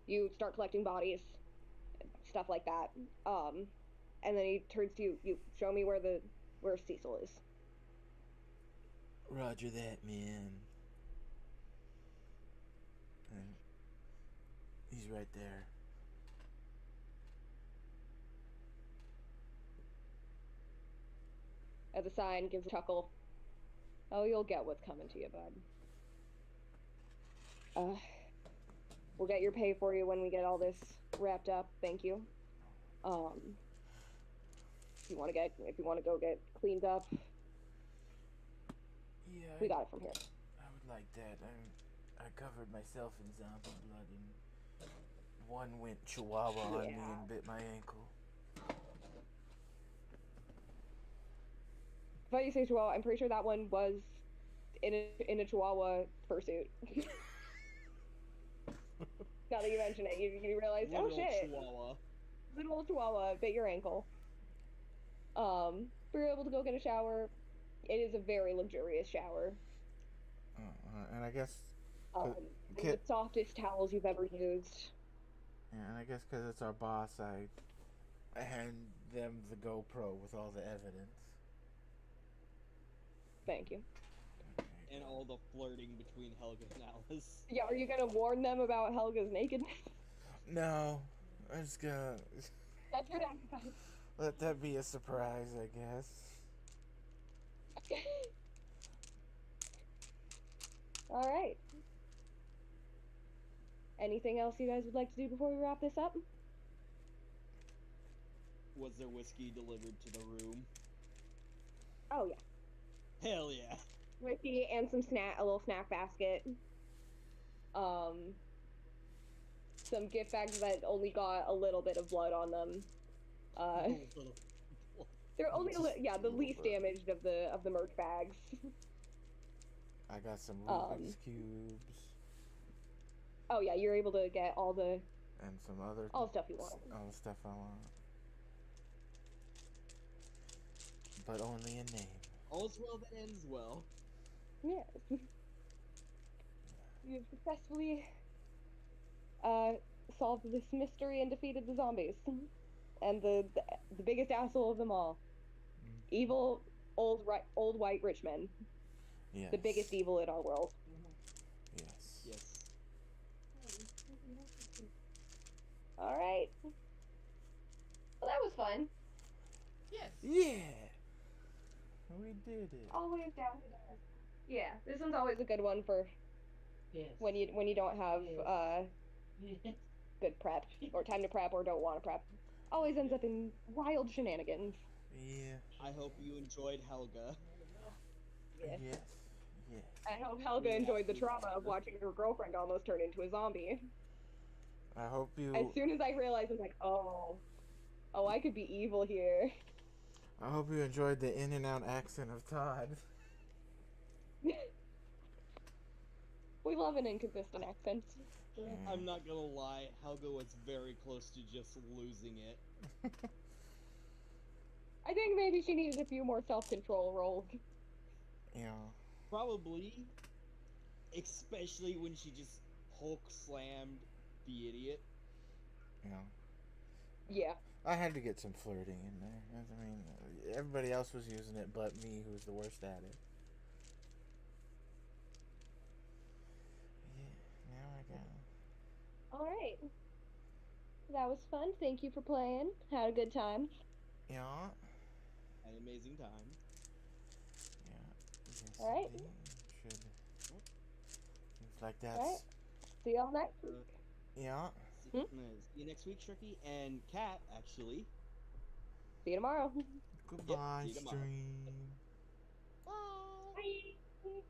You start collecting bodies, stuff like that. And then he turns to you. You show me where Cecil is. Roger that, man. And he's right there. At the sign, gives a chuckle. Oh, you'll get what's coming to you, bud. We'll get your pay for you when we get all this wrapped up. Thank you. If you want to go get cleaned up, Yeah, we got it from here. I would like that. I covered myself in zombie blood and one went chihuahua on me and bit my ankle. But you say Chihuahua, I'm pretty sure that one was in a Chihuahua fursuit. Now that you mention it, you realize, Little oh shit, Chihuahua. little Chihuahua bit your ankle. We were able to go get a shower. It is a very luxurious shower. And I guess. The softest towels you've ever used. Yeah, and I guess because it's our boss, I hand them the GoPro with all the evidence. Thank you. And all the flirting between Helga and Alice. Yeah, are you gonna warn them about Helga's nakedness? No, I'm just gonna That's your sacrifice. let that be a surprise, I guess. All right. Anything else you guys would like to do before we wrap this up? Was there whiskey delivered to the room? Oh yeah, Hell yeah. whiskey and a little snack basket. Some gift bags that only got a little bit of blood on them. They're only the least damaged of the merch bags. I got some Rubik's cubes Oh yeah, you're able to get all the and some other all the stuff you want. all the stuff I want, but only in name. All's well that ends well. Yes. You've successfully solved this mystery and defeated the zombies. And the biggest asshole of them all. Evil old white rich men. Yes. The biggest evil in our world. Yes. Yes. Alright. Well, that was fun. Yes. Yeah. We did it. Always down to that. Yeah, this one's always a good one for Yes. when you don't have Yes. good prep or time to prep or don't want to prep. Always ends up in wild shenanigans. Yeah. I hope you enjoyed Helga. Yeah. Yes. Yes. I hope Helga enjoyed the trauma of watching her girlfriend almost turn into a zombie. I hope you. As soon as I realized, I was like, oh, I could be evil here. I hope you enjoyed the in and out accent of Todd. We love an inconsistent accent. I'm not gonna lie, Helga was very close to just losing it. I think maybe she needed a few more self-control rolls. Yeah. Probably, especially when she just Hulk slammed the idiot. Yeah. Yeah. I had to get some flirting in there. I mean, everybody else was using it but me, who's the worst at it. Yeah, now I got All right. That was fun. Thank you for playing. Had a good time. Yeah. An amazing time. Yeah. Yes, All right. indeed. Should. Seems like that's. All right. See y'all next week. Yeah. See you next week, Shrooky, and Kat, actually. See you tomorrow. Goodbye, see you tomorrow. stream. Bye! Bye.